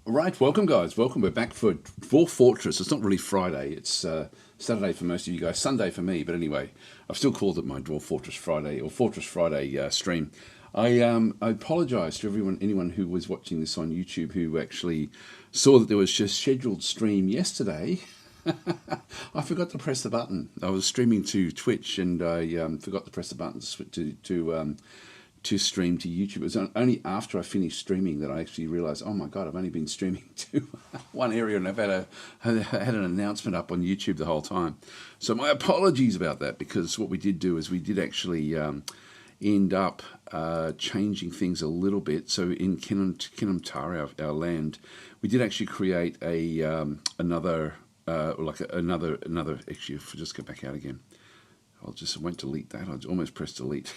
Right, welcome guys. Welcome. We're back for Dwarf Fortress. It's not really Friday. It's Saturday for most of you guys. Sunday for me. But anyway, I've still called it my Dwarf Fortress Friday or Fortress Friday stream. I apologise to anyone who was watching this on YouTube who actually saw that there was just scheduled stream yesterday. I forgot to press the button. I was streaming to Twitch and I forgot to press the button to stream to YouTube. It was only after I finished streaming that I actually realised, oh my God, I've only been streaming to one area and I've had an announcement up on YouTube the whole time. So my apologies about that, because what we did do is we did actually end up changing things a little bit. So in Kinamtar, our land, we did actually create another. Actually, if I just go back out again, I won't delete that. I almost pressed delete.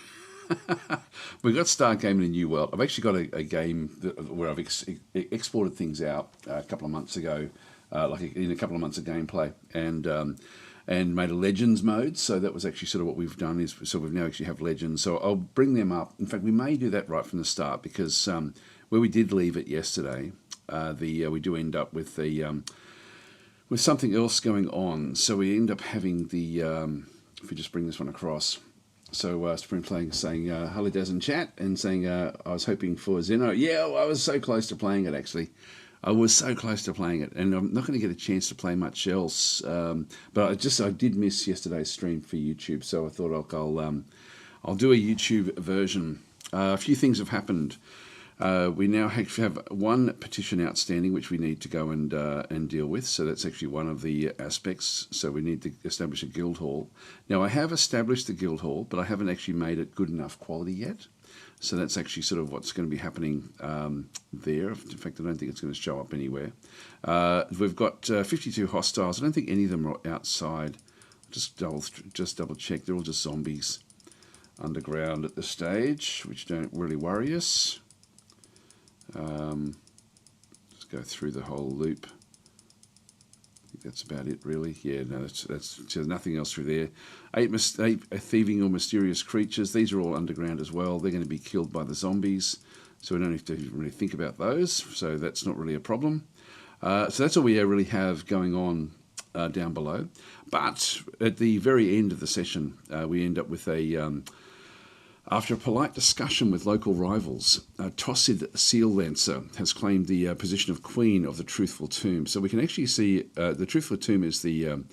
We've got Start Game in a New World. I've actually got a game where I've exported things out a couple of months ago, in a couple of months of gameplay, and made a Legends mode. So that was actually sort of what we've done, is so we've now actually have Legends. So I'll bring them up. In fact, we may do that right from the start, because where we did leave it yesterday, we do end up with with something else going on. So we end up having if we just bring this one across. So Spring playing, saying hello Daz in chat, and saying I was hoping for Zeno. Yeah, I was so close to playing it, actually. I was so close to playing it, and I'm not going to get a chance to play much else. But I did miss yesterday's stream for YouTube, so I thought I'll do a YouTube version. A few things have happened. We now have one petition outstanding, which we need to go and deal with. So that's actually one of the aspects. So we need to establish a guild hall. Now, I have established the guild hall, but I haven't actually made it good enough quality yet. So that's actually sort of what's going to be happening there. In fact, I don't think it's going to show up anywhere. We've got 52 hostiles. I don't think any of them are outside. Just double check. They're all just zombies underground at this stage, which don't really worry us. Just go through the whole loop. I think that's about it, really. Yeah, no, there's nothing else through there. Eight thieving or mysterious creatures. These are all underground as well. They're going to be killed by the zombies, so we don't have to really think about those. So that's not really a problem. So that's all we really have going on down below. But at the very end of the session, we end up with after a polite discussion with local rivals, Tossid Seal Lancer has claimed the position of Queen of the Truthful Tomb. So we can actually see the Truthful Tomb is the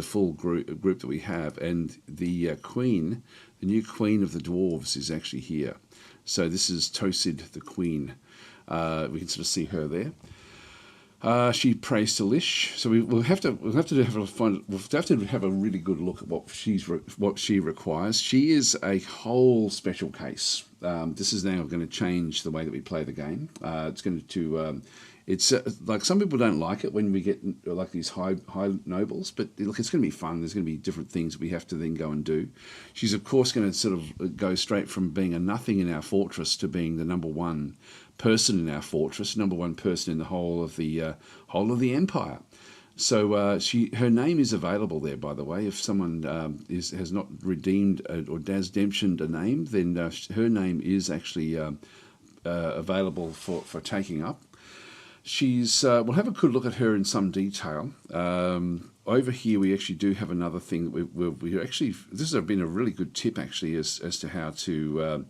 full group that we have, and the Queen, the new Queen of the Dwarves, is actually here. So this is Tossid the Queen. We can sort of see her there. She prays to Lish, so we'll have to have a really good look at what she requires. She is a whole special case. This is now going to change the way that we play the game. It's going to it's like, some people don't like it when we get like these high nobles, but look, it's going to be fun. There's going to be different things that we have to then go and do. She's of course going to sort of go straight from being a nothing in our fortress to being the number one person in our fortress, number one person in the whole of the empire. So her name is available there, by the way. If someone has not redeemed or DasDemptioned a name, then her name is actually available for taking up. We'll have a good look at her in some detail. Over here, we actually do have another thing that we actually. This has been a really good tip, actually, as to how to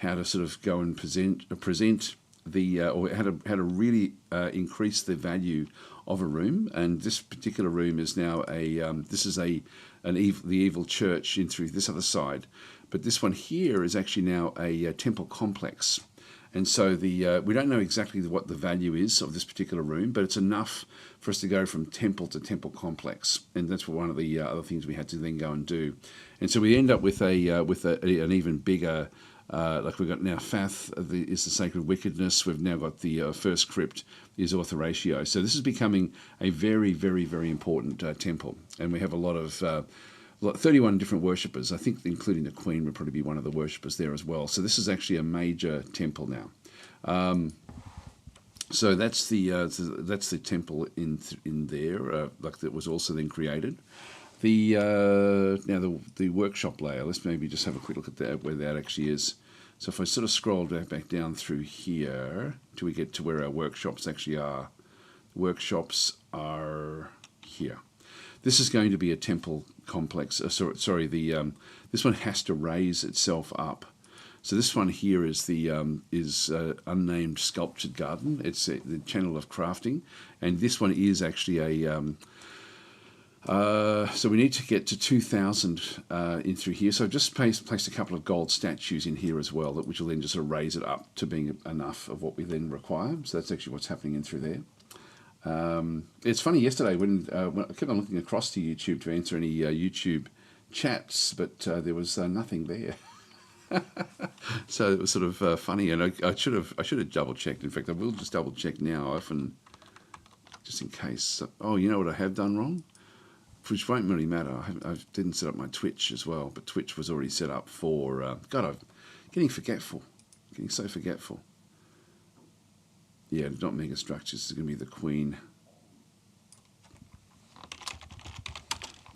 sort of go and present or how to really increase the value of a room. And this particular room is now the evil church in through this other side, but this one here is actually now a temple complex. And so we don't know exactly what the value is of this particular room, but it's enough for us to go from temple to temple complex, and that's one of the other things we had to then go and do. And so we end up with an even bigger. Like we've got now Fath is the sacred wickedness. We've now got the first crypt is Orthoratio. So this is becoming a very, very, very important temple, and we have a lot of 31 different worshippers. I think including the Queen would probably be one of the worshippers there as well. So this is actually a major temple now. So that's the temple in there, like that was also then created. The now the workshop layer. Let's maybe just have a quick look at that, where that actually is. So if I sort of scroll back down through here till we get to where our workshops actually are. Workshops are here. This is going to be a temple complex. Sorry, this one has to raise itself up. So this one here is the unnamed sculptured garden. It's the channel of crafting, and this one is actually a. So we need to get to 2,000 in through here. So I've just placed a couple of gold statues in here as well, which will then just sort of raise it up to being enough of what we then require. So that's actually what's happening in through there. It's funny, yesterday when I kept on looking across to YouTube to answer any YouTube chats, but there was nothing there. So it was sort of funny, and I should have double checked. In fact, I will just double check now, often, just in case. Oh, you know what I have done wrong? Which won't really matter. I didn't set up my Twitch as well, but Twitch was already set up for. God, I'm getting forgetful. Getting so forgetful. Yeah, not mega structures. This is going to be the Queen.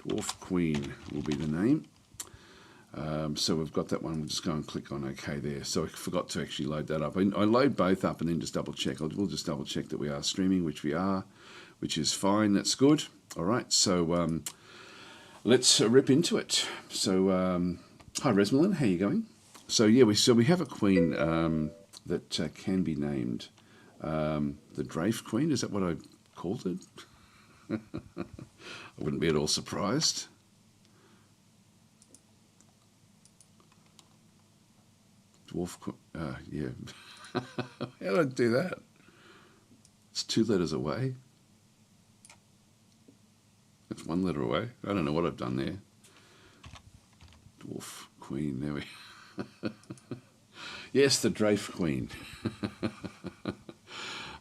Dwarf Queen will be the name. So we've got that one. We'll just go and click on OK there. So I forgot to actually load that up. I load both up and then just double check. We'll just double check that we are streaming, which we are, which is fine. That's good. All right. So let's rip into it. So hi, Resmelin. How you going? So yeah, we have a queen that can be named the Dwarf Queen. Is that what I called it? I wouldn't be at all surprised. Dwarf, yeah. How did I do that? It's 2 letters away. That's 1 letter away. I don't know what I've done there. Dwarf Queen, there we Yes, the Dwarf Queen.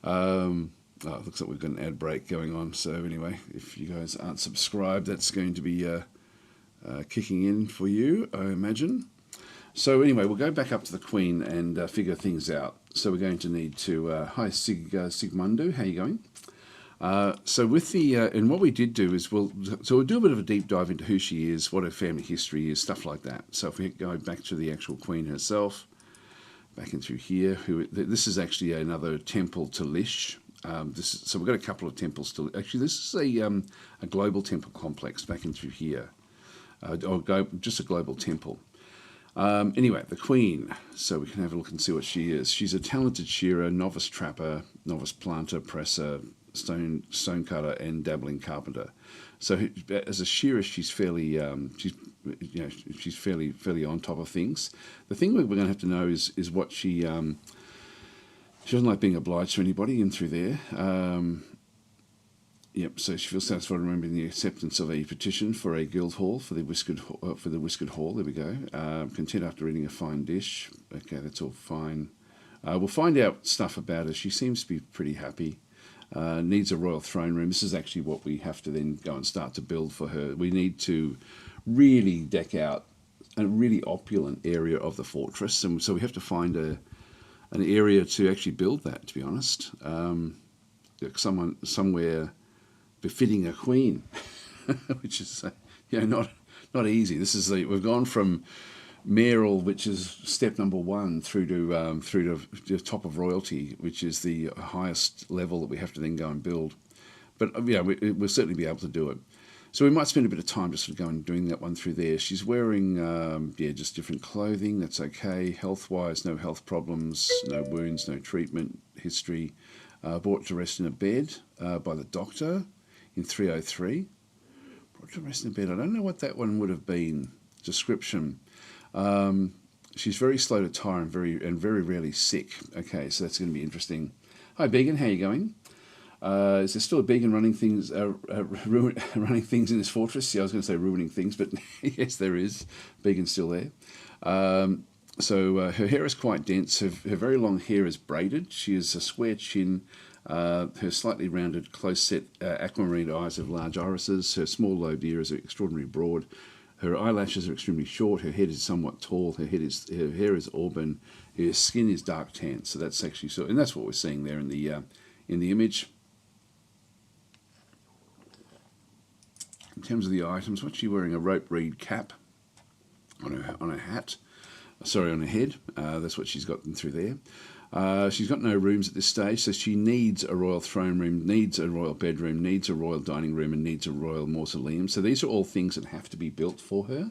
It looks like we've got an ad break going on. So anyway, if you guys aren't subscribed, that's going to be kicking in for you, I imagine. So anyway, we'll go back up to the Queen and figure things out. So we're going to need to, hi Sigmundo, how you going? So with the, and what we did do is we'll do a bit of a deep dive into who she is, what her family history is, stuff like that. So if we go back to the actual Queen herself, back in through here, this is actually another temple to Lish. So we've got a couple of temples to, actually this is a global temple complex back in through here, just a global temple. Anyway, the Queen, so we can have a look and see what she is. She's a talented shearer, novice trapper, novice planter, presser, stone cutter, and dabbling carpenter. So as a shearer, she's fairly, she's fairly on top of things. The thing we're going to have to know is what she doesn't like being obliged to anybody in through there. Yep, so she feels satisfied remembering the acceptance of a petition for a guild hall for the whiskered hall. There we go. Content after eating a fine dish. Okay, that's all fine. We'll find out stuff about her. She seems to be pretty happy. Needs a royal throne room. This is actually what we have to then go and start to build for her. We need to really deck out a really opulent area of the fortress, and so we have to find an area to actually build that. To be honest, somewhere befitting a queen, which is not easy. This is we've gone from mayoral, which is step number 1, through to the top of royalty, which is the highest level that we have to then go and build. But yeah, we'll certainly be able to do it. So we might spend a bit of time just sort of going and doing that one through there. She's wearing just different clothing. That's okay. Health-wise, no health problems, no wounds, no treatment history. Brought to rest in a bed by the doctor in 303. Brought to rest in a bed. I don't know what that one would have been. Description. She's very slow to tire and very rarely sick. Okay, so that's going to be interesting. Hi, Began. How are you going? Is there still a Began running things running things in this fortress? Yeah, I was going to say ruining things, but yes, there is. Began's still there. So her hair is quite dense. Her very long hair is braided. She has a square chin. Her slightly rounded, close-set aquamarine eyes have large irises. Her small lobed ears are extraordinarily broad. Her eyelashes are extremely short. Her head is somewhat tall. Her hair is auburn. Her skin is dark tan. So that's actually and that's what we're seeing there in the image. terms of the items, what's she wearing? A rope reed cap on her hat. Sorry, on her head. That's what she's got through there. She's got no rooms at this stage, so she needs a royal throne room, needs a royal bedroom, needs a royal dining room, and needs a royal mausoleum. So these are all things that have to be built for her.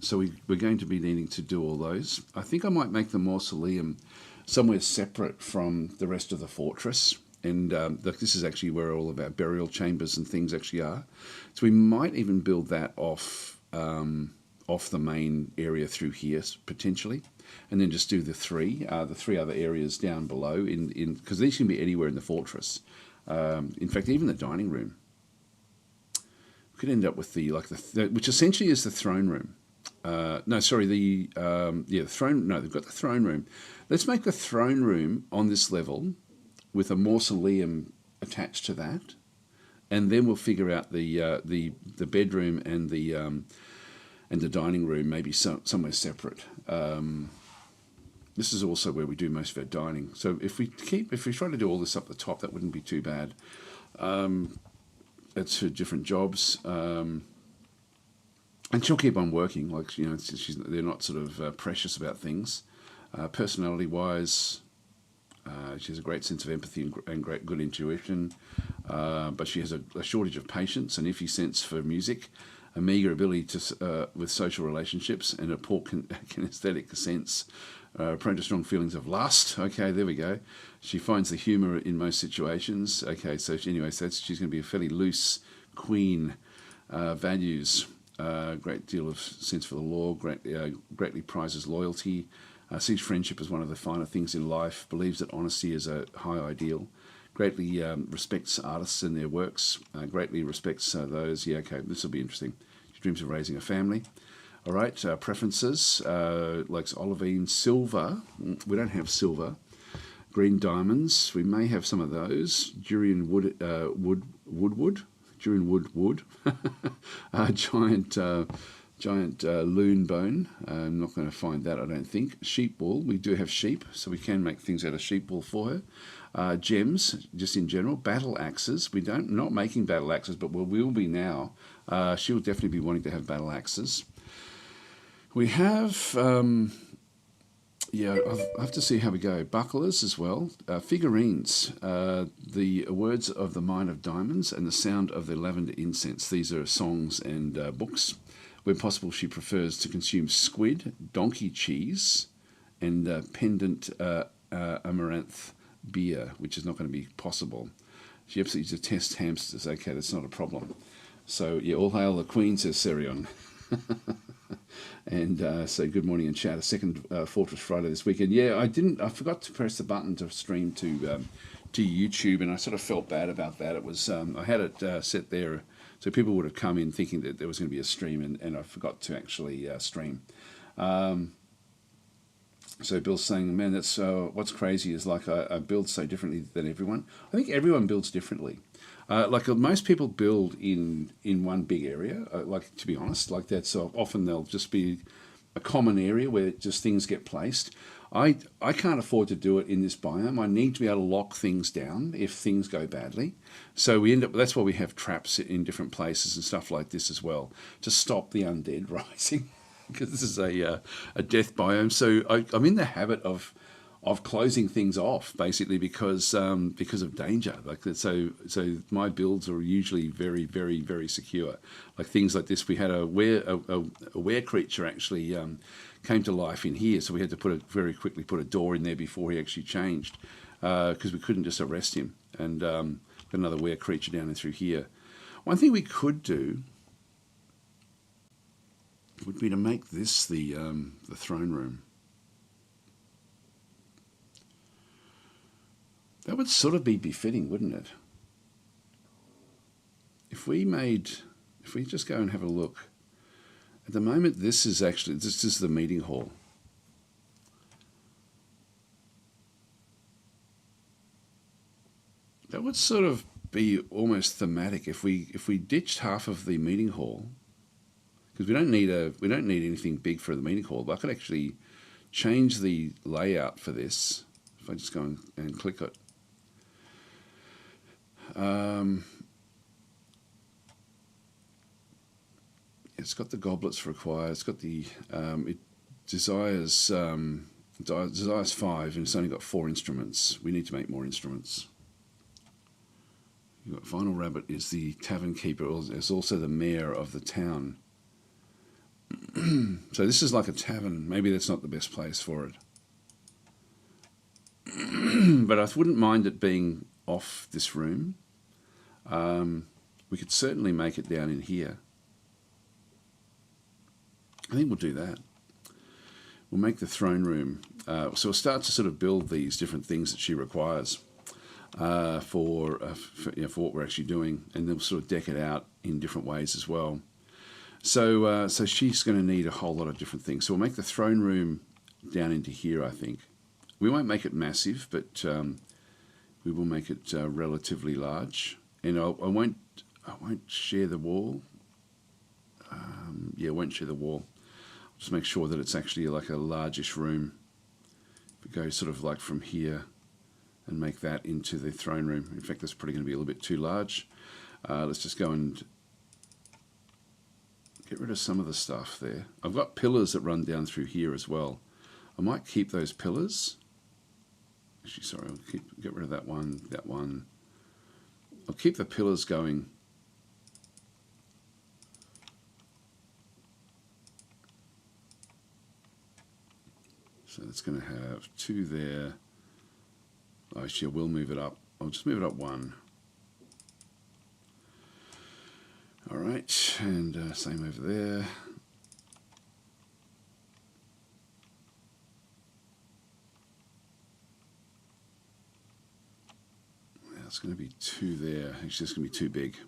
So we're going to be needing to do all those. I think I might make the mausoleum somewhere separate from the rest of the fortress. And this is actually where all of our burial chambers and things actually are. So we might even build that off the main area through here potentially, and then just do the three other areas down below because these can be anywhere in the fortress. In fact, even the dining room could end up with which essentially is the throne room. No, sorry, the throne. No, they've got the throne room. Let's make the throne room on this level with a mausoleum attached to that, and then we'll figure out the bedroom and the dining room maybe somewhere separate. This is also where we do most of our dining. So if we try to do all this up the top, that wouldn't be too bad. It's for different jobs, and she'll keep on working. Like they're not sort of precious about things. Personality-wise, she has a great sense of empathy and good intuition, but she has a shortage of patience, an iffy sense for music, a meagre ability with social relationships, and a poor kinesthetic sense, prone to strong feelings of lust. Okay, there we go. She finds the humour in most situations. Okay, so she's going to be a fairly loose queen. Values, great deal of sense for the law, greatly prizes loyalty, sees friendship as one of the finer things in life, believes that honesty is a high ideal, greatly respects artists and their works, greatly respects those. Yeah, okay, this will be interesting. She dreams of raising a family. All right, preferences, likes olivine, silver. We don't have silver. Green diamonds, we may have some of those. Durian wood, Durian wood. Giant loon bone. I'm not going to find that, I don't think. Sheep wool. We do have sheep, so we can make things out of sheep wool for her. Gems, just in general. Battle axes. Not making battle axes, but we will be now. She'll definitely be wanting to have battle axes. We have, I'll have to see how we go. Bucklers as well. Figurines. The words of the Mine of Diamonds and the sound of the lavender incense. These are songs and books. Where possible, she prefers to consume squid, donkey cheese, and pendant amaranth beer, which is not going to be possible. She absolutely detests hamsters. Okay, that's not a problem. So, all hail the Queen, says Serion. And so good morning in chat. A second Fortress Friday this weekend. Yeah, I forgot to press the button to stream to YouTube, and I sort of felt bad about that. It was I had it set there. So people would have come in thinking that there was going to be a stream, and I forgot to actually stream. So Bill's saying, man, that's what's crazy is like I build so differently than everyone. I think everyone builds differently. Most people build in one big area. To be honest, like that. So often they'll just be a common area where just things get placed. I can't afford to do it in this biome. I need to be able to lock things down if things go badly. So we end up. That's why we have traps in different places and stuff like this as well to stop the undead rising, because this is a death biome. So I'm in the habit of closing things off basically because of danger. So my builds are usually very, very, very secure. Like things like this, we had a were creature actually came to life in here, so we had to very quickly put a door in there before he actually changed, because we couldn't just arrest him. And got another were creature down in through here. One thing we could do would be to make this the throne room. That would sort of be befitting, wouldn't it? If we just go and have a look. At the moment, this is the meeting hall. That would sort of be almost thematic if we ditched half of the meeting hall, because we don't need anything big for the meeting hall. But I could actually change the layout for this if I just go and click it. It's got the goblets for acquire. It's got the it desires desires 5, and it's only got 4 instruments. We need to make more instruments. You've got Vinyl Rabbit is the tavern keeper. It's also the mayor of the town. So this is like a tavern. Maybe that's not the best place for it. But I wouldn't mind it being off this room. We could certainly make it down in here. I think we'll do that. We'll make the throne room. So we'll start to sort of build these different things that she requires for what we're actually doing, and then we'll sort of deck it out in different ways as well. So she's going to need a whole lot of different things. So we'll make the throne room down into here, I think. We won't make it massive, but we will make it relatively large. And I won't share the wall. I won't share the wall. I'll just make sure that it's actually like a largish room. If we go sort of like from here and make that into the throne room. In fact, that's probably going to be a little bit too large. Let's just go and get rid of some of the stuff there. I've got pillars that run down through here as well. I might keep those pillars. Actually, sorry, I'll get rid of that one. I'll keep the pillars going. So it's going to have 2 there. Oh, actually, I will move it up. I'll just move it up 1. All right, and same over there. It's going to be 2 there. Actually, it's going to be too big.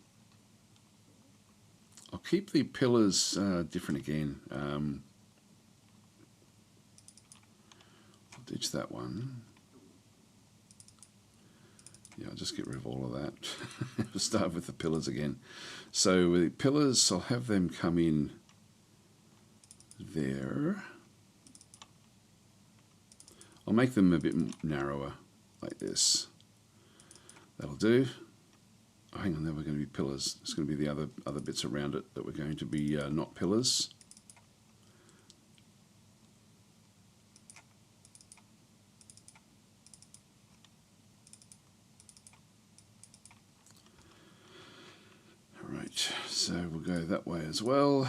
I'll keep the pillars different again. I'll ditch that one. Yeah, I'll just get rid of all of that. We'll start with the pillars again. So the pillars, I'll have them come in there. I'll make them a bit narrower, like this. That'll do. Oh, hang on, there we're going to be pillars. It's going to be the other bits around it that we're going to be not pillars. All right, so we'll go that way as well.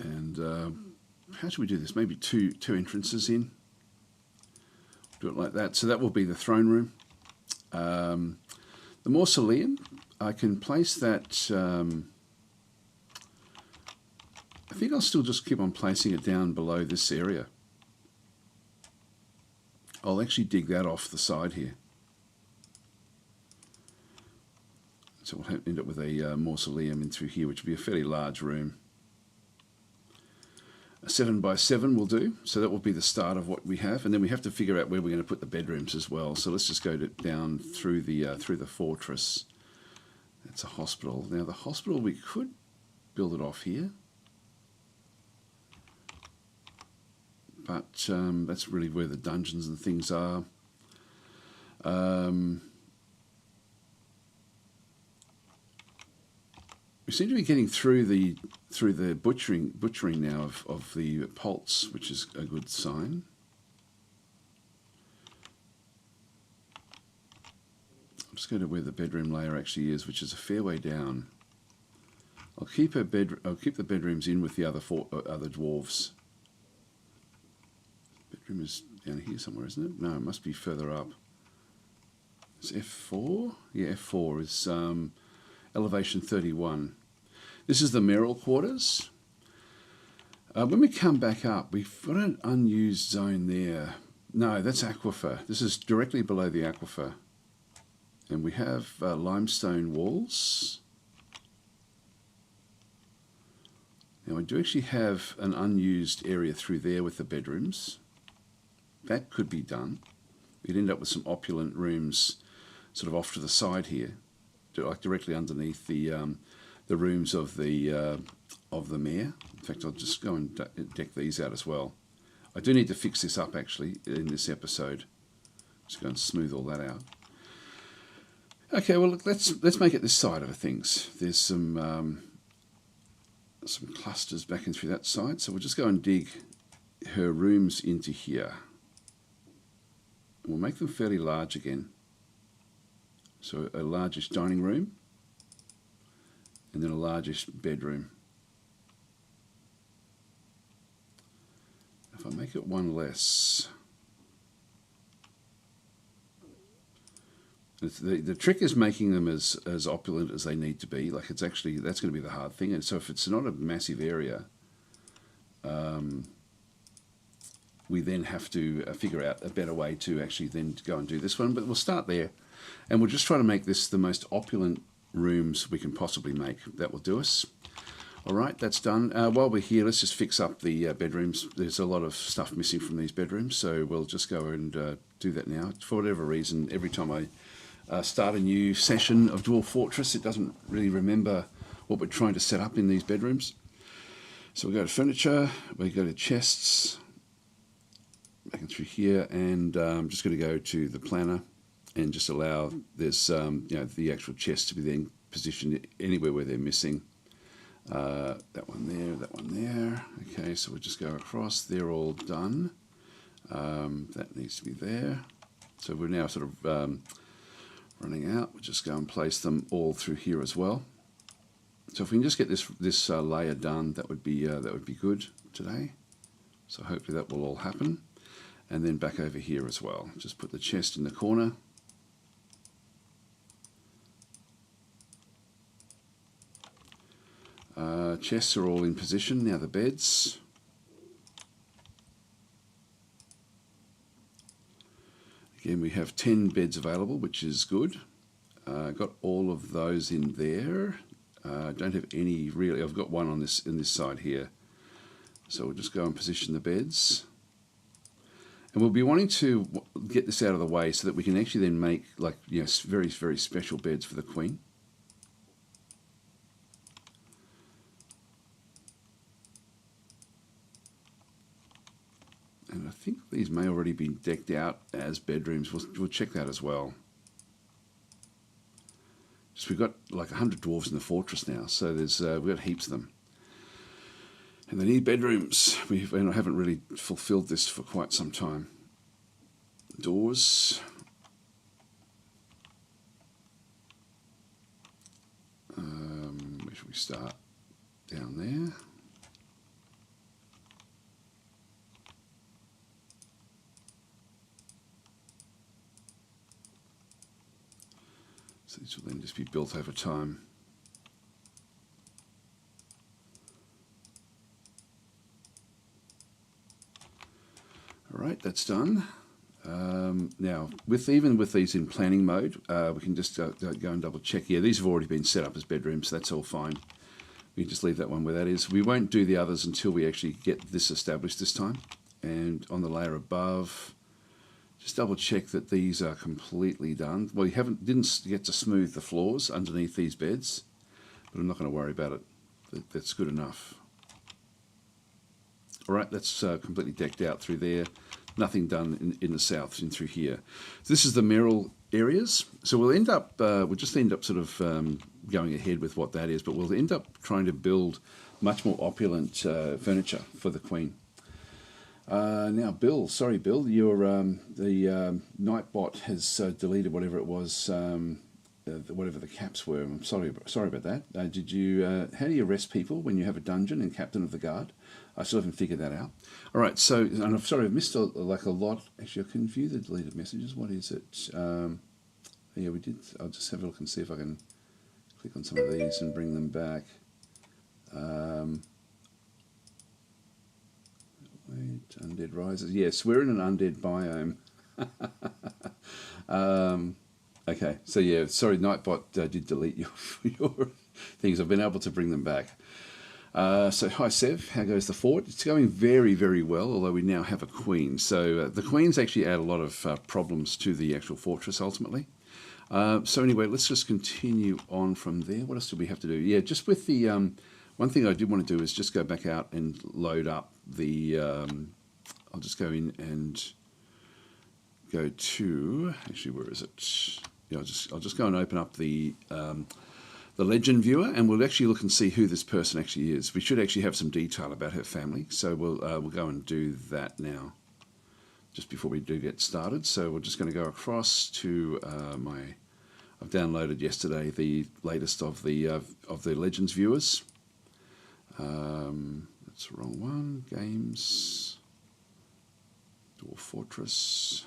And how should we do this? Maybe two entrances in. Do it like that. So that will be the throne room. The mausoleum, I can place that. I think I'll still just keep on placing it down below this area. I'll actually dig that off the side here. So we'll end up with a mausoleum in through here, which will be a fairly large room. A 7 by 7 will do, so that will be the start of what we have, and then we have to figure out where we're going to put the bedrooms as well. So let's just go down through the fortress. That's a hospital. Now the hospital, we could build it off here, but that's really where the dungeons and things are. We seem to be getting through the butchering now of the pulse, which is a good sign. I'll just go to where the bedroom layer actually is, which is a fair way down. I'll keep the bedrooms in with the other dwarves. Bedroom is down here somewhere, isn't it? No, it must be further up. It's F4. Yeah, F4 is elevation 31. This is the mayoral quarters. When we come back up, we've got an unused zone there. No, that's aquifer. This is directly below the aquifer. And we have limestone walls. Now I do actually have an unused area through there with the bedrooms. That could be done. We'd end up with some opulent rooms sort of off to the side here, like directly underneath the rooms of the of the mare. In fact, I'll just go and deck these out as well. I do need to fix this up actually in this episode. Just go and smooth all that out. Okay, well look, let's make it this side of things. There's some clusters back in through that side, so we'll just go and dig her rooms into here. We'll make them fairly large again. So a largish dining room, and then a largish bedroom. If I make it one less, the trick is making them as opulent as they need to be. Like it's actually, that's going to be the hard thing. And so if it's not a massive area, we then have to figure out a better way to actually then go and do this one. But we'll start there, and we'll just try to make this the most opulent rooms we can possibly make. That will do us. All right, that's done. While we're here, let's just fix up the bedrooms. There's a lot of stuff missing from these bedrooms, so we'll just go and do that now. For whatever reason, every time I start a new session of Dwarf Fortress, it doesn't really remember what we're trying to set up in these bedrooms. So we'll go to furniture, we go to chests, back and through here, and I'm just going to go to the planner and just allow this, the actual chests to be then positioned anywhere where they're missing. That one there. Okay, so we'll just go across. They're all done. That needs to be there. So we're now sort of running out. We'll just go and place them all through here as well. So if we can just get this layer done, that would be good today. So hopefully that will all happen. And then back over here as well. Just put the chest in the corner. Chests are all in position. Now the beds. Again, we have 10 beds available, which is good. Got all of those in there. Don't have any really. I've got one on this side here. So we'll just go and position the beds. And we'll be wanting to get this out of the way so that we can actually then make very, very special beds for the Queen. And I think these may already be decked out as bedrooms. We'll check that as well. Just we've got like 100 dwarves in the fortress now, so we've got heaps of them. And they need bedrooms. I haven't really fulfilled this for quite some time. Doors. Where should we start? Down there. So these will then just be built over time. All right, that's done. Now, even with these in planning mode, we can just go and double check. Yeah, these have already been set up as bedrooms, so that's all fine. We can just leave that one where that is. We won't do the others until we actually get this established this time. And on the layer above, just double check that these are completely done. Well, didn't get to smooth the floors underneath these beds, but I'm not going to worry about it. That's good enough. All right, that's completely decked out through there. Nothing done in the south and through here. So this is the mural areas. So we'll just end up sort of going ahead with what that is, but we'll end up trying to build much more opulent furniture for the Queen. Now, Bill, the Nightbot has deleted whatever it was, whatever the caps were. I'm sorry about that. How do you arrest people when you have a dungeon and captain of the guard? I still haven't figured that out. All right, so, and I'm sorry, I've missed a lot. Actually, I can view the deleted messages. What is it? Yeah, we did. I'll just have a look and see if I can click on some of these and bring them back. Wait, Undead Rises. Yes, we're in an undead biome. Okay, so yeah, sorry, Nightbot did delete your things. I've been able to bring them back. So hi Sev, how goes the fort? It's going very, very well, although we now have a queen. So the queens actually add a lot of problems to the actual fortress ultimately. So anyway, let's just continue on from there. What else do we have to do? Yeah, just with the One thing I did want to do is just go back out and load up the. I'll just go in and go to. Actually, where is it? Yeah, I'll just go and open up the legend viewer, and we'll actually look and see who this person actually is. We should actually have some detail about her family, so we'll go and do that now, just before we do get started. So we're just going to go across to I've downloaded yesterday the latest of the Legends viewers. That's the wrong one. Games, Dwarf Fortress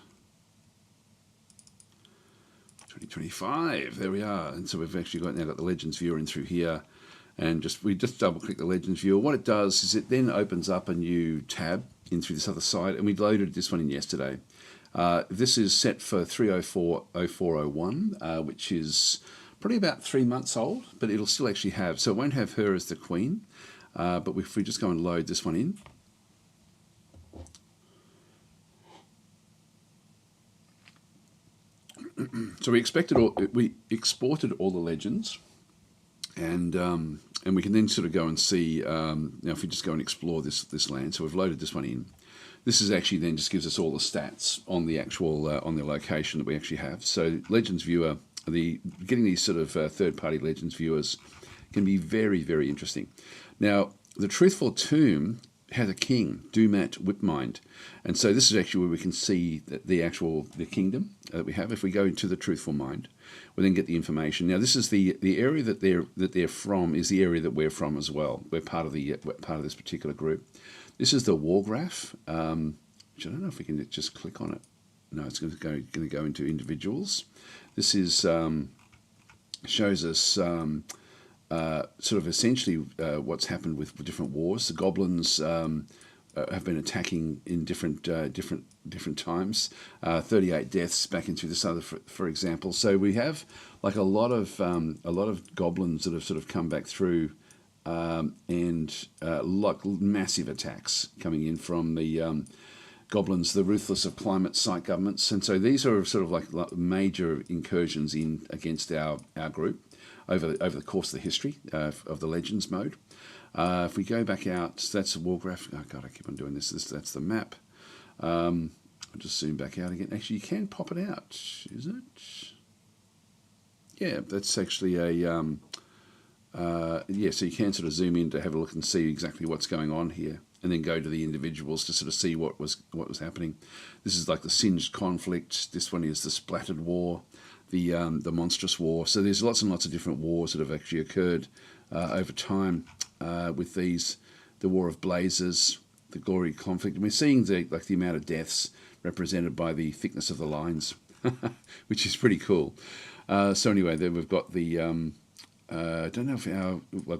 2025. There we are. And so we've actually now got the Legends viewer in through here, and we just double click the Legends viewer. What it does is it then opens up a new tab in through this other side, and we loaded this one in yesterday. This is set for 3040401, which is probably about 3 months old, but it'll still actually have, so it won't have her as the queen, but if we just go and load this one in, so we exported all the legends, and we can then sort of go and see, now if we just go and explore this land, so we've loaded this one in. This is actually then just gives us all the stats on the actual on the location that we actually have. So Legends Viewer, getting these sort of third-party Legends viewers can be very, very interesting. Now, the Truthful Tomb has a king, Dumat Whipmind, and so this is actually where we can see the kingdom that we have. If we go into the Truthful Mind, we'll then get the information. Now, this is the area that they're from is the area that we're from as well. We're part of this particular group. This is the war graph, which I don't know if we can just click on it. No, it's going to go into individuals. This is shows us sort of essentially what's happened with different wars. The goblins have been attacking in different times. 38 deaths back into this other, for example. So we have like a lot of goblins that have sort of come back through. And like massive attacks coming in from the goblins, the ruthless of climate site governments, and so these are sort of like major incursions in against our group over the course of the history of the Legends mode. If we go back out, so that's the war graph. Oh God, I keep on doing this. That's the map. I'll just zoom back out again. Actually, you can pop it out. Is it? Yeah, that's actually a. Yeah, so you can sort of zoom in to have a look and see exactly what's going on here, and then go to the individuals to sort of see what was happening. This is like the Singed Conflict. This one is the Splattered War, the Monstrous War. So there's lots and lots of different wars that have actually occurred over time with these. The War of Blazes, the Glory Conflict. And we're seeing the amount of deaths represented by the thickness of the lines, which is pretty cool. So anyway, then we've got the. I don't know if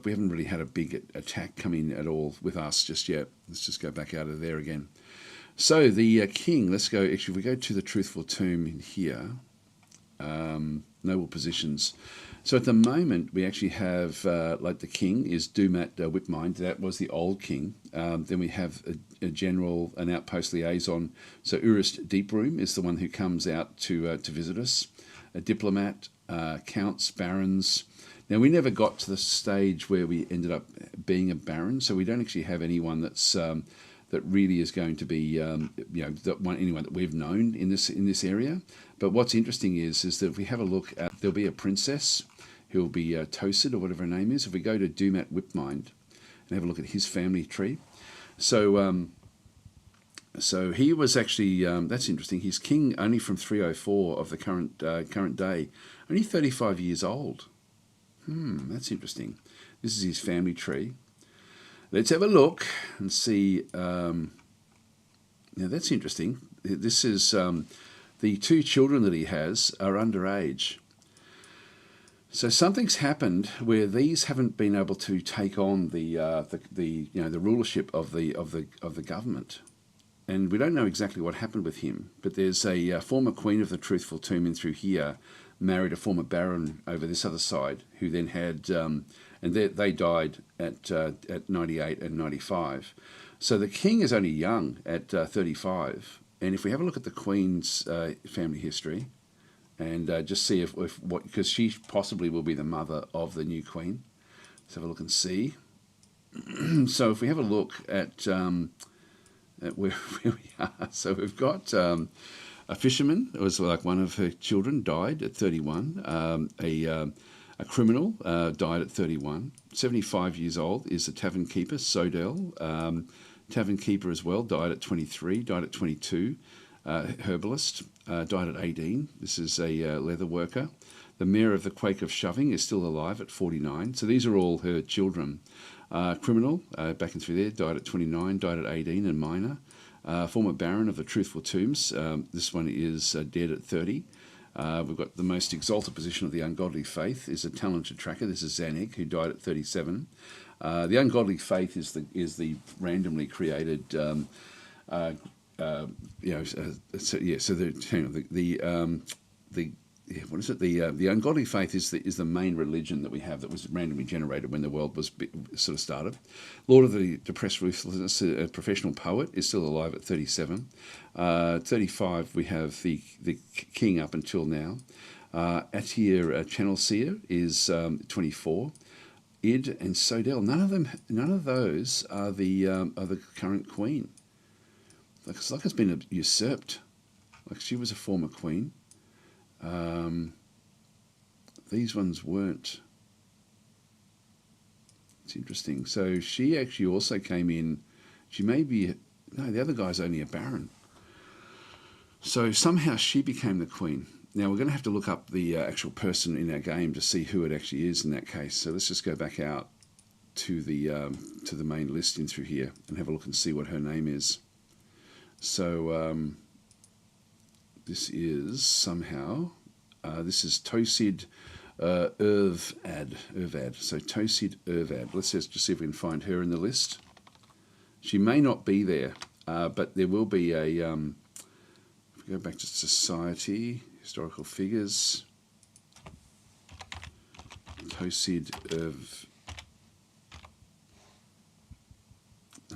we haven't really had a big attack come in at all with us just yet. Let's just go back out of there again. So the king, let's go, actually if we go to the Truthful Tomb in here, noble positions. So at the moment we actually have, like the king is Dumat Whipmind, that was the old king. Then we have a general, an outpost liaison. So Urist Deeproom is the one who comes out to visit us. A diplomat, counts, barons. Now, we never got to the stage where we ended up being a baron, so we don't actually have anyone that's that really is going to be anyone that we've known in this area. But what's interesting is that if we have a look at, there'll be a princess who will be Tosid or whatever her name is. If we go to Dumat Whipmind and have a look at his family tree, so he was actually that's interesting. He's king only from 304 of the current day, only 35 years old. That's interesting. This is his family tree. Let's have a look and see. Now that's interesting. This is the two children that he has are underage. So something's happened where these haven't been able to take on the rulership of the government, and we don't know exactly what happened with him. But there's a former queen of the Truthful Tomb in through here. Married a former baron over this other side, who then had, and they died at 98 and 95. So the king is only young at 35. And if we have a look at the queen's family history, and just see if what, because she possibly will be the mother of the new queen. Let's have a look and see. So if we have a look at where we are, so we've got a fisherman. It was like one of her children died at 31. A criminal died at 31. 75 years old is the tavern keeper, Sodell. Tavern keeper as well, died at 23, died at 22. Herbalist, died at 18. This is a leather worker. The mayor of the Quake of Shoving is still alive at 49. So these are all her children. Criminal, back and through there, died at 29, died at 18, and minor. Former Baron of the Truthful Tombs, this one is dead at 30. We've got the most exalted position of the Ungodly Faith is a talented tracker. This is Zanig, who died at 37. The Ungodly Faith is the randomly created, so what is it? The Ungodly Faith is the main religion that we have that was randomly generated when the world was sort of started. Lord of the Depressed Ruthlessness, a professional poet, is still alive at 37. 35, we have the king up until now. Atir Channel Seer is 24. Id and Sodell, none of those are the current queen. It's like it's been usurped. Like she was a former queen. These ones weren't. It's interesting. So she actually also came in. She may be. No, the other guy's only a baron. So somehow she became the queen. Now we're going to have to look up the actual person in our game to see who it actually is in that case. So let's just go back out to the main list in through here and have a look and see what her name is. So this is somehow this is Tosid Irvad. So Tosid Irvad. Let's just see if we can find her in the list. She may not be there, but there will be a. If we go back to society, historical figures. Tosid Irv.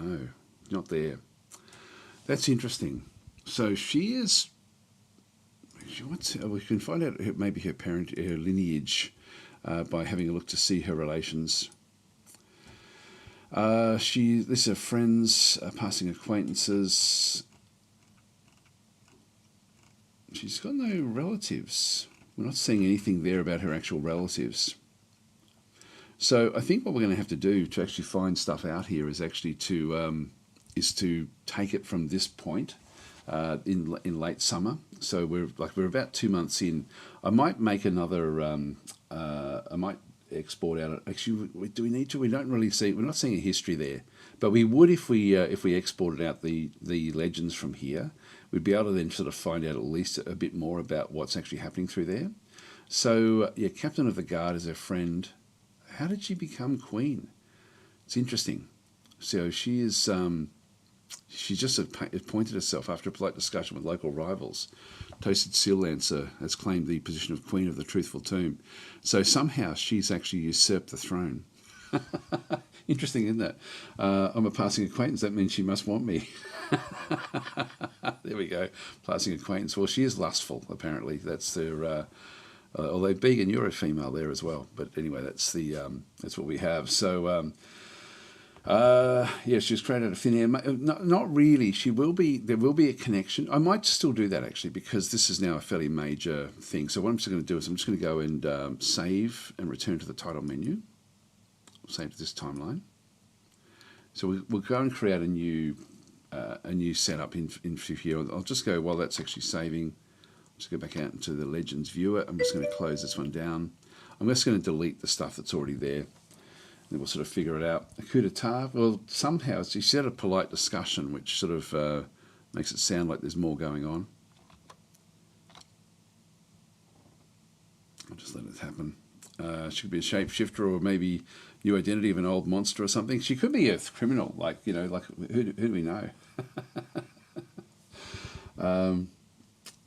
No, not there. That's interesting. So she is. We can find out maybe her lineage by having a look to see her relations. This is friends, passing acquaintances. She's got no relatives. We're not seeing anything there about her actual relatives. So I think what we're going to have to do to actually find stuff out here is actually to take it from this point. In late summer, so we're about 2 months in. I might make another. I might export out. Actually, do we need to? We don't really see. We're not seeing a history there, but we would if we exported out the legends from here. We'd be able to then sort of find out at least a bit more about what's actually happening through there. So yeah, Captain of the Guard is her friend. How did she become queen? It's interesting. So she is. She just appointed herself after a polite discussion with local rivals. Toasted Seal Lancer has claimed the position of Queen of the Truthful Tomb. So somehow she's actually usurped the throne. Interesting, isn't it? I'm a passing acquaintance. That means she must want me. There we go. Passing acquaintance. Well, she is lustful, apparently. That's her... although Began, you're a female there as well. But anyway, that's what we have. So... yeah, she's created a thin air. Not really. There will be a connection. I might still do that actually because this is now a fairly major thing. So what I'm just going to do is I'm just going to go and save and return to the title menu. Save to this timeline. So we'll go and create a new setup in here. I'll just go while that's actually saving. Just go back out into the Legends viewer. I'm just going to close this one down. I'm just going to delete the stuff that's already there. Then we'll sort of figure it out. A coup d'etat, well, somehow she said a polite discussion, which sort of makes it sound like there's more going on. I'll just let it happen. She could be a shapeshifter or maybe new identity of an old monster or something. She could be a criminal, like who do we know?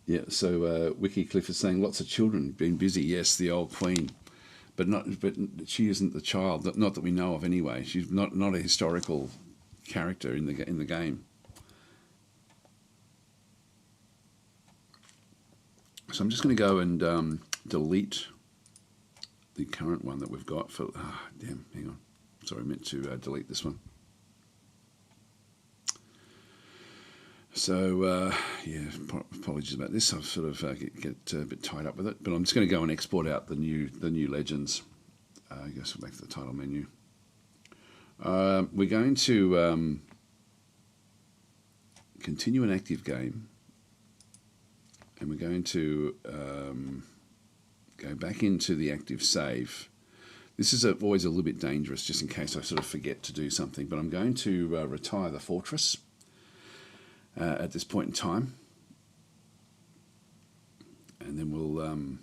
Yeah, so Wiki Cliff is saying lots of children been busy. Yes, the old queen. But she isn't the child. Not that we know of, anyway. She's not a historical character in the game. So I'm just going to go and delete the current one that we've got for. Damn, hang on. Sorry, I meant to delete this one. So, yeah, apologies about this. I've sort of get a bit tied up with it, but I'm just going to go and export out the new legends. I guess we're back to the title menu. We're going to continue an active game, and we're going to go back into the active save. This is always a little bit dangerous, just in case I sort of forget to do something, but I'm going to retire the fortress at this point in time, and then we'll and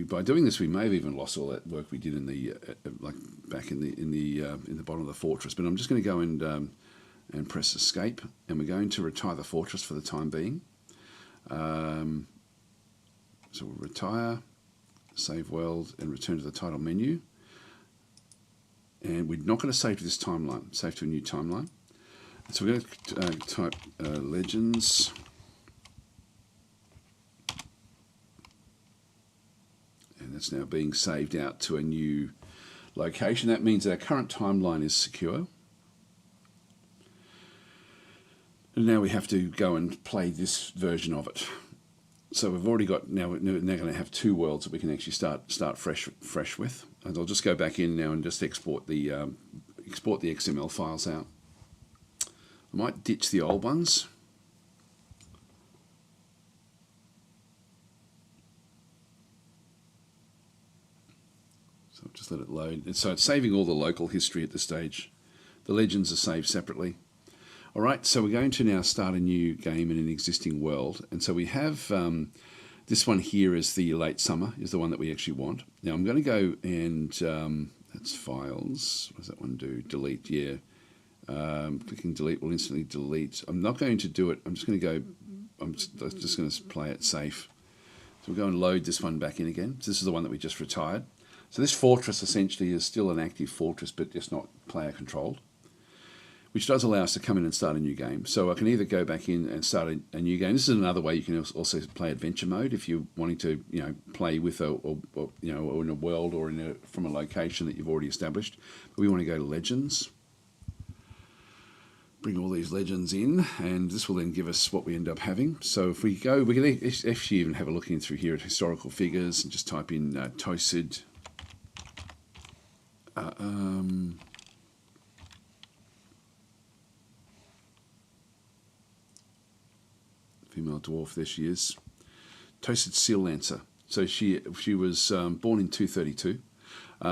by doing this we may have even lost all that work we did in the like back in the bottom of the fortress. But I'm just going to go and press escape, and we're going to retire the fortress for the time being. So we'll retire, save world, and return to the title menu, and we're not going to save to this timeline, save to a new timeline. So we're going to type legends, and that's now being saved out to a new location. That means our current timeline is secure. And now we have to go and play this version of it. So we've already got, now we're going to have two worlds that we can actually start fresh with. And I'll just go back in now and just export the XML files out. I might ditch the old ones. So I'll just let it load. And so it's saving all the local history at this stage. The legends are saved separately. All right, so we're going to now start a new game in an existing world. And so we have this one here is the late summer, is the one that we actually want. Now I'm going to go and, that's files. What does that one do? Delete, yeah. Clicking delete will instantly delete. I'm not going to do it. I'm just going to go, I'm just going to play it safe. So we'll go and load this one back in again. So this is the one that we just retired. So this fortress essentially is still an active fortress, but just not player controlled, which does allow us to come in and start a new game. So I can either go back in and start a new game. This is another way you can also play adventure mode if you're wanting to, play with or in a world or from a location that you've already established. But we want to go to legends. Bring all these legends in, and this will then give us what we end up having. So if we go, we can actually even have a look in through here at historical figures and just type in Tosid. Female dwarf, there she is. Tosid Seal Lancer. So she was born in 232.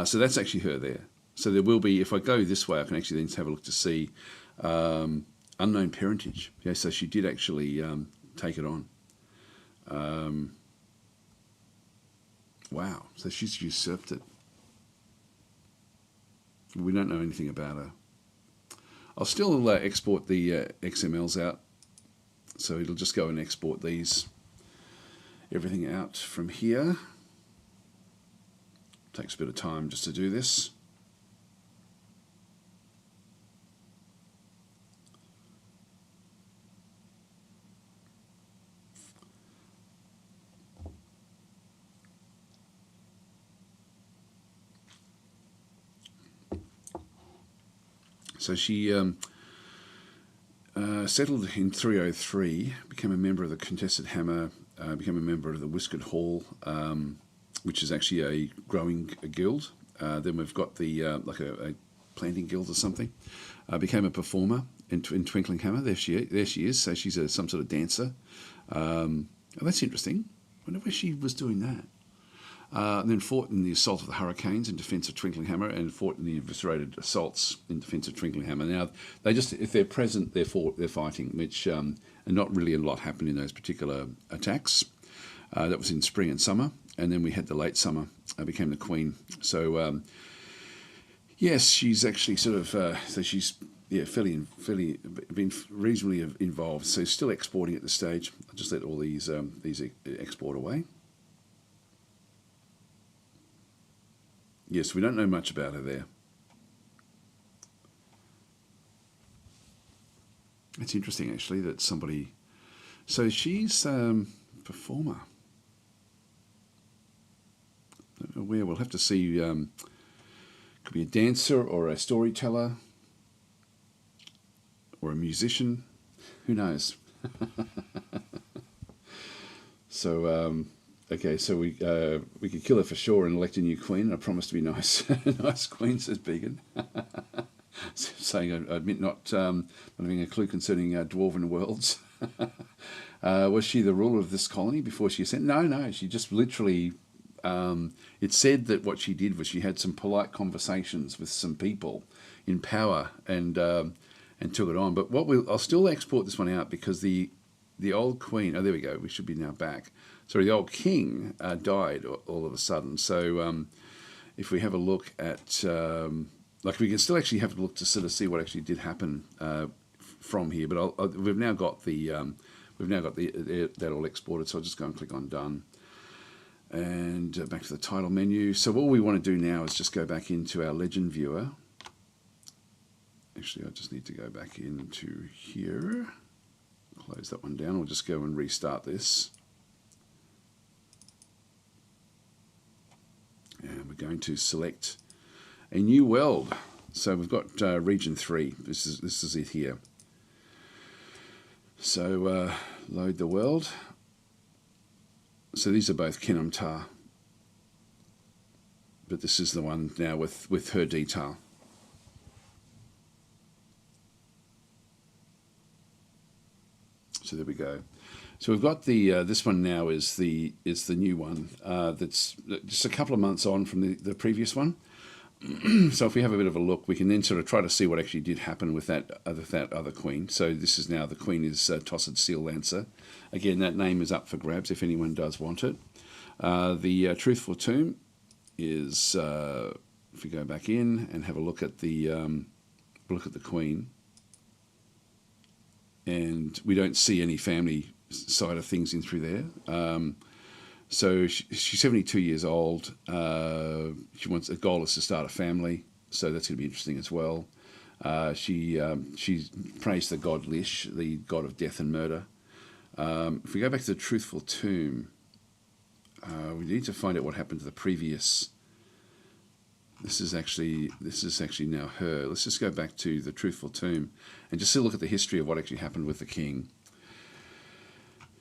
So that's actually her there. So there will be, if I go this way, I can actually then have a look to see unknown parentage. Yeah, so she did actually take it on. Wow, so she's usurped it. We don't know anything about her. I'll still export the XMLs out. So it'll just go and export everything out from here. Takes a bit of time just to do this. So she settled in 303, became a member of the Contested Hammer, became a member of the Whiskered Hall, which is actually a growing guild. Then we've got the like a planting guild or something. Became a performer in Twinkling Hammer. There she is. So she's some sort of dancer. Oh, that's interesting. I wonder where she was doing that. And then fought in the Assault of the Hurricanes in defence of Twinkling Hammer, and fought in the Eviscerated Assaults in defence of Twinkling Hammer. Now, they just, if they're present, they're fighting, which, and not really a lot happened in those particular attacks. That was in spring and summer, and then we had the late summer, became the Queen. So, yes, she's actually sort of, so she's, fairly been reasonably involved. So still exporting at this stage. I'll just let all these export away. Yes, we don't know much about her there. It's interesting, actually, that somebody... So she's a performer. Where we'll have to see... Could be a dancer or a storyteller or a musician. Who knows? So, okay, so we could kill her for sure and elect a new queen. I promise to be nice. Nice queen, says Beacon. Saying, I admit not having a clue concerning dwarven worlds. Was she the ruler of this colony before she ascended? No, she just literally... it said that what she did was she had some polite conversations with some people in power and took it on. But I'll still export this one out because the old queen... Oh, there we go. We should be now back. Sorry, the old king died all of a sudden. So if we have a look at... like we can still actually have a look to sort of see what actually did happen from here. But we've now got that all exported. So I'll just go and click on done. And back to the title menu. So all we want to do now is just go back into our legend viewer. Actually, I just need to go back into here. Close that one down. We'll just go and restart this. And we're going to select a new world. So we've got region 3. This is it here. So load the world. So these are both Kinamtar, but this is the one now with her detail. So there we go. So we've got the this one now is the new one that's just a couple of months on from the previous one. So if we have a bit of a look, we can then sort of try to see what actually did happen with that other queen. So this is now the queen is Tossed Seal Lancer. Again, that name is up for grabs if anyone does want it. The Truthful Tomb is if we go back in and have a look at the queen, and we don't see any family side of things in through there. So she's 72 years old. She wants a goal is to start a family, so that's going to be interesting as well. She prays the god Lish, the god of death and murder. If we go back to the Truthful Tomb, we need to find out what happened to the previous. This is actually now her. Let's just go back to the Truthful Tomb and just look at the history of what actually happened with the king.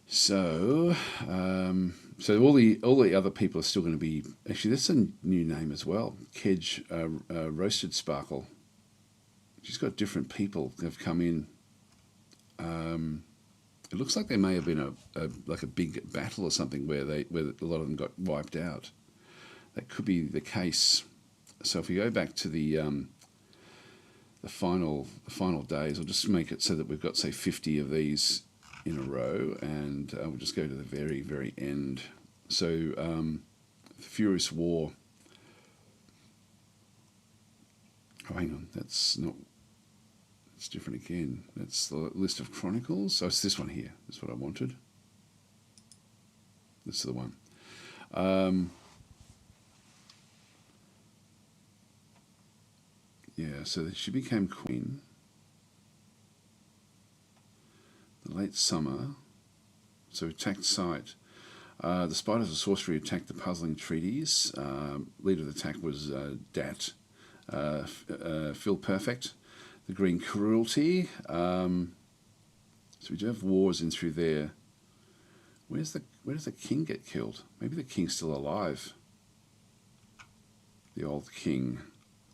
So, all the other people are still going to be... Actually, that's a new name as well. Kedge Roasted Sparkle. She's got different people that have come in. It looks like there may have been a big battle or something where a lot of them got wiped out. That could be the case. So if we go back to the final days, I'll just make it so that we've got, say, 50 of these in a row, and we'll just go to the very, very end. So, the Furious War. Oh, hang on, that's not... It's different again. That's the list of chronicles. So it's this one here. That's what I wanted. This is the one. Yeah, so she became queen. The late summer. So attacked site. The Spiders of Sorcery attacked the puzzling treaties. Leader of the attack was Dat. Phil Perfect. The Green Cruelty. So we do have wars in through there. Where does the king get killed? Maybe the king's still alive. The old king.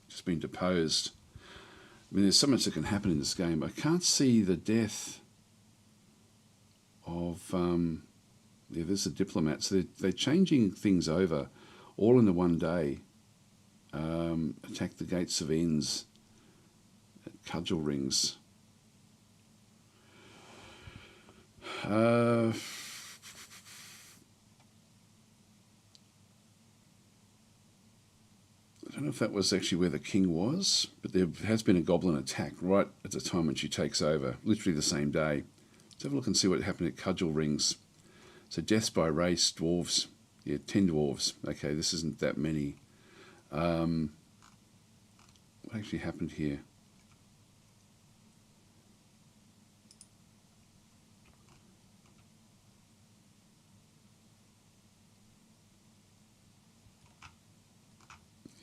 Just been deposed. I mean, there's so much that can happen in this game. I can't see the death of... yeah, there's a diplomat. So they're changing things over all in the one day. Attack the Gates of Ends. Cudgel Rings. I don't know if that was actually where the king was, but there has been a goblin attack right at the time when she takes over, literally the same day. Let's have a look and see what happened at Cudgel Rings. So deaths by race, dwarves. Yeah, 10 dwarves. Okay, this isn't that many. What actually happened here?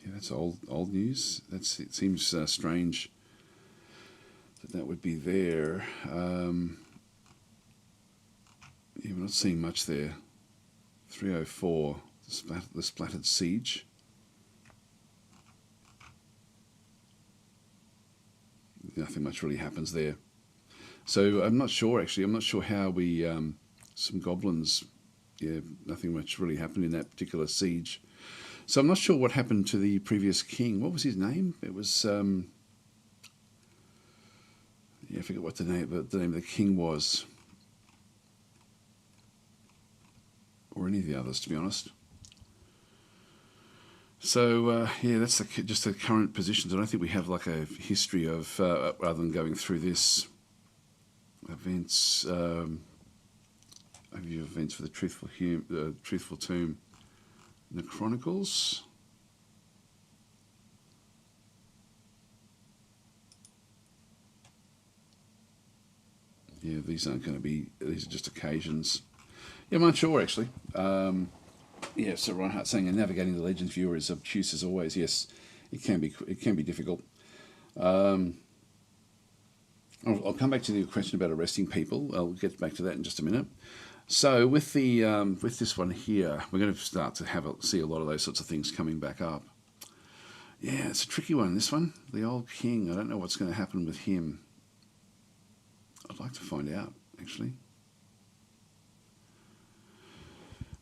Yeah, that's old news. It seems strange that would be there. Yeah, we're not seeing much there. 304, the splattered siege. Nothing much really happens there. So I'm not sure, actually. I'm not sure how we... some goblins... Yeah, nothing much really happened in that particular siege. So I'm not sure what happened to the previous king. What was his name? It was... yeah, I forget what the name of the king was. Or any of the others, to be honest. So, yeah, that's just the current positions. I don't think we have like a history of, rather than going through this, events, overview of events for the Truthful Tomb. The Chronicles. Yeah, these aren't going to be, these are just occasions. Yeah, I'm not sure, actually. Yeah, so Reinhardt saying, navigating the Legends viewer is obtuse as always. Yes, it can be difficult. I'll come back to the question about arresting people. I'll get back to that in just a minute. So with the with this one here, we're going to start to see a lot of those sorts of things coming back up. Yeah, it's a tricky one, this one. The old king, I don't know what's going to happen with him. I'd like to find out, actually.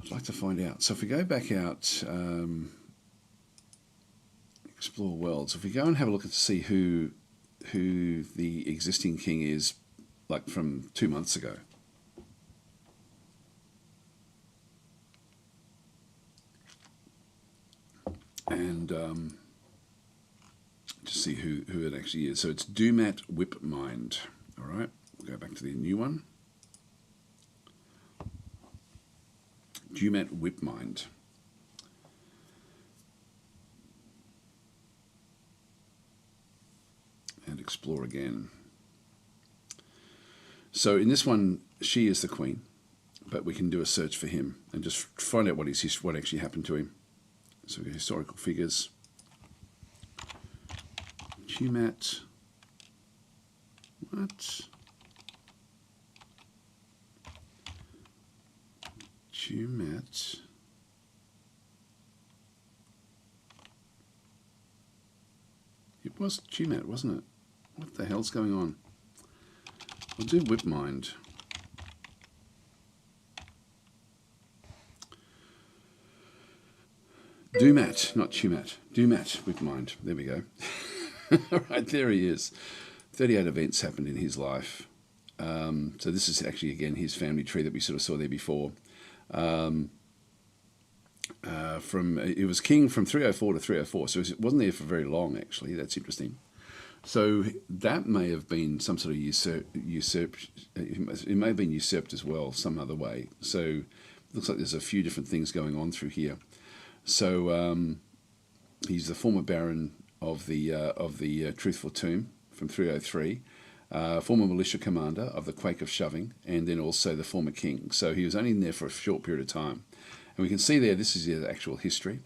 I'd like to find out. So if we go back out, explore worlds. If we go and have a look to see who the existing king is, like from 2 months ago. And to see who it actually is. So it's Dumat Whipmind. All right, we'll go back to the new one. Dumat Whipmind. And explore again. So in this one, she is the queen, but we can do a search for him and just find out what actually happened to him. So we go historical figures. Dumat. What? Dumat. It was Dumat, wasn't it? What the hell's going on? We'll do Whipmind. Dumat, not Tumat. Dumat Whipmind. There we go. All right, there he is. 38 events happened in his life. So this is actually, again, his family tree that we sort of saw there before. It was king from 304 to 304, so it wasn't there for very long, actually. That's interesting. So that may have been some sort of usurped. It may have been usurped as well, some other way. So it looks like there's a few different things going on through here. So he's the former baron of the Truthful Tomb from 303, former militia commander of the Quake of Shoving, and then also the former king. So he was only in there for a short period of time. And we can see there, this is the actual history.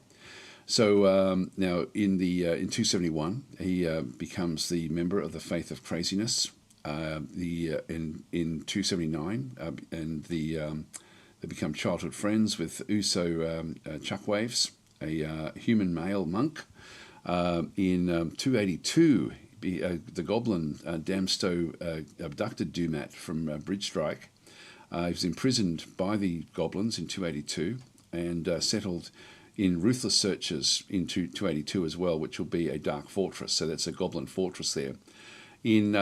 So now in 271, he becomes the member of the Faith of Craziness. In 279, and they become childhood friends with Uso Chuckwaves, a human male monk. In 282, the goblin Damsto abducted Dumat from Bridgestrike. He was imprisoned by the goblins in 282 and settled in Ruthless Searchers in 282 as well, which will be a dark fortress. So that's a goblin fortress there. In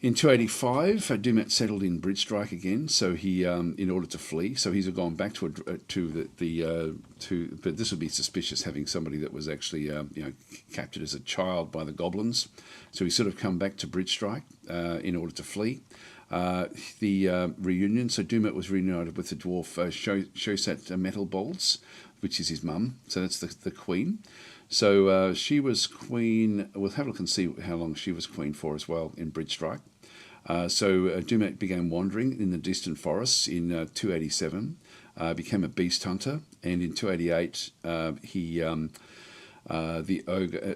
285, Dumat settled in Bridgestrike again. So he, in order to flee, so he's gone back to but this would be suspicious, having somebody that was actually captured as a child by the goblins. So he sort of come back to Bridgestrike in order to flee. The reunion, so Dumat was reunited with the dwarf Shosat Metalbolts, which is his mum. So that's the queen. So she was queen. We'll have a look and see how long she was queen for as well in Bridgestrike. So Dumat began wandering in the distant forests in 287, became a beast hunter, and in 288 he The ogre.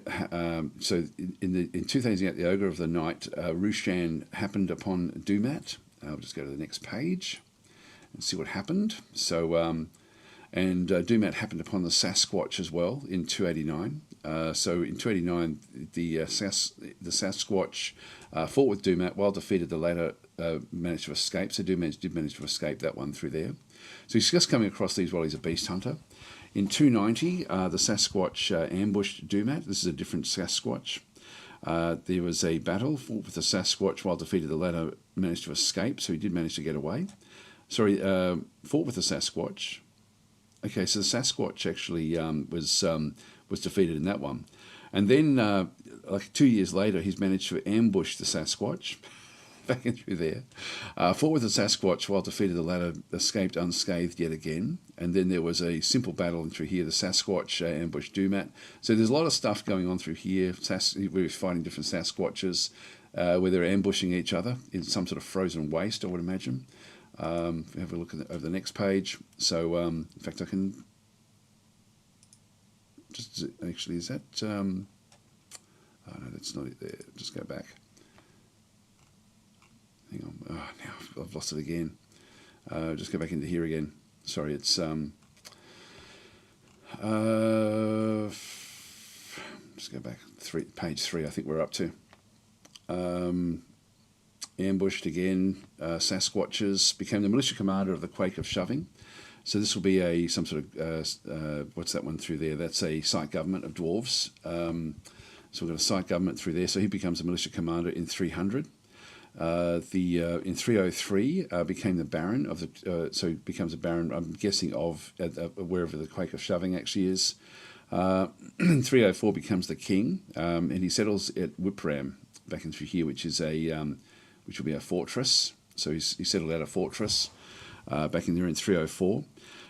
So in 2008, the ogre of the night, Rushan happened upon Dumat. I'll just go to the next page and see what happened. So and Dumat happened upon the Sasquatch as well in 289. So in 289, the Sasquatch fought with Dumat. While defeated, the latter managed to escape. So Dumat did manage to escape that one through there. So he's just coming across these while he's a beast hunter. In 290, the Sasquatch ambushed Dumat. This is a different Sasquatch. There was a battle, fought with the Sasquatch. While defeated, the latter managed to escape. So he did manage to get away. Sorry, fought with the Sasquatch. Okay, so the Sasquatch actually was defeated in that one. And then, like 2 years later, he's managed to ambush the Sasquatch, back in through there. Fought with the Sasquatch, while defeated, the latter escaped unscathed yet again. And then there was a simple battle through here. The Sasquatch ambushed Dumat. So there's a lot of stuff going on through here. We're fighting different Sasquatches, where they're ambushing each other in some sort of frozen waste, I would imagine. Have a look at over the next page. So, in fact, I can just actually, is that? Oh no, that's not it there. Just go back. Hang on. Oh, now I've lost it again. Just go back into here again. Sorry, it's just go back. Page 3. I think we're up to. Ambushed again, Sasquatches, became the militia commander of the Quake of Shoving. So this will be some sort of, what's that one through there? That's a site government of dwarves. So we've got a site government through there. So he becomes a militia commander in 300. In 303 became the Baron of the, so he becomes a Baron, I'm guessing, of wherever the Quake of Shoving actually is. In 304 becomes the king, and he settles at Whipram, back in through here, which is which will be a fortress. So he settled out a fortress back in there in 304.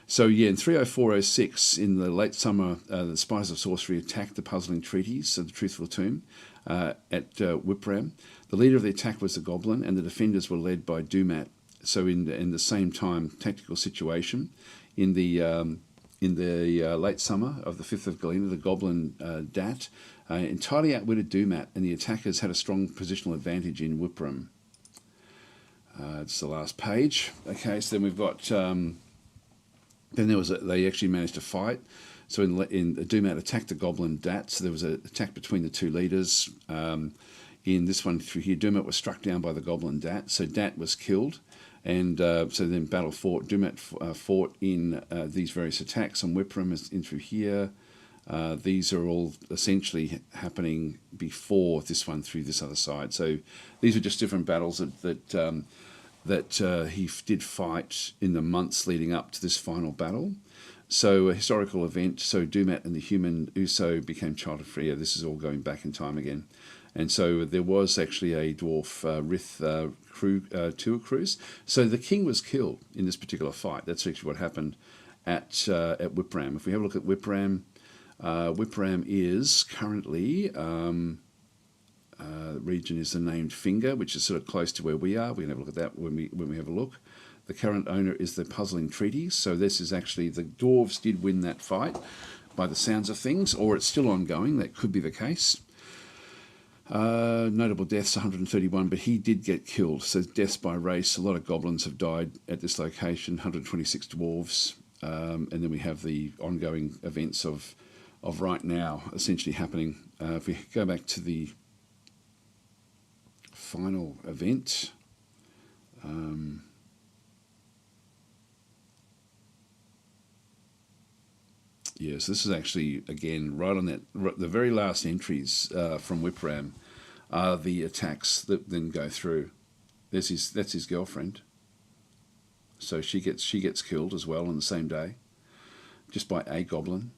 So yeah, in 304-06, in the late summer, the Spies of Sorcery attacked the puzzling treaties of the Truthful Tomb at Whipram. The leader of the attack was the Goblin, and the defenders were led by Dumat. So in the same time, tactical situation, in the late summer of the 5th of Galena, the Goblin Dat entirely outwitted Dumat, and the attackers had a strong positional advantage in Whipram. It's the last page. Okay, so then we've got. Then there was they actually managed to fight. So in Dumat attacked the Goblin Dat. So there was an attack between the two leaders. In this one through here, Dumat was struck down by the Goblin Dat. So Dat was killed, and so then battle fought. Dumat fought in these various attacks on Whipram in through here. These are all essentially happening before this one through this other side. So these are just different battles that he did fight in the months leading up to this final battle. So a historical event. So Dumat and the human Uso became childhood free. This is all going back in time again. And so there was actually a dwarf Rith tour cruise. So the king was killed in this particular fight. That's actually what happened at Whipram. If we have a look at Whipram, Whipram is currently, region is the named Finger, which is sort of close to where we are. We can have a look at that when we have a look. The current owner is the Puzzling Treaties. So this is actually, the dwarves did win that fight by the sounds of things, or it's still ongoing. That could be the case. Notable deaths, 131, but he did get killed. So deaths by race, a lot of goblins have died at this location, 126 dwarves. And then we have the ongoing events of right now essentially happening. If we go back to the final event, yes, this is actually, again, right on that, the very last entries from Whipram are the attacks that then go through. That's his girlfriend. So she gets killed as well on the same day, just by a goblin.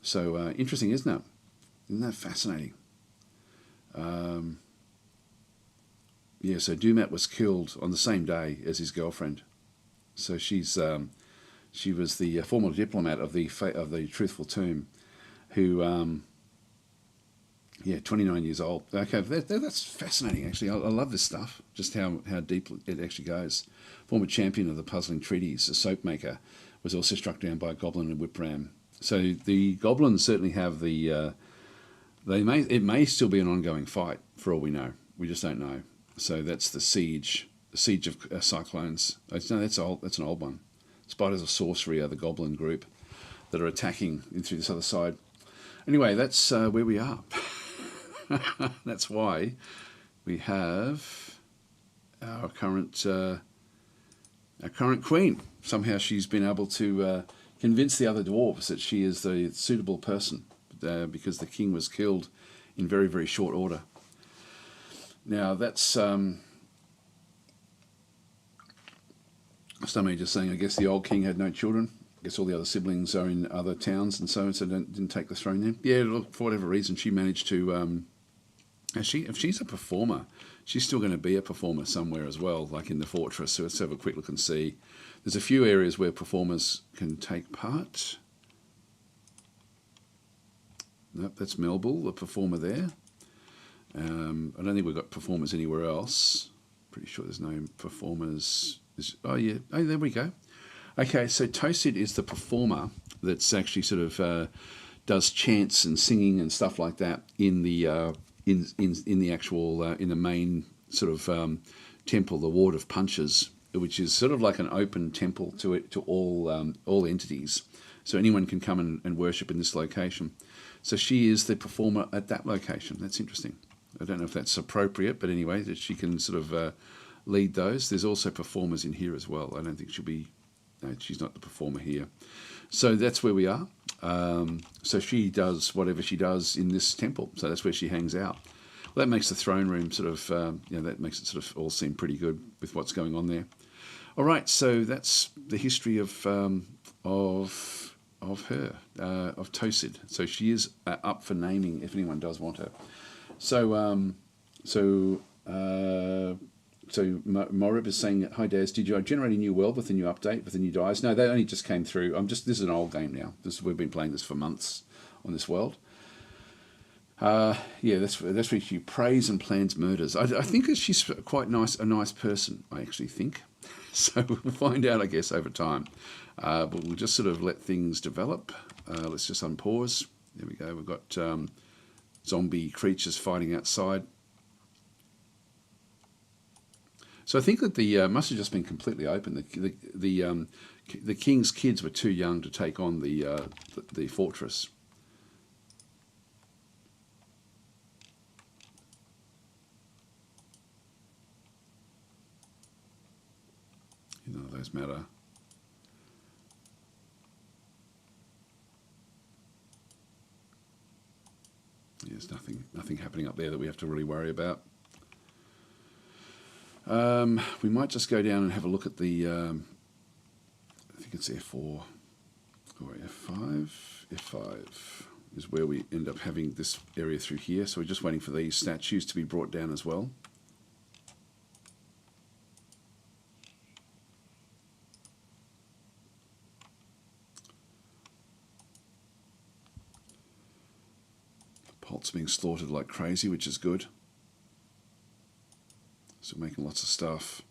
So interesting, isn't it? Isn't that fascinating? Yeah, so Dumat was killed on the same day as his girlfriend. So she was the former diplomat of the Truthful Tomb, who, 29 years old. Okay, that's fascinating, actually. I love this stuff, just how deep it actually goes. Former champion of the Puzzling Treaties, a soap maker, was also struck down by a goblin in Whipram. So the goblins certainly have the. It may still be an ongoing fight for all we know. We just don't know. So that's the siege of cyclones. No, that's old. That's an old one. Spiders of Sorcery are the goblin group that are attacking in through this other side. Anyway, that's where we are. That's why we have our current queen. Somehow she's been able to convince the other dwarves that she is the suitable person, because the king was killed in very, very short order. Now that's somebody just saying, I guess the old king had no children. I guess all the other siblings are in other towns and so didn't take the throne then. Yeah, look, for whatever reason, she managed to. If she's a performer, she's still going to be a performer somewhere as well, like in the fortress. So let's have a quick look and see. There's a few areas where performers can take part. Nope, that's Melville, the performer there. I don't think we've got performers anywhere else. Pretty sure there's no performers. Oh, yeah. Oh, there we go. Okay, so Tosid is the performer that's actually sort of does chants and singing and stuff like that in the in the actual in the main sort of temple, the Ward of Punches, which is sort of like an open temple to all entities. So anyone can come and worship in this location. So she is the performer at that location. That's interesting. I don't know if that's appropriate, but anyway, that she can sort of lead those. There's also performers in here as well. I don't think she'll be. No, she's not the performer here. So that's where we are. So she does whatever she does in this temple. So that's where she hangs out. Well, that makes the throne room sort of, that makes it sort of all seem pretty good with what's going on there. All right, so that's the history of her, of Tosid. So she is up for naming if anyone does want her. So Morib is saying, "Hi Daz, did you generate a new world with the new update, with the new dice?" No, they only just came through. This is an old game now. We've been playing this for months on this world. Yeah, that's where she prays and plans murders. I think that she's quite a nice person, I actually think. So we'll find out, I guess, over time. But we'll just sort of let things develop. Let's just unpause. There we go. We've got zombie creatures fighting outside. So I think that the must have just been completely open. The king's kids were too young to take on the fortress. None of those matter. There's nothing happening up there that we have to really worry about. We might just go down and have a look at the, I think it's F4 or F5. F5 is where we end up having this area through here. So we're just waiting for these statues to be brought down as well. Polt's being slaughtered like crazy, which is good. So making lots of stuff.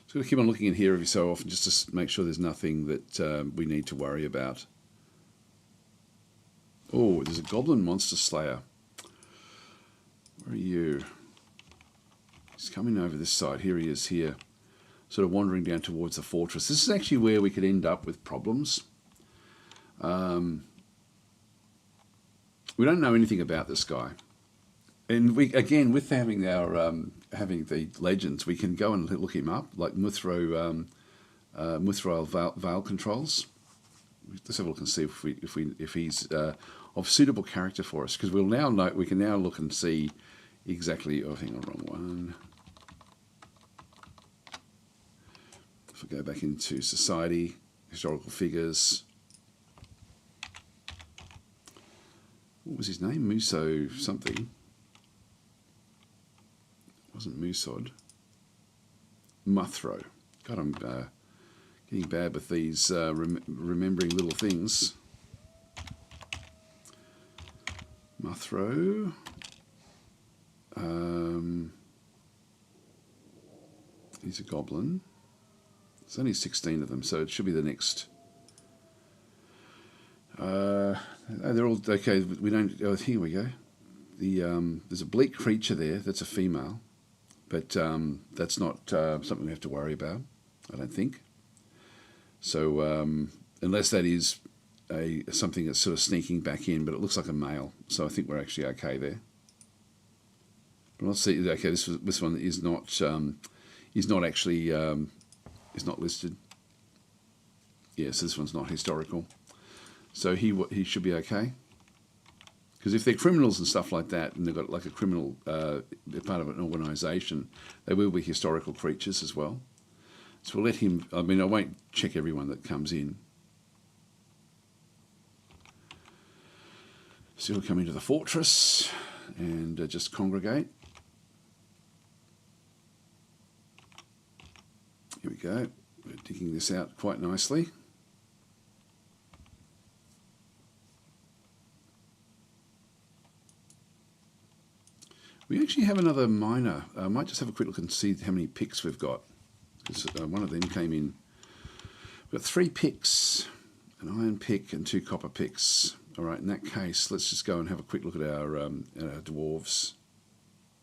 Just got to keep on looking in here every so often just to make sure there's nothing that we need to worry about. Oh, there's a goblin monster slayer. Where are you? He's coming over this side. Here he is here. Sort of wandering down towards the fortress. This is actually where we could end up with problems. We don't know anything about this guy. And we, again, with having our having the legends, we can go and look him up, like Muthro Vale controls. Let's have a look and see if he's of suitable character for us, because we'll now know, we can now look and see exactly. Oh, hang on, wrong one. If we go back into society, historical figures. What was his name? Muso something. It wasn't Musod. Muthro. God, I'm getting bad with these remembering little things. Muthro. He's a goblin. There's only 16 of them, so it should be the next. They're all okay. We don't. Oh, here we go. There's a bleak creature there. That's a female, but that's not something we have to worry about. I don't think. So unless that is something that's sort of sneaking back in, but it looks like a male. So I think we're actually okay there. But let's see. Okay, this one is not actually is not listed. Yes, this one's not historical. So he should be okay. Because if they're criminals and stuff like that, and they've got like a criminal, they're part of an organisation, they will be historical creatures as well. So we'll let him. I mean, I won't check everyone that comes in. So he'll come into the fortress and just congregate. Here we go. We're digging this out quite nicely. We actually have another miner. I might just have a quick look and see how many picks we've got. Because one of them came in. We've got 3 picks, an iron pick and 2 copper picks. All right, in that case, let's just go and have a quick look at our dwarves.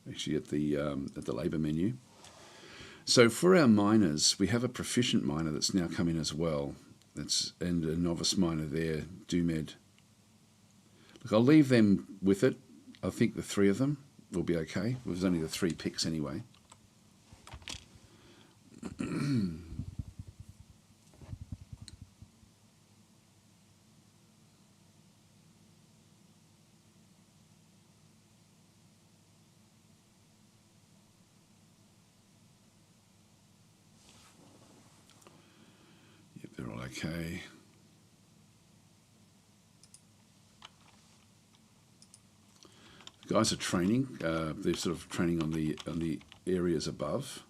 Actually, at the labour menu. So for our miners, we have a proficient miner that's now come in as well. And a novice miner there, Doomed. Look, I'll leave them with it. I think the 3 of them will be okay. It was only the 3 picks anyway. Yep, they're all okay. The guys are training. They're sort of training on the areas above.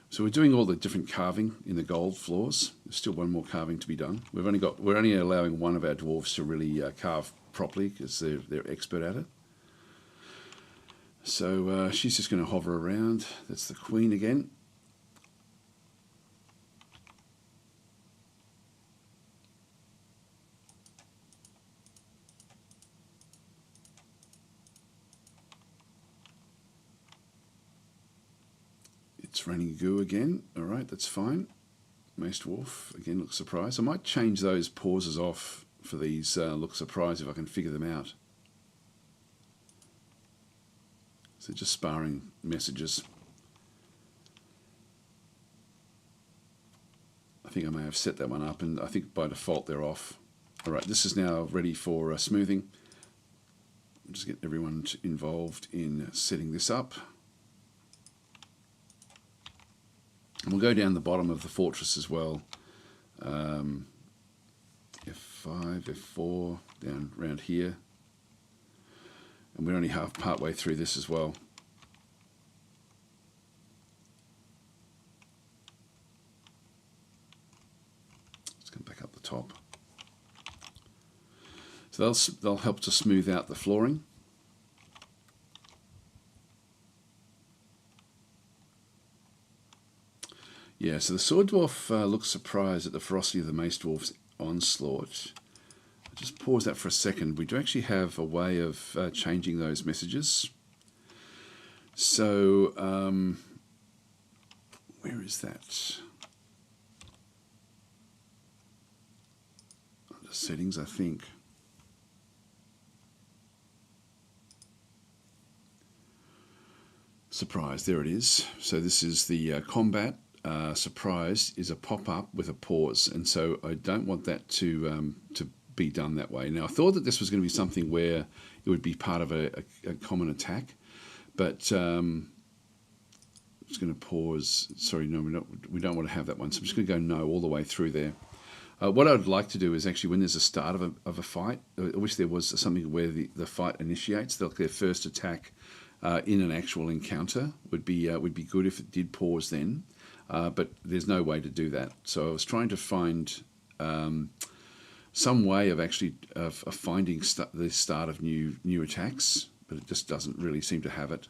So we're doing all the different carving in the gold floors. There's still one more carving to be done. We're only allowing one of our dwarves to really carve properly because they're expert at it. So she's just going to hover around. That's the queen again. It's raining goo again. All right, that's fine. Mace Dwarf, again, looks surprised. I might change those pauses off for these look surprised if I can figure them out. So just sparring messages. I think I may have set that one up, and I think by default they're off. All right, this is now ready for smoothing. Just get everyone involved in setting this up. And we'll go down the bottom of the fortress as well. F5, F4, down around here. And we're only part way through this as well. Let's come back up the top. So they'll help to smooth out the flooring. Yeah, so the Sword Dwarf looks surprised at the ferocity of the Mace Dwarf's onslaught. I'll just pause that for a second. We do actually have a way of changing those messages. So, where is that? Under settings, I think. Surprise, there it is. So this is the combat. Surprise is a pop-up with a pause, and so I don't want that to be done that way. Now I thought that this was going to be something where it would be part of a common attack, but I'm just going to pause. Sorry, no, we don't want to have that one, so I'm just going to go no all the way through there. What I'd like to do is actually when there's a start of a fight, I wish there was something where the fight initiates. Their first attack in an actual encounter would be good if it did pause then. But there's no way to do that. So I was trying to find some way of actually finding the start of new attacks, but it just doesn't really seem to have it.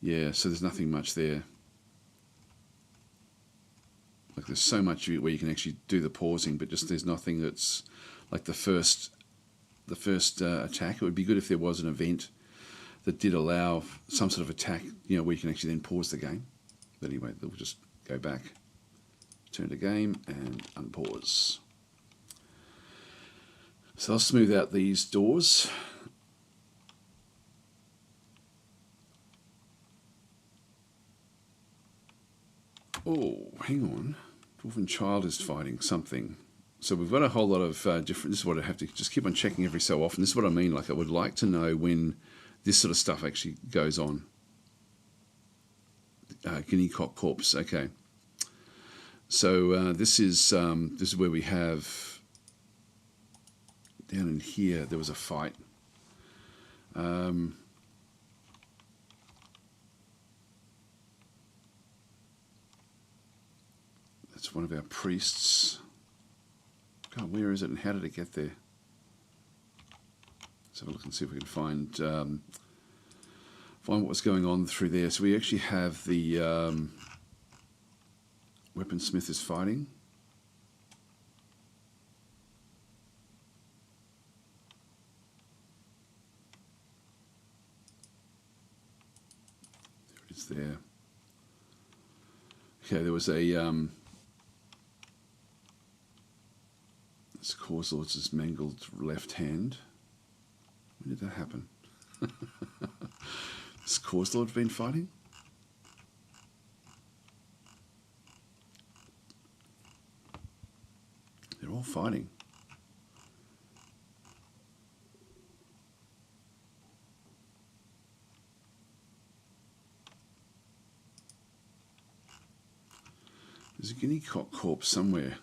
Yeah, so there's nothing much there. Like there's so much of it where you can actually do the pausing, but just there's nothing that's like the first attack. It would be good if there was an event that did allow some sort of attack, where you can actually then pause the game. But anyway, we'll just go back, turn to game, and unpause. So I'll smooth out these doors. Oh, hang on. Dwarven Child is fighting something. So we've got a whole lot of different... This is what I have to just keep on checking every so often. This is what I mean. Like, I would like to know when this sort of stuff actually goes on. Guinea Cock Corpse. Okay. So this is where we have... Down in here, there was a fight. That's one of our priests. God, where is it and how did it get there? Let's have a look and see if we can find what was going on through there. So we actually have the weaponsmith is fighting. There it is there. Okay, there was a... This Cause Lord's mangled left hand. When did that happen? Has Cause Lord been fighting? They're all fighting. There's a guinea cock corpse somewhere.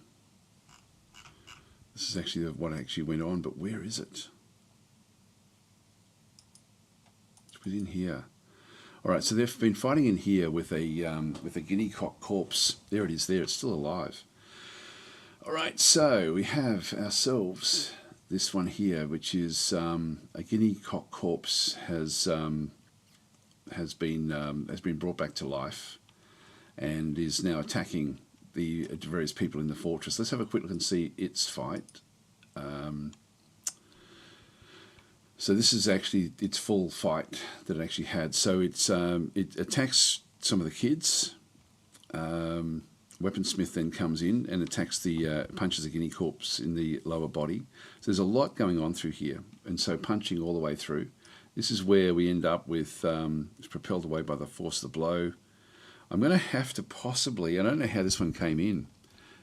This is actually what actually went on, but where is it? It's within here. All right, so they've been fighting in here with a guinea cock corpse. There it is. There, it's still alive. All right, so we have ourselves this one here, which is a guinea cock corpse has been brought back to life, and is now attacking the various people in the fortress. Let's have a quick look and see its fight. So this is actually its full fight that it actually had. So it's it attacks some of the kids. Weaponsmith then comes in and attacks punches the guinea corpse in the lower body. So there's a lot going on through here, and so punching all the way through. This is where we end up with it's propelled away by the force of the blow. I'm going to have to possibly, I don't know how this one came in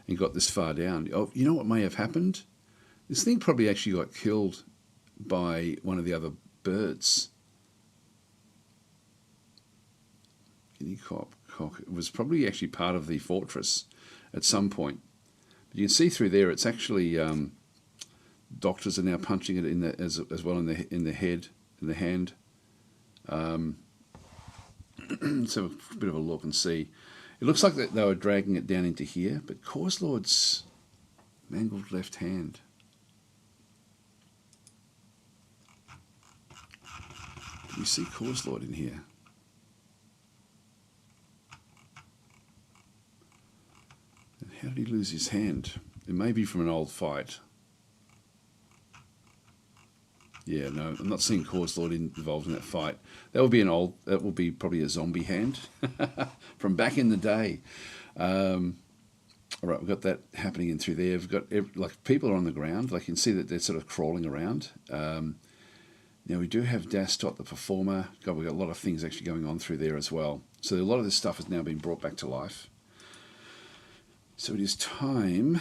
and got this far down. Oh, you know what may have happened? This thing probably actually got killed by one of the other birds. Guinea cock. It was probably actually part of the fortress at some point. But you can see through there, it's actually doctors are now punching it in the, as well in the head, in the hand. Let's have a bit of a look and see. It looks like that they were dragging it down into here, but Cause Lord's mangled left hand. Do you see Cause Lord in here? And how did he lose his hand? It may be from an old fight. Yeah, no, I'm not seeing Cause Lord involved in that fight. That will be probably a zombie hand from back in the day. All right, we've got that happening in through there. We've got, like, people are on the ground. Like, you can see that they're sort of crawling around. Now, we do have DasTactic, the performer. God, we've got a lot of things actually going on through there as well. So a lot of this stuff has now been brought back to life. So it is time...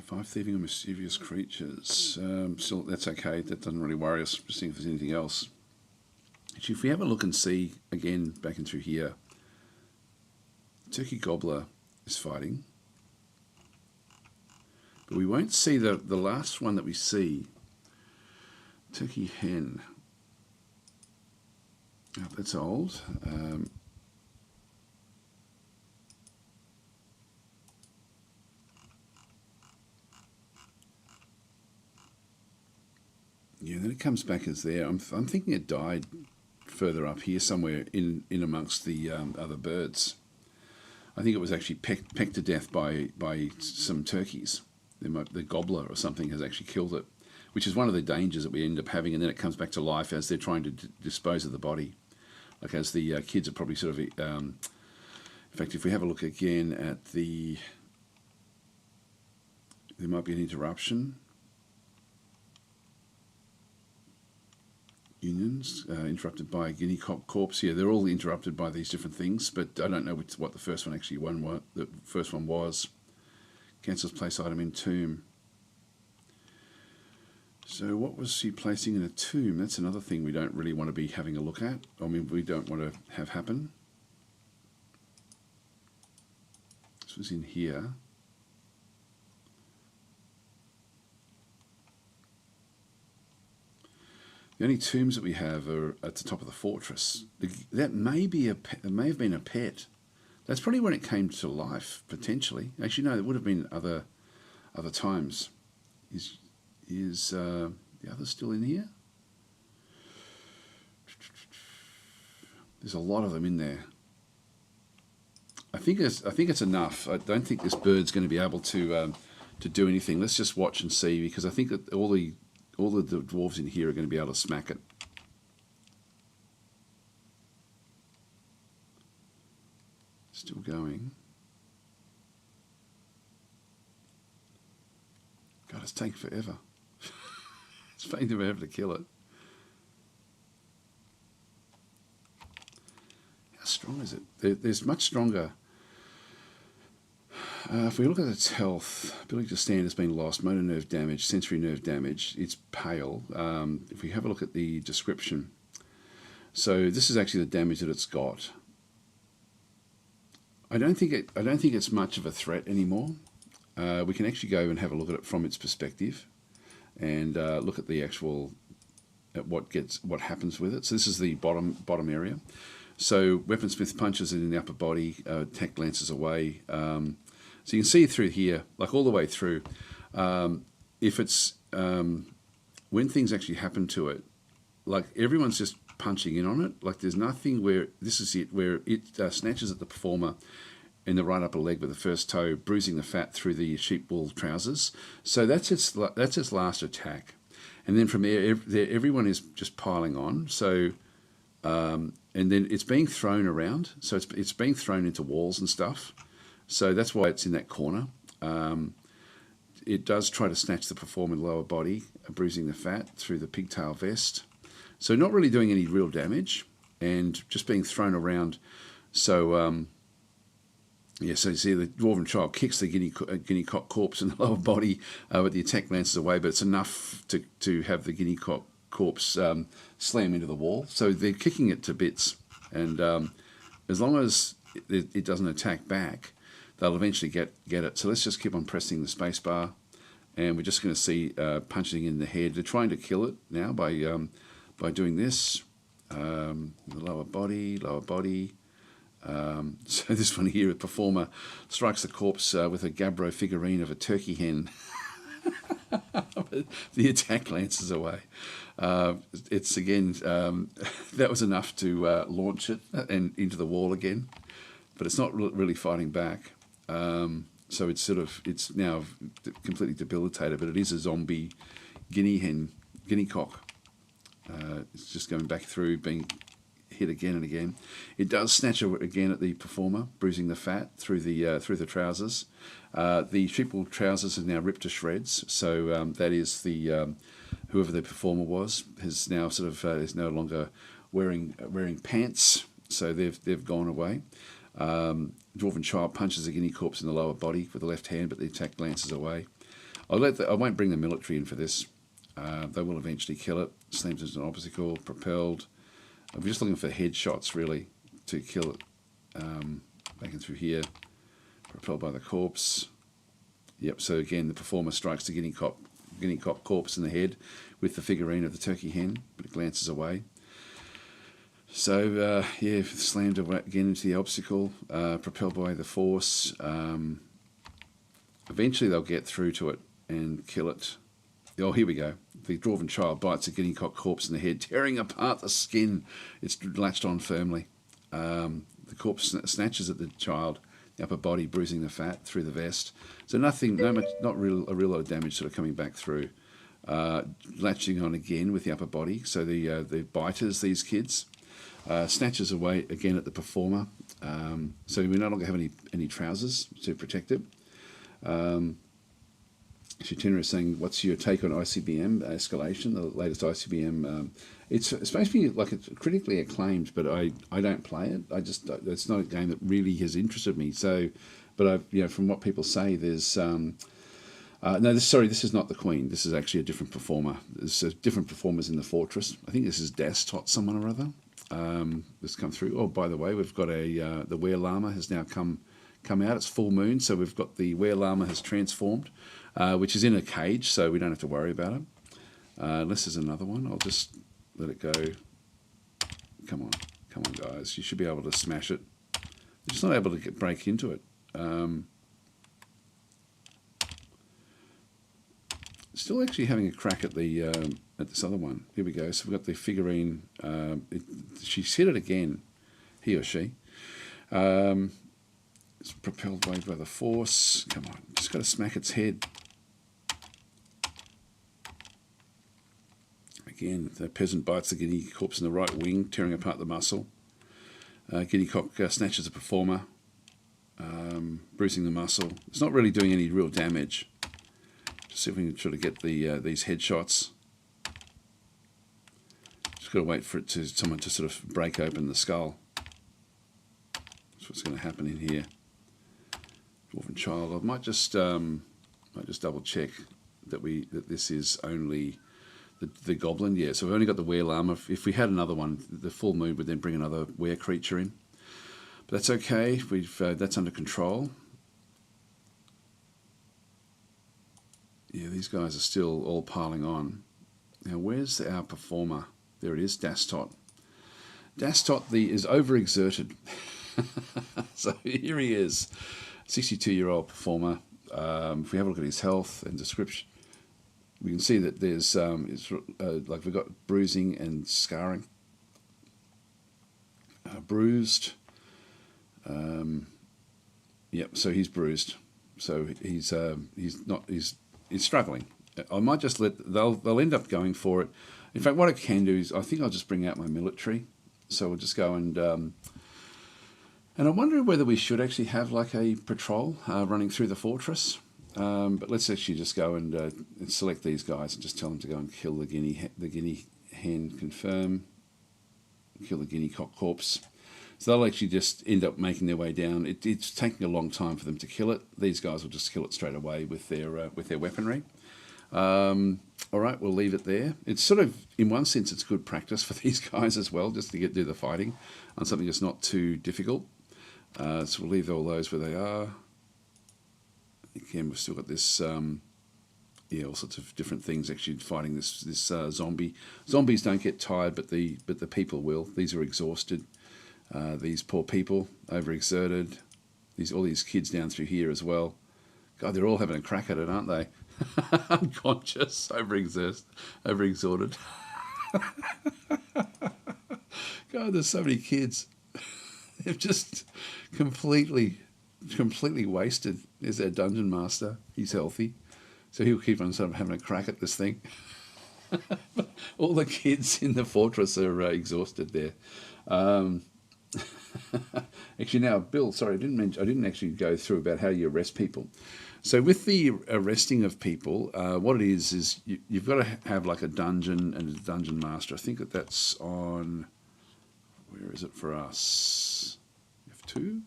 5 thieving or mischievous creatures. Still, that's okay. That doesn't really worry us. Just seeing if there's anything else. Actually, if we have a look and see, again, back in through here, Turkey Gobbler is fighting. But we won't see the last one that we see. Turkey Hen. Oh, that's old. Yeah, then it comes back as there. I'm thinking it died further up here, somewhere in amongst the other birds. I think it was actually pecked to death by some turkeys. The gobbler or something has actually killed it, which is one of the dangers that we end up having, and then it comes back to life as they're trying to dispose of the body. Like as the kids are probably sort of... in fact, if we have a look again at the... There might be an interruption. Unions interrupted by a guinea cock corpse. Yeah, they're all interrupted by these different things, but I don't know what the first one actually the first one was. Cancels place item in tomb. So what was she placing in a tomb? That's another thing we don't really want to be having a look at. I mean, we don't want to have happen. This was in here. The only tombs that we have are at the top of the fortress. That may be it may have been a pet. That's probably when it came to life, potentially. Actually, no, it would have been other times. Is the other still in here? There's a lot of them in there. I think it's enough. I don't think this bird's going to be able to do anything. Let's just watch and see, because I think that all the dwarves in here are going to be able to smack it. Still going. God, it's taking forever. It's taking forever to kill it. How strong is it? There's much stronger. If we look at its health, ability to stand has been lost, motor nerve damage, sensory nerve damage, it's pale. If we have a look at the description, so this is actually the damage that it's got. I don't think it's much of a threat anymore. We can actually go and have a look at it from its perspective, and look at the actual what happens with it. So this is the bottom area. So weaponsmith punches it in the upper body, attack glances away. So you can see through here, like all the way through. If it's when things actually happen to it, like everyone's just punching in on it. Like there's nothing where this is it, where it snatches at the performer in the right upper leg with the first toe, bruising the fat through the sheep wool trousers. So that's its last attack, and then from there, everyone is just piling on. So and then it's being thrown around. So it's being thrown into walls and stuff. So that's why it's in that corner. It does try to snatch the performer in the lower body, bruising the fat through the pigtail vest. So not really doing any real damage, and just being thrown around. So yeah, so you see the dwarven child kicks the guinea cock corpse in the lower body, but the attack glances away, but it's enough to have the guinea cock corpse slam into the wall. So they're kicking it to bits, and as long as it doesn't attack back, they'll eventually get it. So let's just keep on pressing the space bar, and we're just going to see punching in the head. They're trying to kill it now by doing this. The lower body. So this one here, the performer strikes the corpse with a gabbro figurine of a turkey hen. The attack glances away. It's again, that was enough to launch it and into the wall again, but it's not really fighting back. So it's now completely debilitated, but it is a zombie guinea cock. It's just going back through, being hit again and again. It does snatch again at the performer, bruising the fat through the trousers. The sheepwool trousers are now ripped to shreds. So that is the whoever the performer was has now is no longer wearing pants. So they've gone away. Dwarven child punches a guinea corpse in the lower body with the left hand, but the attack glances away. I won't bring the military in for this. They will eventually kill it. Slams into an obstacle, propelled. I'm just looking for headshots really to kill it. Back in through here, propelled by the corpse. Yep. So again, the performer strikes the guinea cock corpse in the head with the figurine of the turkey hen, but it glances away. So yeah, slammed again into the obstacle, propelled by the force. Eventually they'll get through to it and kill it. Oh, here we go. The dwarven child bites a guinea cock corpse in the head, tearing apart the skin. It's latched on firmly. The corpse snatches at the child, the upper body, bruising the fat through the vest. So nothing, not a real lot of damage sort of coming back through. Latching on again with the upper body. So the biters, these kids, snatches away again at the performer. So we no longer have any trousers to protect it. Shitina is saying, what's your take on ICBM escalation, the latest ICBM? It's supposed to be like it's critically acclaimed, but I don't play it. It's not a game that really has interested me. So, but from what people say, there's this is not the Queen. This is actually a different performer. There's different performers in the fortress. I think this is DasTactic, someone or other. That's come through. Oh, by the way, we've got the Were Llama has now come out. It's full moon, so we've got the Were Llama has transformed, which is in a cage, so we don't have to worry about it. Unless there's another one, I'll just let it go. Come on, guys. You should be able to smash it. You're just not able to break into it. Still actually having a crack at this other one. Here we go. So we've got the figurine. She's hit it again, he or she. It's propelled away by the force. Come on, just got to smack its head. Again, the peasant bites the guinea corpse in the right wing, tearing apart the muscle. Guinea cock snatches a performer, bruising the muscle. It's not really doing any real damage. Just see if we can try to get these headshots. Just got to wait for someone to sort of break open the skull. That's what's going to happen in here. Dwarven child. I might just double check that this is only the goblin. Yeah, so we've only got the Were Llama. If we had another one, the full moon would then bring another were creature in. But that's okay. That's under control. Yeah, these guys are still all piling on. Now, where's our performer? There it is, DasTactic. DasTactic is overexerted. So here he is, 62-year-old performer. If we have a look at his health and description, we can see that there's like we've got bruising and scarring. Bruised. Yep. So he's bruised. So he's struggling. I might just they'll end up going for it. In fact, what I can do is I think I'll just bring out my military. So we'll just go and I wonder whether we should actually have like a patrol running through the fortress. But let's actually just go and select these guys and just tell them to go and kill the guinea hen, confirm, kill the guinea cock corpse. So they'll actually just end up making their way down. It's taking a long time for them to kill it. These guys will just kill it straight away with their weaponry. All right, we'll leave it there. It's sort of, in one sense, it's good practice for these guys as well, just to do the fighting on something that's not too difficult. So we'll leave all those where they are. Again, we've still got this, all sorts of different things actually fighting this zombie. Zombies don't get tired, but the people will. These are exhausted. These poor people, overexerted. All these kids down through here as well. God, they're all having a crack at it, aren't they? Unconscious, overexerted. God, there's so many kids. They've just completely wasted. There's our dungeon master. He's healthy, so he'll keep on sort of having a crack at this thing. All the kids in the fortress are exhausted there. Actually, now, Bill, sorry, I didn't actually go through about how you arrest people. So with the arresting of people, what it is you've got to have like a dungeon and a dungeon master. I think that's on, where is it for us? F2?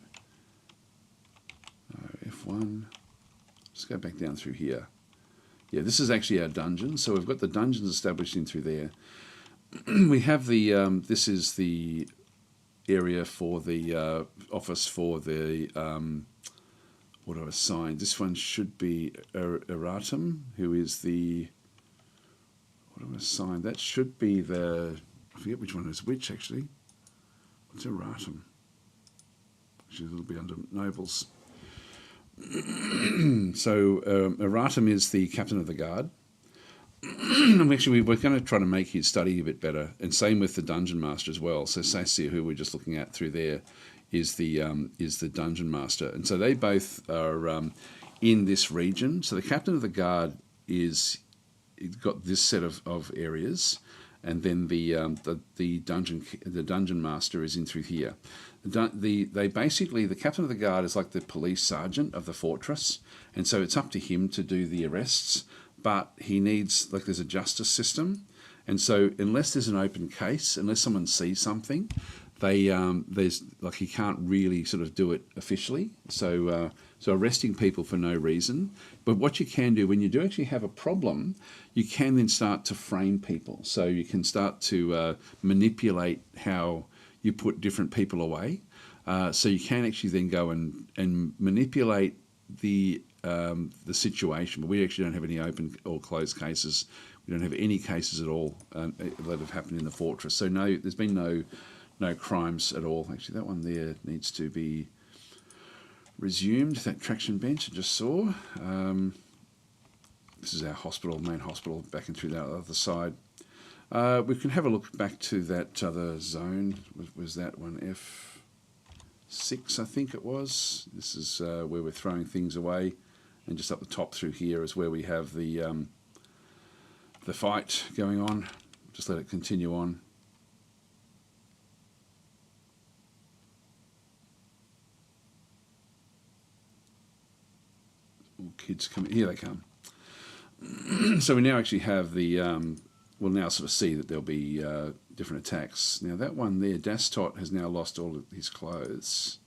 F1. Let's go back down through here. Yeah, this is actually our dungeon. So we've got the dungeons established in through there. We have this is the area for the office for the, what I assigned. This one should be Erratum, who is the, what do I assign? That should be I forget which one is which actually. What's Erratum? Which is a little bit under nobles. So Erratum is the captain of the guard. Actually, we're going to try to make his study a bit better, and same with the dungeon master as well. So Sassia, who we're just looking at through there, is the dungeon master, and so they both are in this region. So the captain of the guard is got this set of areas, and then the dungeon master is in through here. They basically, the captain of the guard is like the police sergeant of the fortress, and so it's up to him to do the arrests. But he needs, like, there's a justice system, and so unless there's an open case, unless someone sees something, there's like he can't really sort of do it officially. So arresting people for no reason. But what you can do when you do actually have a problem, you can then start to frame people. So you can start to manipulate how you put different people away. So you can actually then go and manipulate the situation, but we actually don't have any open or closed cases. We don't have any cases at all that have happened in the fortress. So no, there's been no crimes at all. Actually, that one there needs to be resumed. That traction bench I just saw. This is our hospital, main hospital, back and through that other side. We can have a look back to that other zone. Was that one F6, I think it was. This is where we're throwing things away. And just up the top through here is where we have the fight going on. Just let it continue on. All kids coming. Here they come. So we now actually have the. We'll now sort of see that there'll be different attacks. Now that one there, DasTactic, has now lost all of his clothes.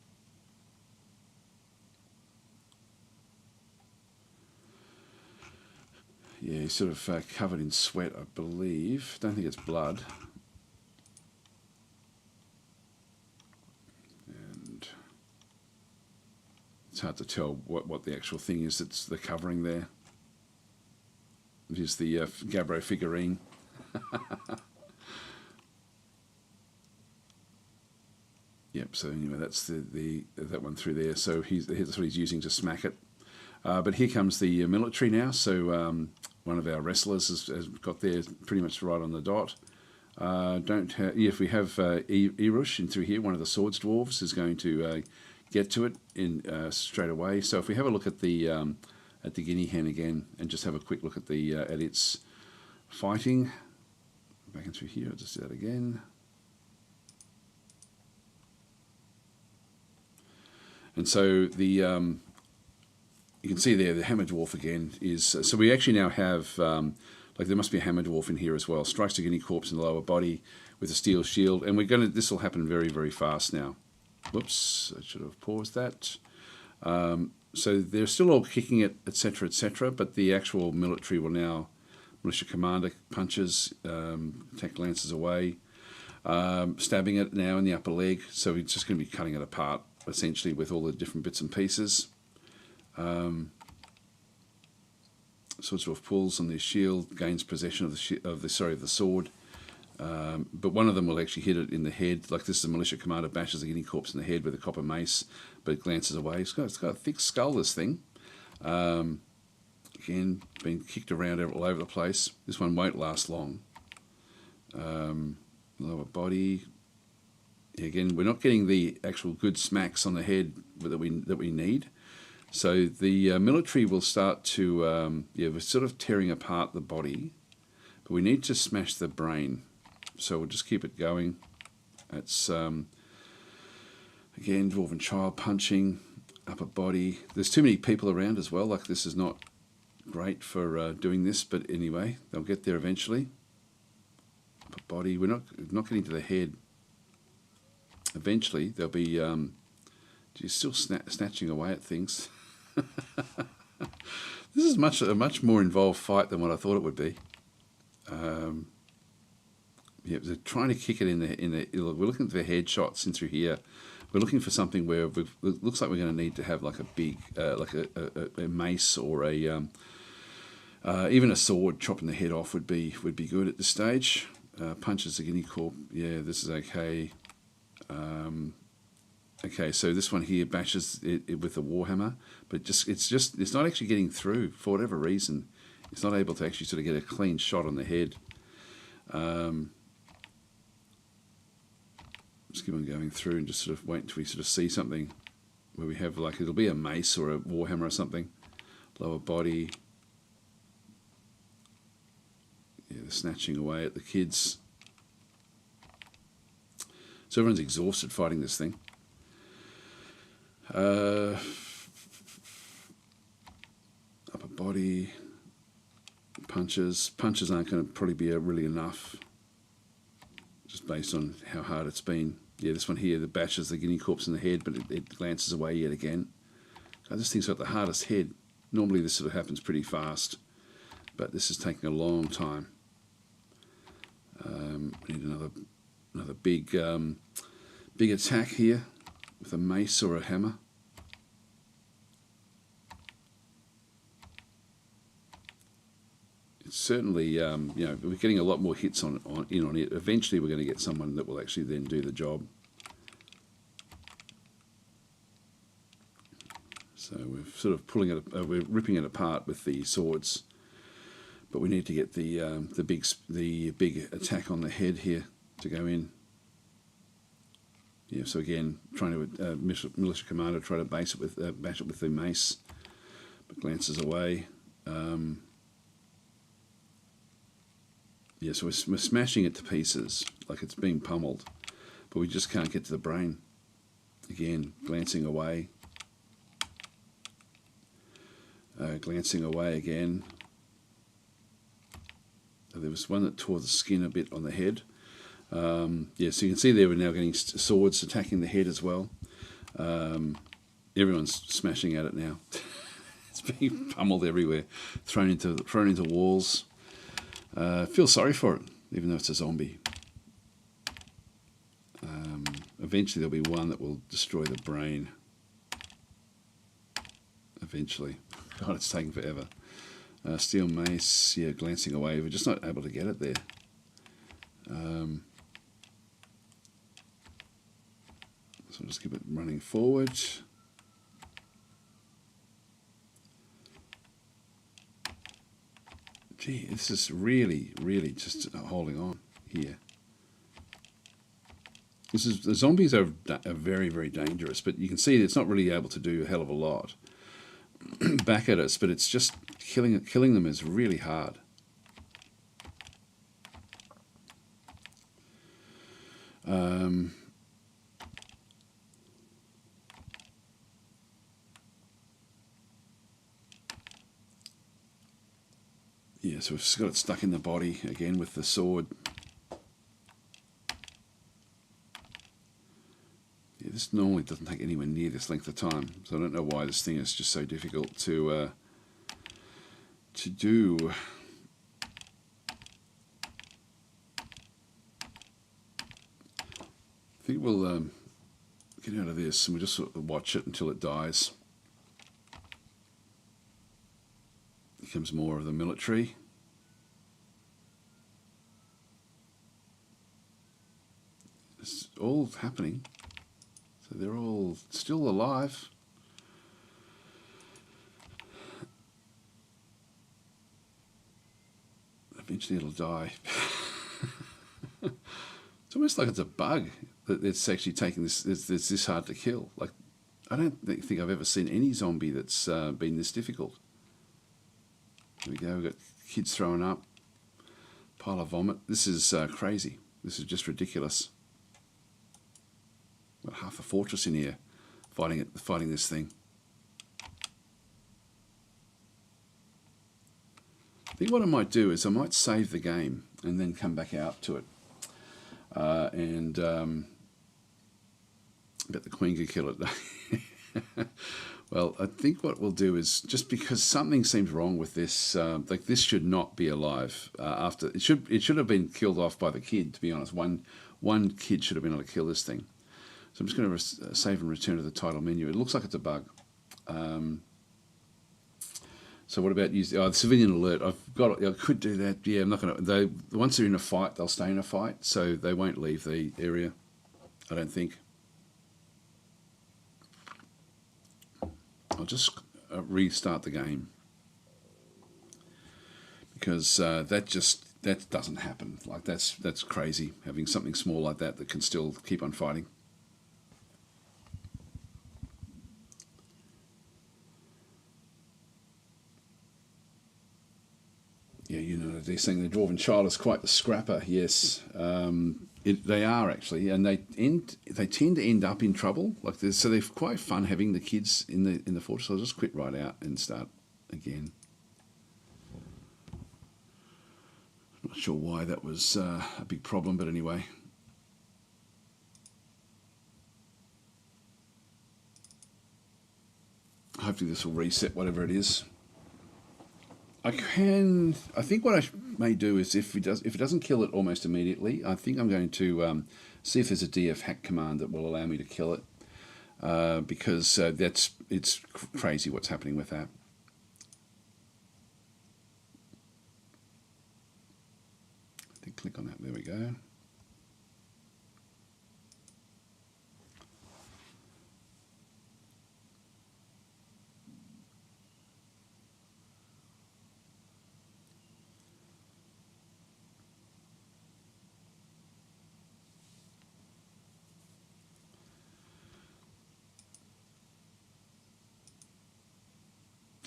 Yeah, he's sort of covered in sweat, I believe. Don't think it's blood. And it's hard to tell what the actual thing is that's the covering there. It is the Gabbro figurine. Yep, so anyway, that's that one through there. So that's what he's using to smack it. But here comes the military now. So one of our wrestlers has got there pretty much right on the dot. If we have Erush in through here, one of the swords dwarves is going to get to it in straight away. So if we have a look at the guinea hen again and just have a quick look at at its fighting. Back in through here, I'll just do that again. And so you can see there the hammer dwarf again is, so we actually now have, there must be a hammer dwarf in here as well. Strikes the guinea corpse in the lower body with a steel shield, and this will happen very, very fast now. Whoops, I should have paused that. So they're still all kicking it, etc., but the actual military will now, militia commander punches, attack lances away, stabbing it now in the upper leg, so we're just going to be cutting it apart, essentially, with all the different bits and pieces. Sort of pulls on their shield, gains possession of the sword, but one of them will actually hit it in the head. Like this, the militia commander bashes the guinea corpse in the head with a copper mace, but it glances away. It's got a thick skull, this thing. Again, being kicked around all over the place. This one won't last long. Lower body. Again, we're not getting the actual good smacks on the head that we need. So the military will start to, we're sort of tearing apart the body, but we need to smash the brain. So we'll just keep it going. It's, again, dwarven child punching, upper body. There's too many people around as well, like this is not great for doing this, but anyway, they'll get there eventually. Upper body, we're not getting to the head. Eventually, they'll be still snatching away at things. This is a much more involved fight than what I thought it would be. They're trying to kick it in the. We're looking for headshots in through here. We're looking for something where it looks like we're going to need to have like a big, like a mace or even a sword chopping the head off would be good at this stage. Punches the guinea corp. Yeah, this is okay. Okay, so this one here bashes it with a warhammer, but it's not actually getting through for whatever reason. He's not able to actually sort of get a clean shot on the head. Just keep on going through and just sort of wait until we sort of see something where we have, like, it'll be a mace or a warhammer or something. Lower body. Yeah, they're snatching away at the kids. So everyone's exhausted fighting this thing. Upper body. Punches. Punches aren't going to probably be really enough, just based on how hard it's been. Yeah, this one here, the bashes the guinea corpse in the head, but it glances away yet again. God, this thing's got the hardest head. Normally this sort of happens pretty fast, but this is taking a long time. We need another big attack here with a mace or a hammer. It's certainly, we're getting a lot more hits on it. Eventually we're going to get someone that will actually then do the job. So we're sort of we're ripping it apart with the swords, but we need to get the big attack on the head here to go in. Yeah, so again, trying to militia commander try to bash it with the mace, but glances away. Yeah, so we're smashing it to pieces, like it's being pummeled, but we just can't get to the brain. Again, glancing away. Glancing away again. There was one that tore the skin a bit on the head. Yeah, so you can see there we're now getting swords attacking the head as well. Everyone's smashing at it now. It's being pummeled everywhere, thrown into walls. Feel sorry for it, even though it's a zombie. Eventually there'll be one that will destroy the brain. Eventually. God, it's taking forever. Steel mace, yeah, glancing away. We're just not able to get it there. So I'll just keep it running forward. Gee, this is really, really just holding on here. The zombies are very, very dangerous, but you can see it's not really able to do a hell of a lot back at us, but it's just killing them is really hard. Yeah, so we've got it stuck in the body again with the sword. Yeah, this normally doesn't take anywhere near this length of time, so I don't know why this thing is just so difficult to do. I think we'll get out of this and we'll just sort of watch it until it dies. Becomes more of the military. It's all happening. So they're all still alive. Eventually it'll die. It's almost like it's a bug that it's actually taking this. It's this hard to kill. Like, I don't think I've ever seen any zombie that's been this difficult. There we go. We've got kids throwing up. Pile of vomit. This is crazy. This is just ridiculous. Got half a fortress in here fighting this thing. I think what I might do is I might save the game and then come back out to it. Bet the Queen could kill it. Well, I think what we'll do is, just because something seems wrong with this, like this should not be alive. After it should have been killed off by the kid. To be honest, one kid should have been able to kill this thing. So I'm just going to save and return to the title menu. It looks like it's a bug. So what about using the civilian alert? I could do that. Yeah, I'm not going to. Once they're in a fight, they'll stay in a fight, so they won't leave the area, I don't think. I'll just restart the game. because that doesn't happen. Like that's crazy, having something small like that can still keep on fighting. Yeah, you know, they're saying the Dwarven child is quite the scrapper. Yes, they are actually, and they tend to end up in trouble. Like this, so they're quite fun having the kids in the fortress. I'll just quit right out and start again. Not sure why that was a big problem, but anyway. Hopefully this will reset whatever it is. I think what I may do is if it doesn't kill it almost immediately, I think I'm going to see if there's a DF hack command that will allow me to kill it, because it's crazy what's happening with that. I think click on that. There we go.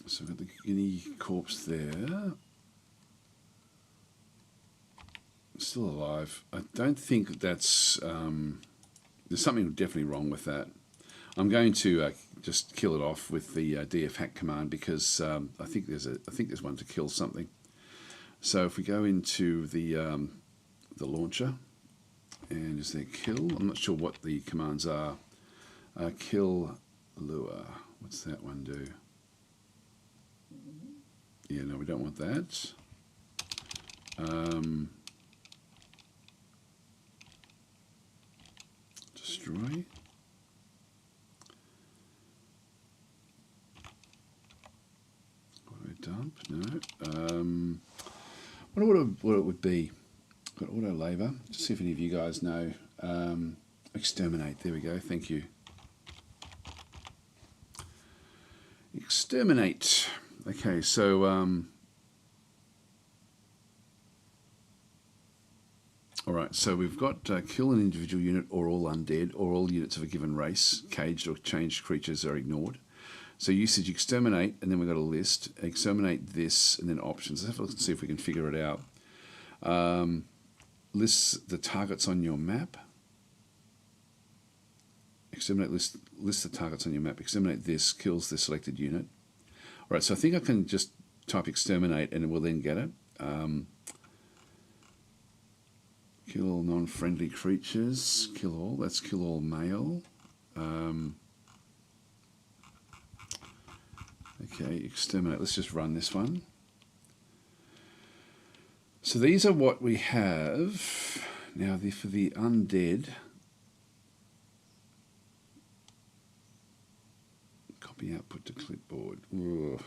So we've got the guinea corpse there. Still alive. I don't think that's... there's something definitely wrong with that. I'm going to just kill it off with the DF hack command, because I think there's one to kill something. So if we go into the launcher, and is there kill? I'm not sure what the commands are. Kill lure. What's that one do? Yeah, no, we don't want that. Destroy. Auto dump. No. Wonder what it would be. Got auto labor. Just see if any of you guys know. Exterminate. There we go. Thank you. Exterminate. Okay, so all right. So we've got kill an individual unit or all undead or all units of a given race. Caged or changed creatures are ignored. So usage exterminate, and then we've got a list. Exterminate this, and then options. Let's have a look and see if we can figure it out. List the targets on your map. Exterminate list the targets on your map. Exterminate this, kills the selected unit. All right, so I think I can just type exterminate and it will then get it. Kill all non-friendly creatures. Kill all. That's kill all male. Okay, exterminate. Let's just run this one. So these are what we have. Now, for the undead, copy output to clipboard. Ugh.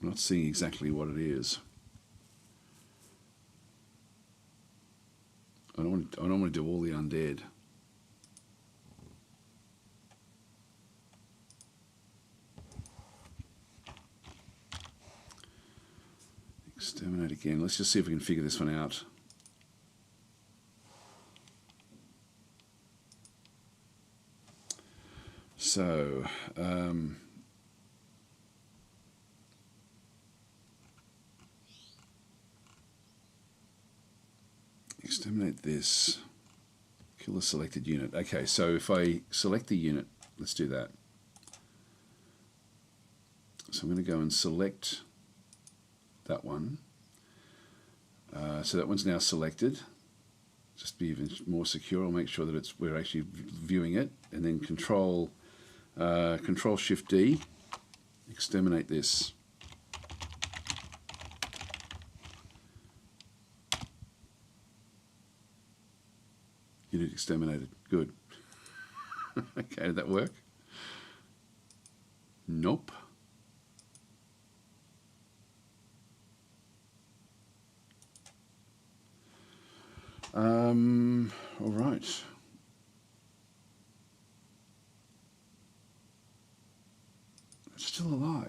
I'm not seeing exactly what it is. I don't want to do all the undead. Exterminate again. Let's just see if we can figure this one out. So, exterminate this. Kill the selected unit. Okay, so if I select the unit, let's do that. So I'm going to go and select that one. So that one's now selected. Just to be even more secure, I'll make sure that we're actually viewing it, and then Control Shift D, exterminate this. Unit exterminated. Good. Okay, did that work? Nope. All right.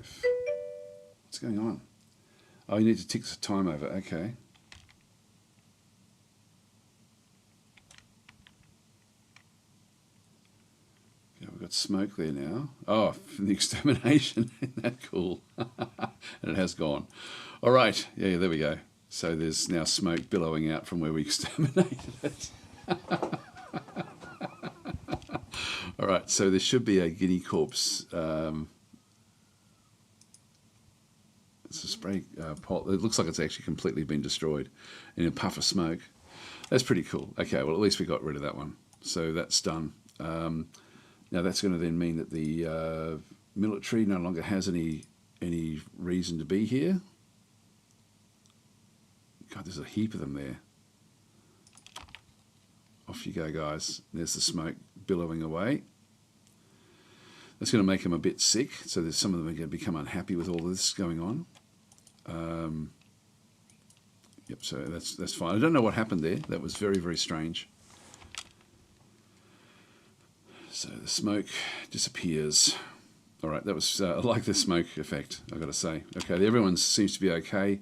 5. What's going on? Oh, you need to tick the time over. Okay. Yeah, we've got smoke there now. Oh, from the extermination. Isn't that cool? And it has gone. All right. Yeah, there we go. So there's now smoke billowing out from where we exterminated it. All right. So there should be a guinea corpse. It's a spray pot. It looks like it's actually completely been destroyed in a puff of smoke. That's pretty cool. Okay, well, at least we got rid of that one. So that's done. Now that's going to then mean that the military no longer has any reason to be here. God, there's a heap of them there. Off you go, guys. There's the smoke billowing away. That's going to make them a bit sick. So there's some of them are going to become unhappy with all of this going on. Yep, so that's fine. I don't know what happened there. That was very, very strange. So the smoke disappears. All right, that was I like the smoke effect, I've got to say. Okay, everyone seems to be okay.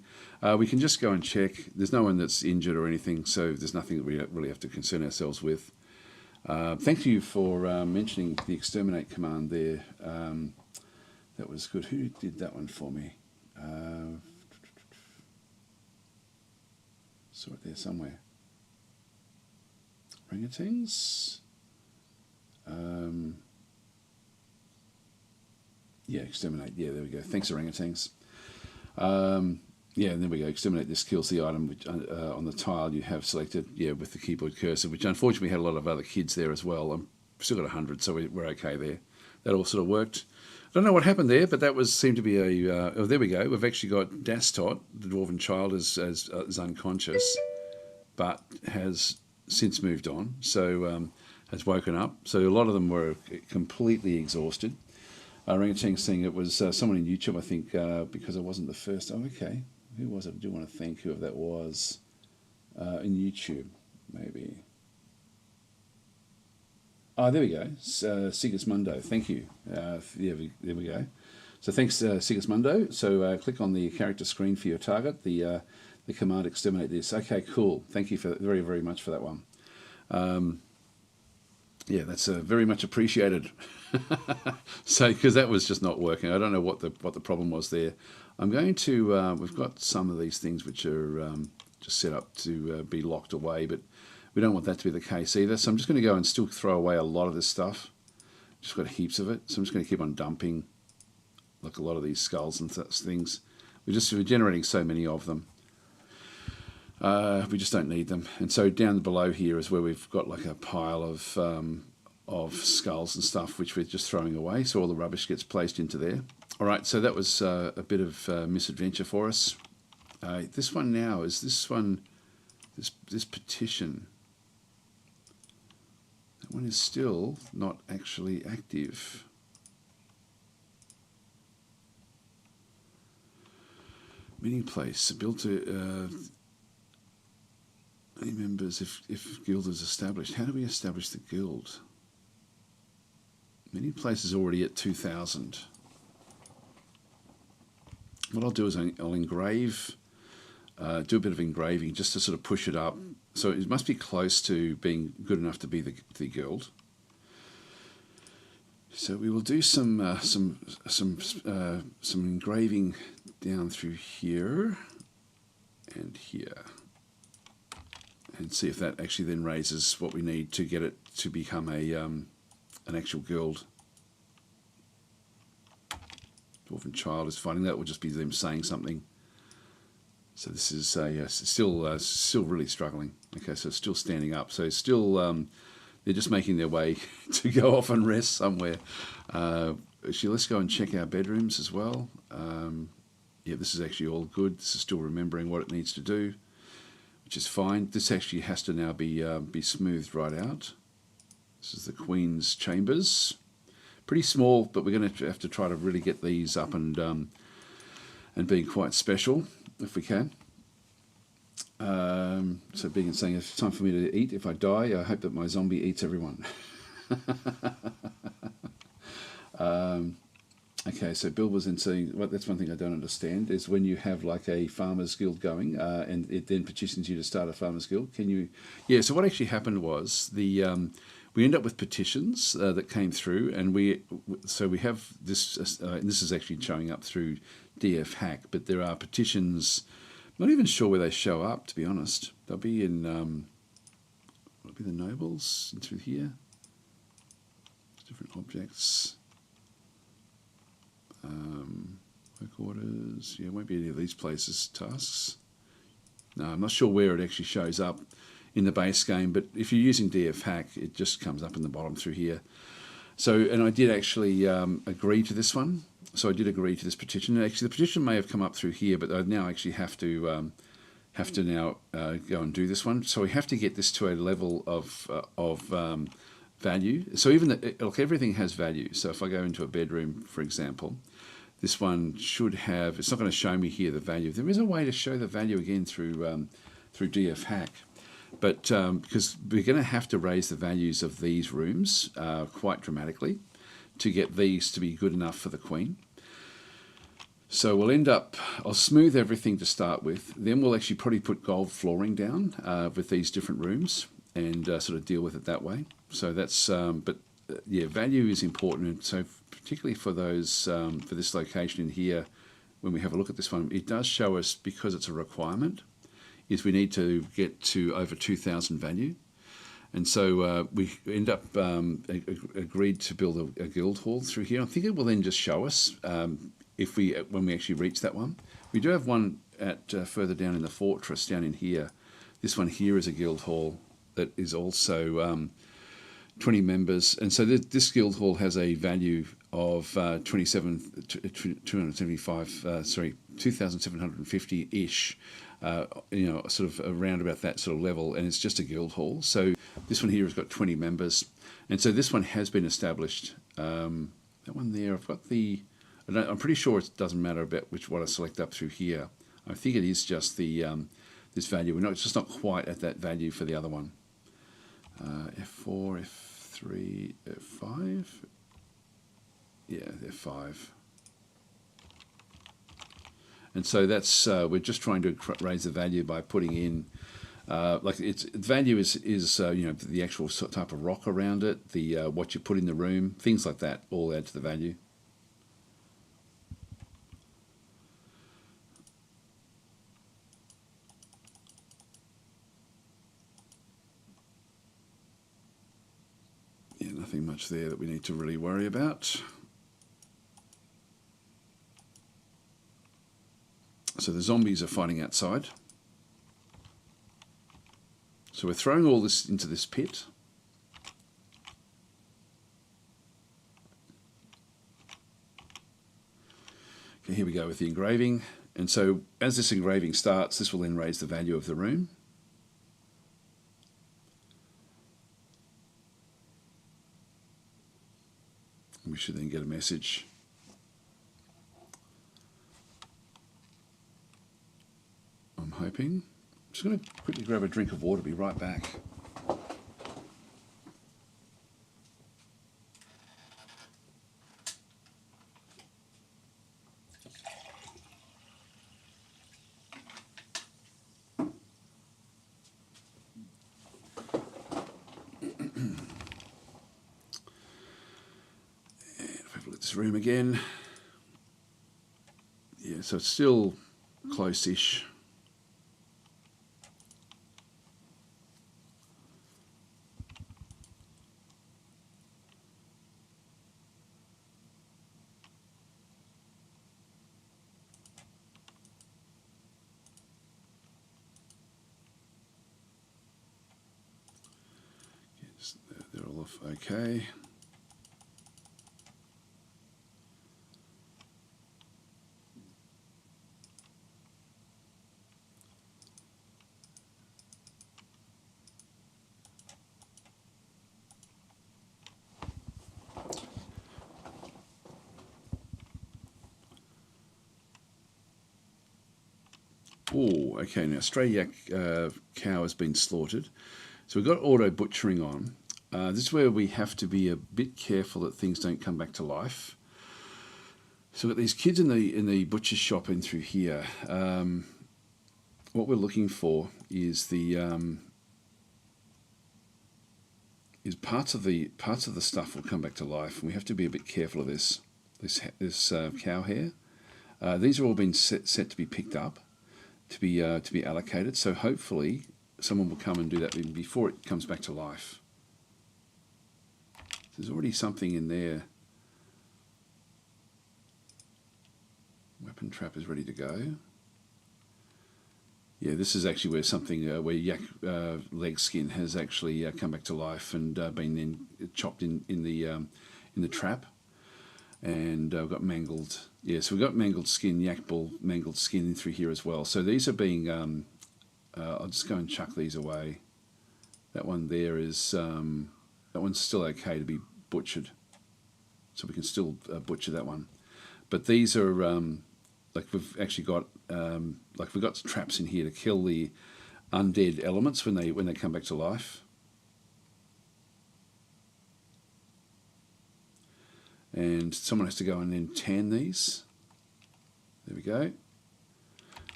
We can just go and check. There's no one that's injured or anything, so there's nothing that we really have to concern ourselves with. Thank you for mentioning the exterminate command there. That was good. Who did that one for me? Saw it there somewhere. Orangutans? Yeah, exterminate. Yeah, there we go. Thanks, orangutans. Yeah, and there we go. Exterminate. This kills the item which, on the tile you have selected. Yeah, with the keyboard cursor, which unfortunately had a lot of other kids there as well. I'm still got 100, so we're okay there. That all sort of worked. I don't know what happened there, but that seemed to be a. Oh, there we go. We've actually got DasTactic, the dwarven child, is unconscious, but has since moved on. So has woken up. So a lot of them were completely exhausted. Orangutan's saying it was someone in YouTube, I think, because I wasn't the first. Oh, okay. Who was it? I do want to thank whoever that was in YouTube, maybe. Oh, there we go. Sigismundo, thank you. Yeah, there we go. So thanks, Sigismundo. So click on the character screen for your target, the command exterminate this. Okay, cool. Thank you very, very much for that one. Yeah, that's very much appreciated. So, because that was just not working. I don't know what the problem was there. I'm going to. We've got some of these things which are just set up to be locked away, but we don't want that to be the case either. So I'm just going to go and still throw away a lot of this stuff. Just got heaps of it, so I'm just going to keep on dumping, like a lot of these skulls and things. We're generating so many of them. We just don't need them. And so down below here is where we've got like a pile of skulls and stuff which we're just throwing away. So all the rubbish gets placed into there. All right, so that was a bit of misadventure for us. This one now is this petition. That one is still not actually active. Meeting place built to any members if guild is established. How do we establish the guild? Meeting place is already at 2,000. What I'll do is I'll engrave, do a bit of engraving just to sort of push it up. So it must be close to being good enough to be the guild. So we will do some engraving down through here and here, and see if that actually then raises what we need to get it to become a an actual guild. Dwarven child is fighting. That will just be them saying something. So this is still really struggling. Okay, so still standing up. So still they're just making their way to go off and rest somewhere. Actually, let's go and check our bedrooms as well. Yeah, this is actually all good. This is still remembering what it needs to do, which is fine. This actually has to now be smoothed right out. This is the Queen's chambers. Pretty small, but we're going to have to try to really get these up and being quite special if we can. So Began saying, it's time for me to eat. If I die, I hope that my zombie eats everyone. Okay, so Bill was in saying, well, that's one thing I don't understand, is when you have like a farmers guild going and it then petitions you to start a farmers guild, can you... Yeah, so what actually happened was we end up with petitions that came through, and we have this, and this is actually showing up through DF Hack, but there are petitions, I'm not even sure where they show up, to be honest. They'll be in, will it be the nobles through here? Different objects. Work orders, yeah, it won't be any of these places. Tasks, no, I'm not sure where it actually shows up in the base game, but if you're using DF Hack, it just comes up in the bottom through here. So, and I did actually agree to this one. So I did agree to this petition. Actually, the petition may have come up through here, but I now actually have to now go and do this one. So we have to get this to a level of value. So even look, everything has value. So if I go into a bedroom, for example, this one should have, it's not going to show me here the value. There is a way to show the value again through DF Hack, but because we're going to have to raise the values of these rooms quite dramatically to get these to be good enough for the Queen. So we'll end up, I'll smooth everything to start with, then we'll actually probably put gold flooring down with these different rooms and sort of deal with it that way. So that's, yeah, value is important. So particularly for those, for this location in here, when we have a look at this one, it does show us, because it's a requirement, is we need to get to over 2,000 value. And so we end up agreed to build a guild hall through here. I think it will then just show us when we actually reach that one. We do have one at further down in the fortress, down in here. This one here is a guild hall that is also 20 members, and so this guild hall has a value of 2,750-ish, you know, sort of around about that sort of level, and it's just a guild hall. So this one here has got 20 members, and so this one has been established. That one there, I've got the, I'm pretty sure it doesn't matter about which one I select up through here. I think it is just the this value. It's just not quite at that value for the other one. F4, F3, F5. Yeah, F5. And so that's we're just trying to raise the value by putting in like its value is you know, the actual type of rock around it, the what you put in the room, things like that all add to the value. Yeah, nothing much there that we need to really worry about. So the zombies are fighting outside. So we're throwing all this into this pit. Okay, here we go with the engraving. And so as this engraving starts, this will then raise the value of the room. And we should then get a message. I'm hoping. I'm just going to quickly grab a drink of water, be right back. If I look at this room again, yeah, so it's still close-ish. They're all off okay. Oh, okay, now stray yak cow has been slaughtered. So we've got auto butchering on. This is where we have to be a bit careful that things don't come back to life. So we've got these kids in the butcher's shop in through here. What we're looking for is the parts of the stuff will come back to life, and we have to be a bit careful of this cow hair. These are all been set to be picked up, to be allocated. So hopefully someone will come and do that even before it comes back to life. There's already something in there. Weapon trap is ready to go. Yeah, this is actually where something where yak leg skin has actually come back to life and been then chopped in the trap, and we've got mangled. Yeah, so we've got mangled skin, yak bull mangled skin in through here as well. So these are being. I'll just go and chuck these away. That one there is that one's still okay to be butchered, so we can still butcher that one. But these are like we've actually got we've got traps in here to kill the undead elements when they come back to life. And someone has to go and then tan these. There we go.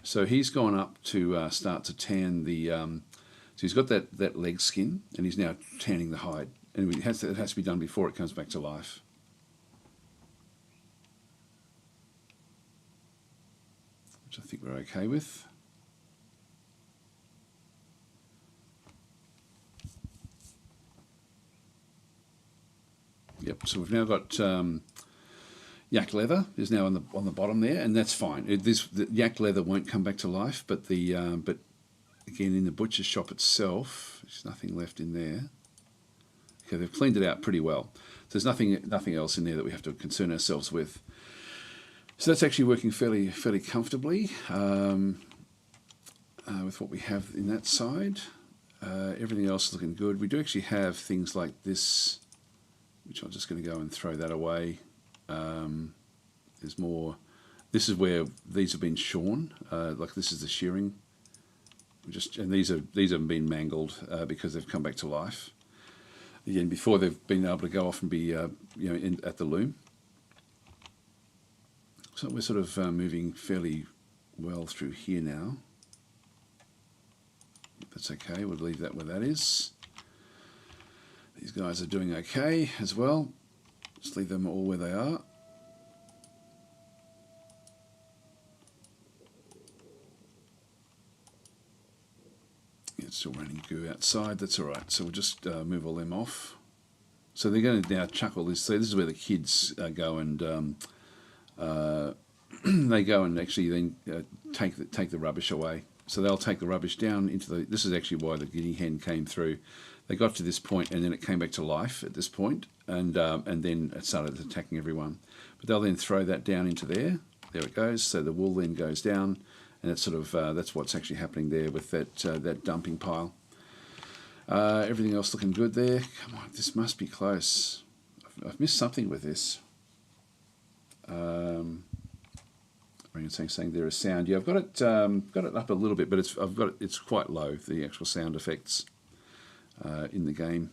So he's gone up to start to tan the. So he's got that leg skin, and he's now tanning the hide. And it has to be done before it comes back to life. Which I think we're okay with. Yep. So we've now got yak leather is now on the bottom there, and that's fine. The yak leather won't come back to life, but but again in the butcher's shop itself, there's nothing left in there. Okay, they've cleaned it out pretty well. So there's nothing else in there that we have to concern ourselves with. So that's actually working fairly comfortably with what we have in that side. Everything else is looking good. We do actually have things like this, which I'm just going to go and throw that away. There's more. This is where these have been shorn. Like this is the shearing. And these have been mangled because they've come back to life. Again, before they've been able to go off and be at the loom. So we're sort of moving fairly well through here now. That's okay, we'll leave that where that is. These guys are doing okay as well. Just leave them all where they are. Yeah, it's still running goo outside, that's alright. So we'll just move all them off. So they're going to now chuck all this. So this is where the kids go and they go and actually then take the rubbish away. So they'll take the rubbish down into the. This is actually why the guinea hen came through. They got to this point and then it came back to life at this point, and then it started attacking everyone. But they'll then throw that down into there. There it goes. So the wool then goes down, and it's sort of that's what's actually happening there with that dumping pile. Everything else looking good there. Come on, this must be close. I've missed something with this. Saying there is sound. Yeah, I've got it up a little bit, but it's quite low, the actual sound effects in the game.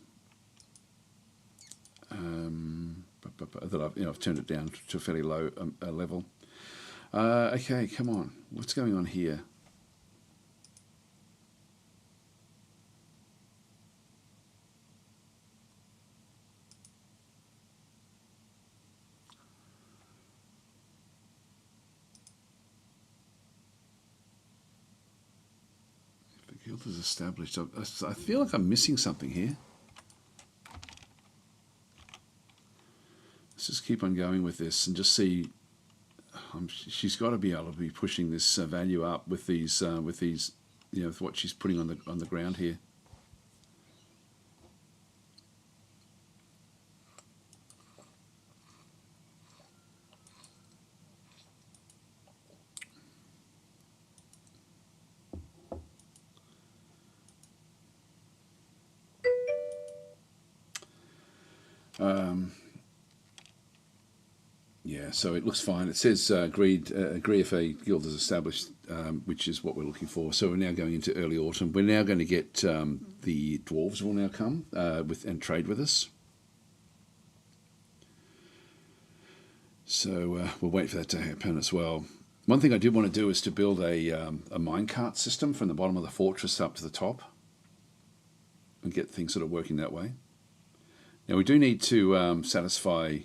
That I've turned it down to a fairly low level. Okay, come on. What's going on here? Guild is established. I feel like I'm missing something here. Let's just keep on going with this and just see. She's got to be able to be pushing this value up with these, with what she's putting on the ground here. Yeah, so it looks fine. It says agree if a guild is established, which is what we're looking for. So we're now going into early autumn. We're now going to get the dwarves will now come and trade with us. So we'll wait for that to happen as well. One thing I did want to do is to build a minecart system from the bottom of the fortress up to the top and get things sort of working that way. Now we do need to satisfy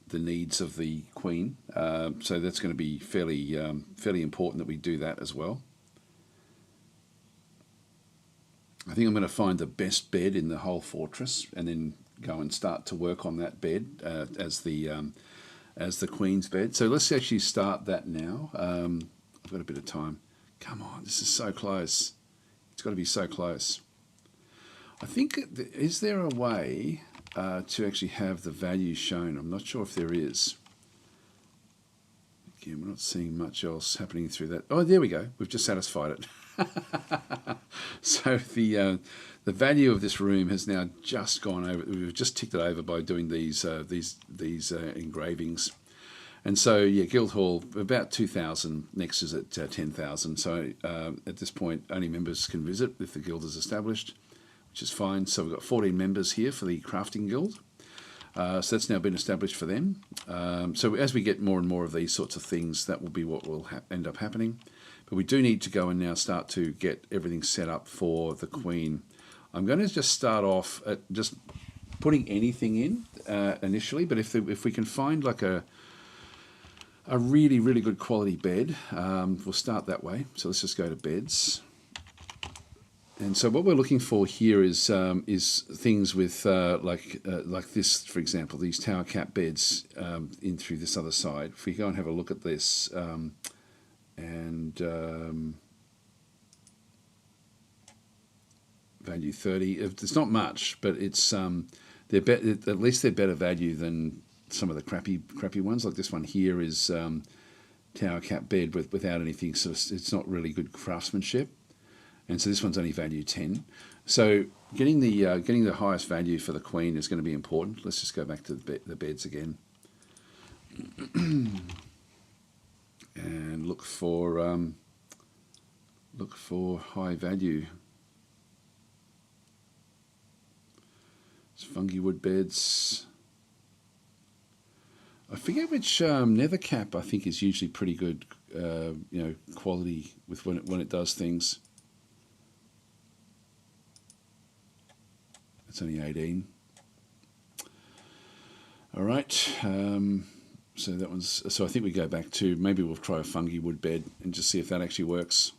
the needs of the queen, so that's going to be fairly important that we do that as well. I think I'm going to find the best bed in the whole fortress and then go and start to work on that bed as the queen's bed. So let's actually start that now. I've got a bit of time. Come on, this is so close. It's got to be so close. I think, is there a way to actually have the value shown? I'm not sure if there is. Again, we're not seeing much else happening through that. Oh, there we go. We've just satisfied it. So the value of this room has now just gone over. We've just ticked it over by doing these engravings. And so, yeah, Guildhall, about 2,000, next is at 10,000. So at this point, only members can visit if the guild is established, which is fine. So we've got 14 members here for the crafting guild. So that's now been established for them. So as we get more and more of these sorts of things, that will be what will end up happening. But we do need to go and now start to get everything set up for the queen. I'm going to just start off at just putting anything in initially, but if we can find like a really, really good quality bed, we'll start that way. So let's just go to beds. And so what we're looking for here is things with like this, for example, these tower cap beds in through this other side. If we go and have a look at this, value 30. It's not much, but it's at least they're better value than some of the crappy ones. Like this one here is tower cap bed without anything. So it's not really good craftsmanship. And so this one's only value 10. So getting the highest value for the queen is going to be important. Let's just go back to the beds again, and look for high value. It's fungi wood beds. I forget which nether cap I think is usually pretty good, quality with when it does things. It's only 18. All right. So that one's. So I think we go back to, maybe we'll try a fungi wood bed and just see if that actually works.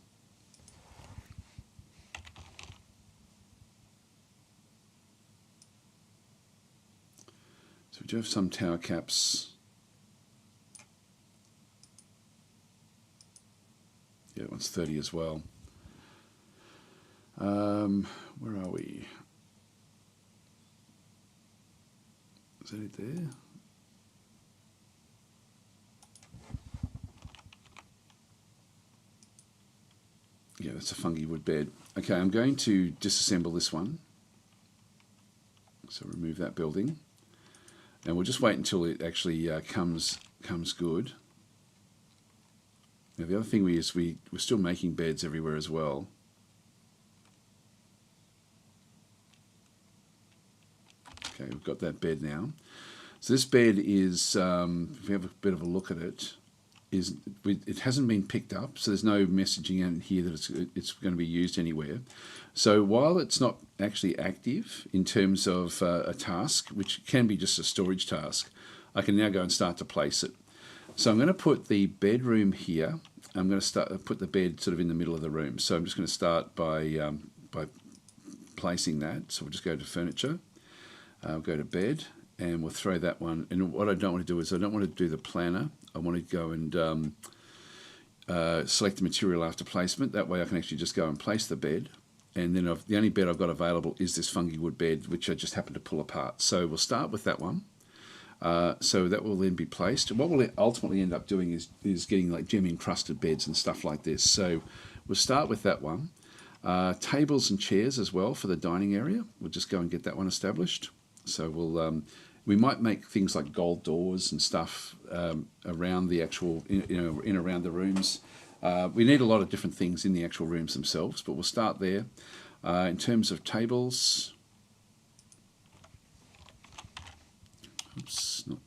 So we do have some tower caps. Yeah, that one's 30 as well. Where are we? Is that it there? Yeah, that's a fungi wood bed. Okay, I'm going to disassemble this one. So remove that building. And we'll just wait until it actually comes good. Now the other thing we're still making beds everywhere as well. Okay, we've got that bed now. So this bed is, if we have a bit of a look at it, it hasn't been picked up, so there's no messaging in here that it's going to be used anywhere. So while it's not actually active in terms of a task, which can be just a storage task, I can now go and start to place it. So I'm going to put the bedroom here. I'm going to put the bed sort of in the middle of the room. So I'm just going to start by placing that. So we'll just go to furniture. Go to bed, and we'll throw that one. And what I don't want to do is I don't want to do the planner. I want to go and select the material after placement. That way I can actually just go and place the bed. And then the only bed I've got available is this fungi wood bed, which I just happen to pull apart. So we'll start with that one. So that will then be placed. And what we'll ultimately end up doing is getting like gem encrusted beds and stuff like this. So we'll start with that one. Tables and chairs as well for the dining area. We'll just go and get that one established. So we might make things like gold doors and stuff around the actual, in around the rooms. We need a lot of different things in the actual rooms themselves, but we'll start there. In terms of tables, oops, not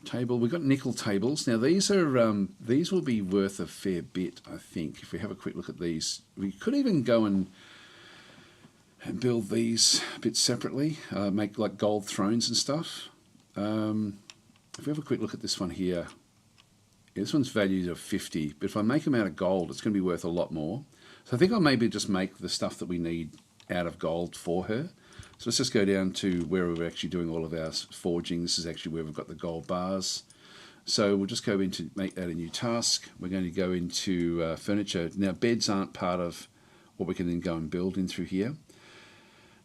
table. We've got nickel tables. Now these are these will be worth a fair bit, I think. If we have a quick look at these, we could even go and build these a bit separately, make like gold thrones and stuff. If we have a quick look at this one here, this one's valued at 50, but if I make them out of gold, it's going to be worth a lot more. So I think I'll maybe just make the stuff that we need out of gold for her. So let's just go down to where we're actually doing all of our forging. This is actually where we've got the gold bars. So we'll just go into make that a new task. We're going to go into furniture. Now beds aren't part of what we can then go and build in through here.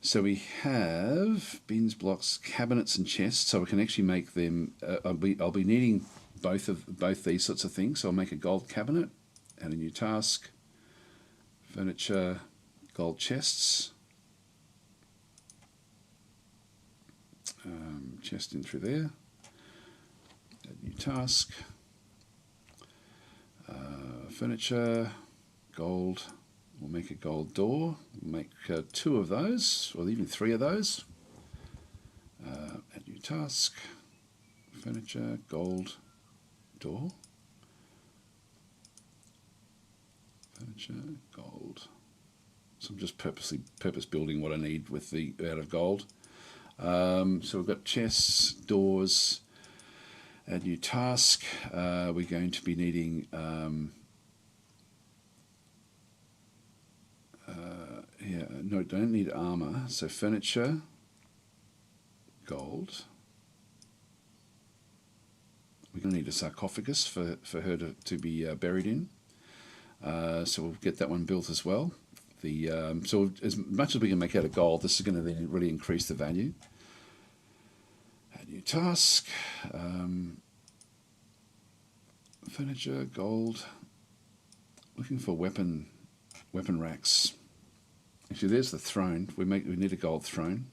So we have bins, blocks, cabinets and chests, so we can actually make them, I'll be needing both these sorts of things. So I'll make a gold cabinet, add a new task, furniture, gold chests, chest in through there, add new task, furniture, gold. We'll make a gold door, we'll make 2 of those, or even 3 of those. Add new task, furniture, gold, door, furniture, gold. So I'm just purpose building what I need with the out of gold. So we've got chests, doors, add new task. We're going to be needing no, don't need armor. So furniture, gold. We're going to need a sarcophagus for her to be buried in. So we'll get that one built as well. So as much as we can make out of gold, this is going to then really increase the value. Add new task. Furniture, gold. Looking for weapon racks. Actually, there's the throne. We need a gold throne.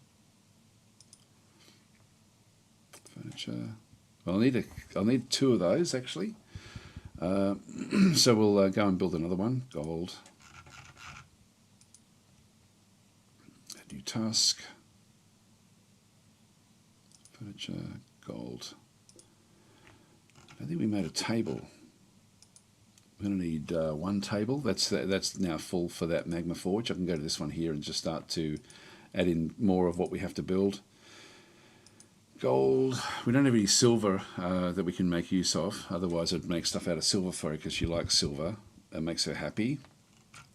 Furniture. Well, I'll need 2 of those actually. So we'll go and build another one. Gold. Add new task. Furniture, gold. I think we made a table. We're going to need 1 table. That's now full for that magma forge. I can go to this one here and just start to add in more of what we have to build. Gold. We don't have any silver that we can make use of. Otherwise I'd make stuff out of silver for her because she likes silver. It makes her happy.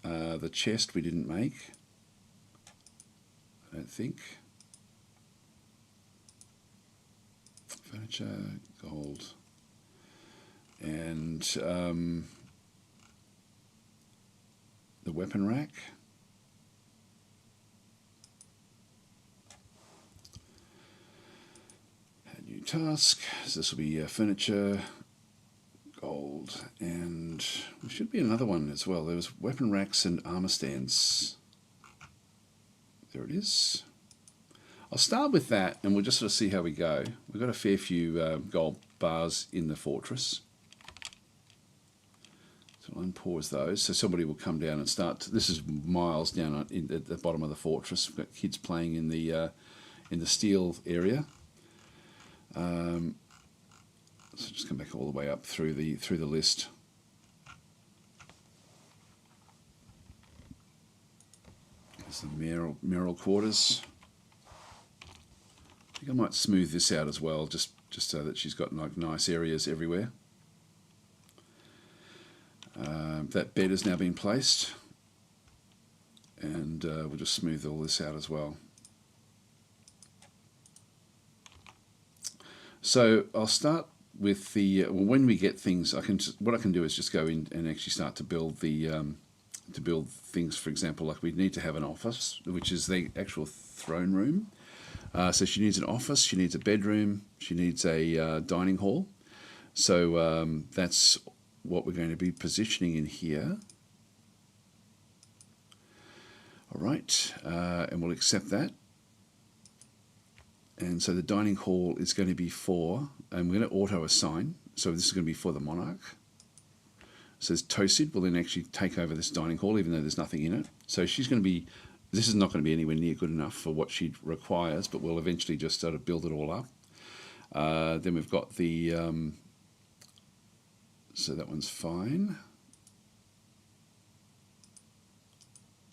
The chest we didn't make. I don't think. Furniture, gold. And the weapon rack. Add new task. So this will be furniture, gold, and there should be another one as well. There was weapon racks and armor stands. There it is. I'll start with that and we'll just sort of see how we go. We've got a fair few gold bars in the fortress. So I'll unpause those. So somebody will come down and start. This is miles down at the bottom of the fortress. We've got kids playing in the steel area. So just come back all the way up through the list. There's the mayoral quarters. I think I might smooth this out as well, just so that she's got like nice areas everywhere. That bed has now been placed, and we'll just smooth all this out as well. So I'll start with the when we get things, what I can do is just go in and actually start to build things. For example, like we need to have an office, which is the actual throne room. So she needs an office, she needs a bedroom, she needs a dining hall. So that's what we're going to be positioning in here. All right, and we'll accept that. And so the dining hall is going to be for, and we're going to auto assign. So this is going to be for the monarch. It says Tosid will then actually take over this dining hall, even though there's nothing in it. So she's going to be, this is not going to be anywhere near good enough for what she requires, but we'll eventually just sort of build it all up. Then we've got the, so that one's fine.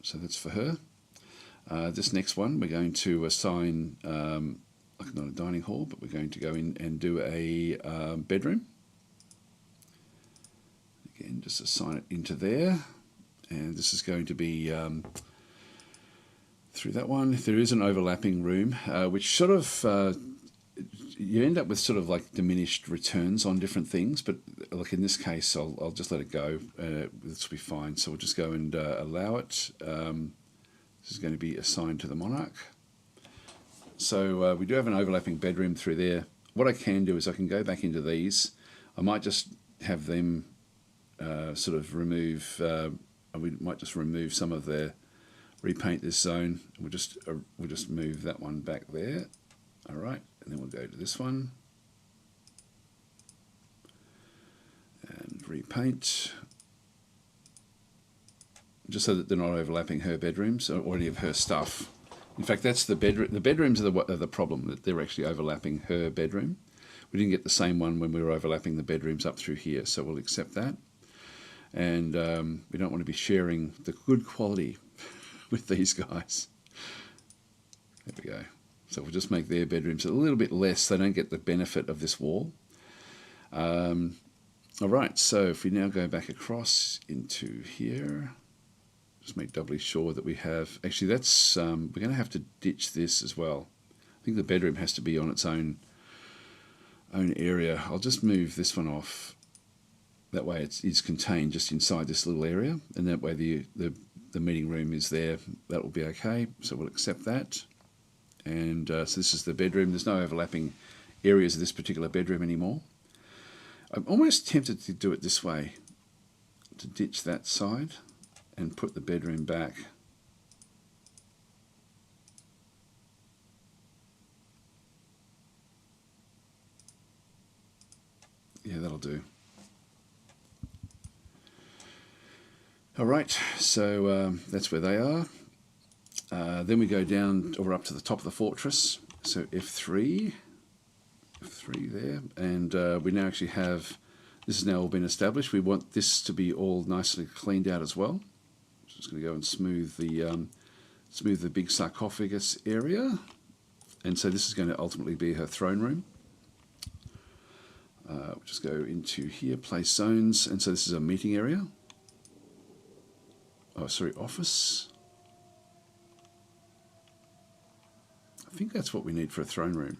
So that's for her. This next one, we're going to assign, like not a dining hall, but we're going to go in and do a bedroom. Again, just assign it into there. And this is going to be through that one. There is an overlapping room, which sort of, you end up with sort of like diminished returns on different things, but like in this case, I'll just let it go. This will be fine. So we'll just go and allow it. This is going to be assigned to the monarch. So we do have an overlapping bedroom through there. What I can do is I can go back into these. I might just have them sort of remove, we might just remove some of their, repaint this zone. We'll just move that one back there. All right, and then we'll go to this one and repaint, just so that they're not overlapping her bedrooms or any of her stuff. In fact, that's the bedroom. The bedrooms are the problem, that they're actually overlapping her bedroom. We didn't get the same one when we were overlapping the bedrooms up through here, so we'll accept that. And we don't want to be sharing the good quality with these guys. There we go. So we'll just make their bedrooms a little bit less. They don't get the benefit of this wall. All right, so if we now go back across into here, just make doubly sure that we have, actually that's, we're going to have to ditch this as well. I think the bedroom has to be on its own area. I'll just move this one off. That way it's contained just inside this little area, and that way the meeting room is there. That will be okay, so we'll accept that. And so this is the bedroom. There's no overlapping areas of this particular bedroom anymore. I'm almost tempted to do it this way, to ditch that side and put the bedroom back. Yeah, that'll do. All right, so that's where they are. Then we go down or up to the top of the fortress. So F3 there, and we now actually have, this has now all been established. We want this to be all nicely cleaned out as well. Just going to go and smooth the big sarcophagus area, and so this is going to ultimately be her throne room. We'll just go into here, place zones, and so this is a meeting area. Oh, sorry, office. I think that's what we need for a throne room.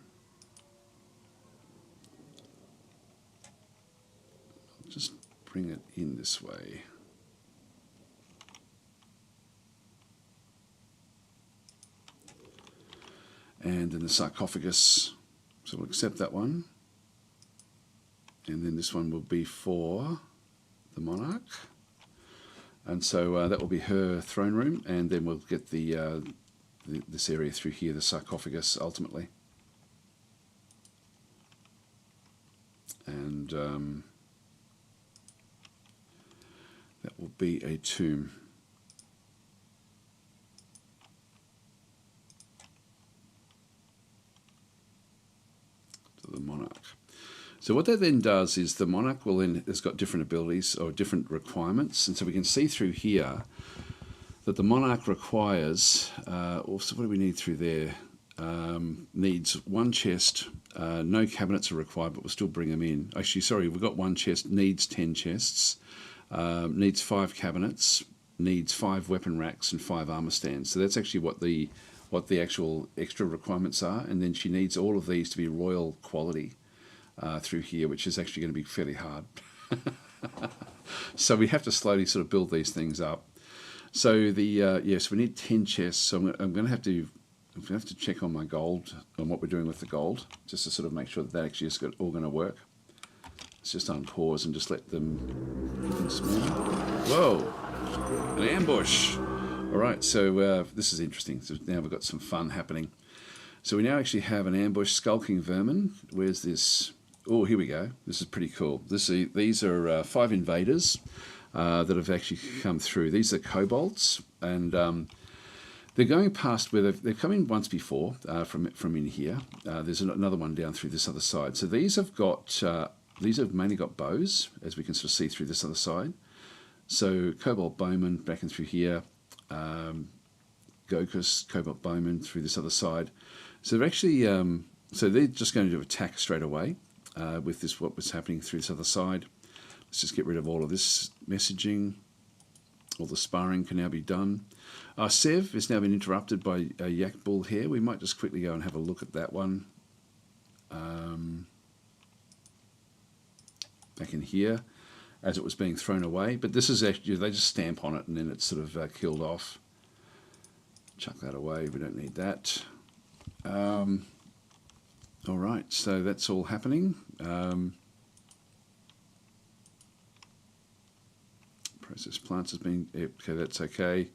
I'll just bring it in this way. And then the sarcophagus, so we'll accept that one. And then this one will be for the monarch. And so that will be her throne room, and then we'll get this area through here, the sarcophagus, ultimately. And that will be a tomb. To the monarch. So what that then does is the monarch will then, has got different abilities or different requirements, and so we can see through here that the monarch requires, also what do we need through there? Needs one chest, no cabinets are required, but we'll still bring them in. Actually, sorry, we've got one chest, needs 10 chests, needs 5 cabinets, needs 5 weapon racks and 5 armor stands. So that's actually what the actual extra requirements are, and then she needs all of these to be royal quality through here, which is actually going to be fairly hard. So we have to slowly sort of build these things up. So the yes, we need 10 chests. So I'm going to have to check on my gold, on what we're doing with the gold, just to sort of make sure that actually is all going to work. Let's just unpause and just let them smooth. Whoa, an ambush! All right, so this is interesting. So now we've got some fun happening. So we now actually have an ambush, skulking vermin. Where's this? Oh, here we go. This is pretty cool. These are 5 invaders that have actually come through. These are kobolds, and They're going past where they've come in once before from in here. There's another one down through this other side. So these have mainly got bows, as we can sort of see through this other side. So Cobalt Bowman back in through here, Gokus, Cobalt Bowman through this other side. So they're actually, so they're just going to attack straight away with this what was happening through this other side. Let's just get rid of all of this messaging. All the sparring can now be done. Sev has now been interrupted by a Yak Bull here. We might just quickly go and have a look at that one. Back in here, as it was being thrown away. But this is actually, they just stamp on it and then it's sort of killed off. Chuck that away, we don't need that. All right, so that's all happening. Process plants has been, okay, that's okay.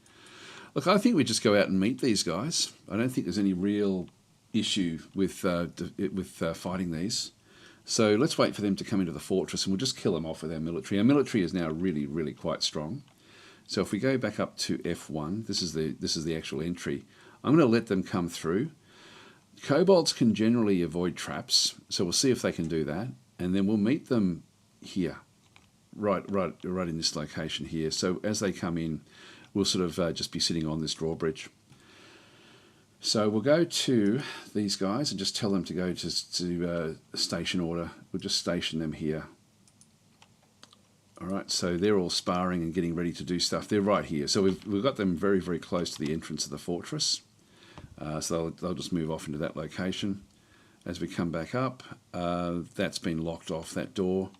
Look, I think we just go out and meet these guys. I don't think there's any real issue with fighting these. So let's wait for them to come into the fortress and we'll just kill them off with our military. Our military is now really, really quite strong. So if we go back up to F1, this is the actual entry. I'm going to let them come through. Kobolds can generally avoid traps, so we'll see if they can do that. And then we'll meet them here. Right in this location here. So as they come in, we'll sort of just be sitting on this drawbridge. So we'll go to these guys and just tell them to go to station order. We'll just station them here. All right, so they're all sparring and getting ready to do stuff. They're right here. So we've got them very, very close to the entrance of the fortress. So they'll just move off into that location. As we come back up, that's been locked off, that door.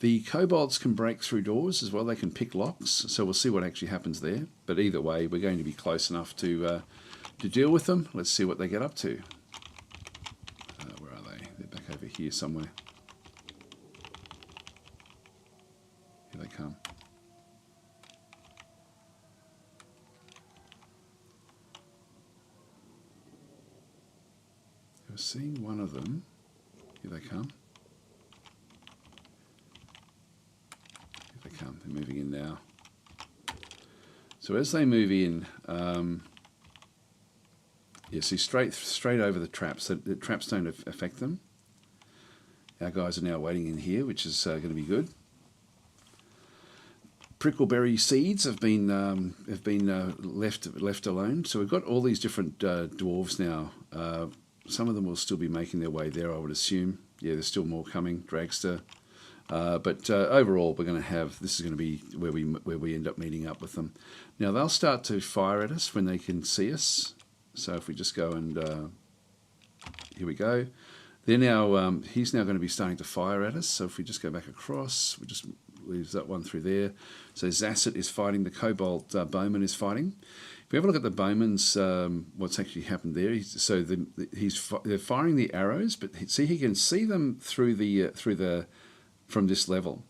The kobolds can break through doors as well. They can pick locks, so we'll see what actually happens there. But either way, we're going to be close enough to deal with them. Let's see what they get up to. Where are they? They're back over here somewhere. Here they come. I was seeing one of them. Here they come. They're moving in now. So as they move in, see straight over the traps. So the traps don't affect them. Our guys are now waiting in here, which is going to be good. Prickleberry seeds have been left alone. So we've got all these different dwarves now. Some of them will still be making their way there, I would assume. Yeah, there's still more coming. Dragster. But overall, we're going to have, this is going to be where we end up meeting up with them. Now they'll start to fire at us when they can see us. So if we just go and here we go. They're now he's now going to be starting to fire at us. So if we just go back across, we just leaves that one through there. So Zasset is fighting. The Cobalt Bowman is fighting. If we have a look at the Bowman's, what's actually happened there. They're firing the arrows, but see, he can see them from this level,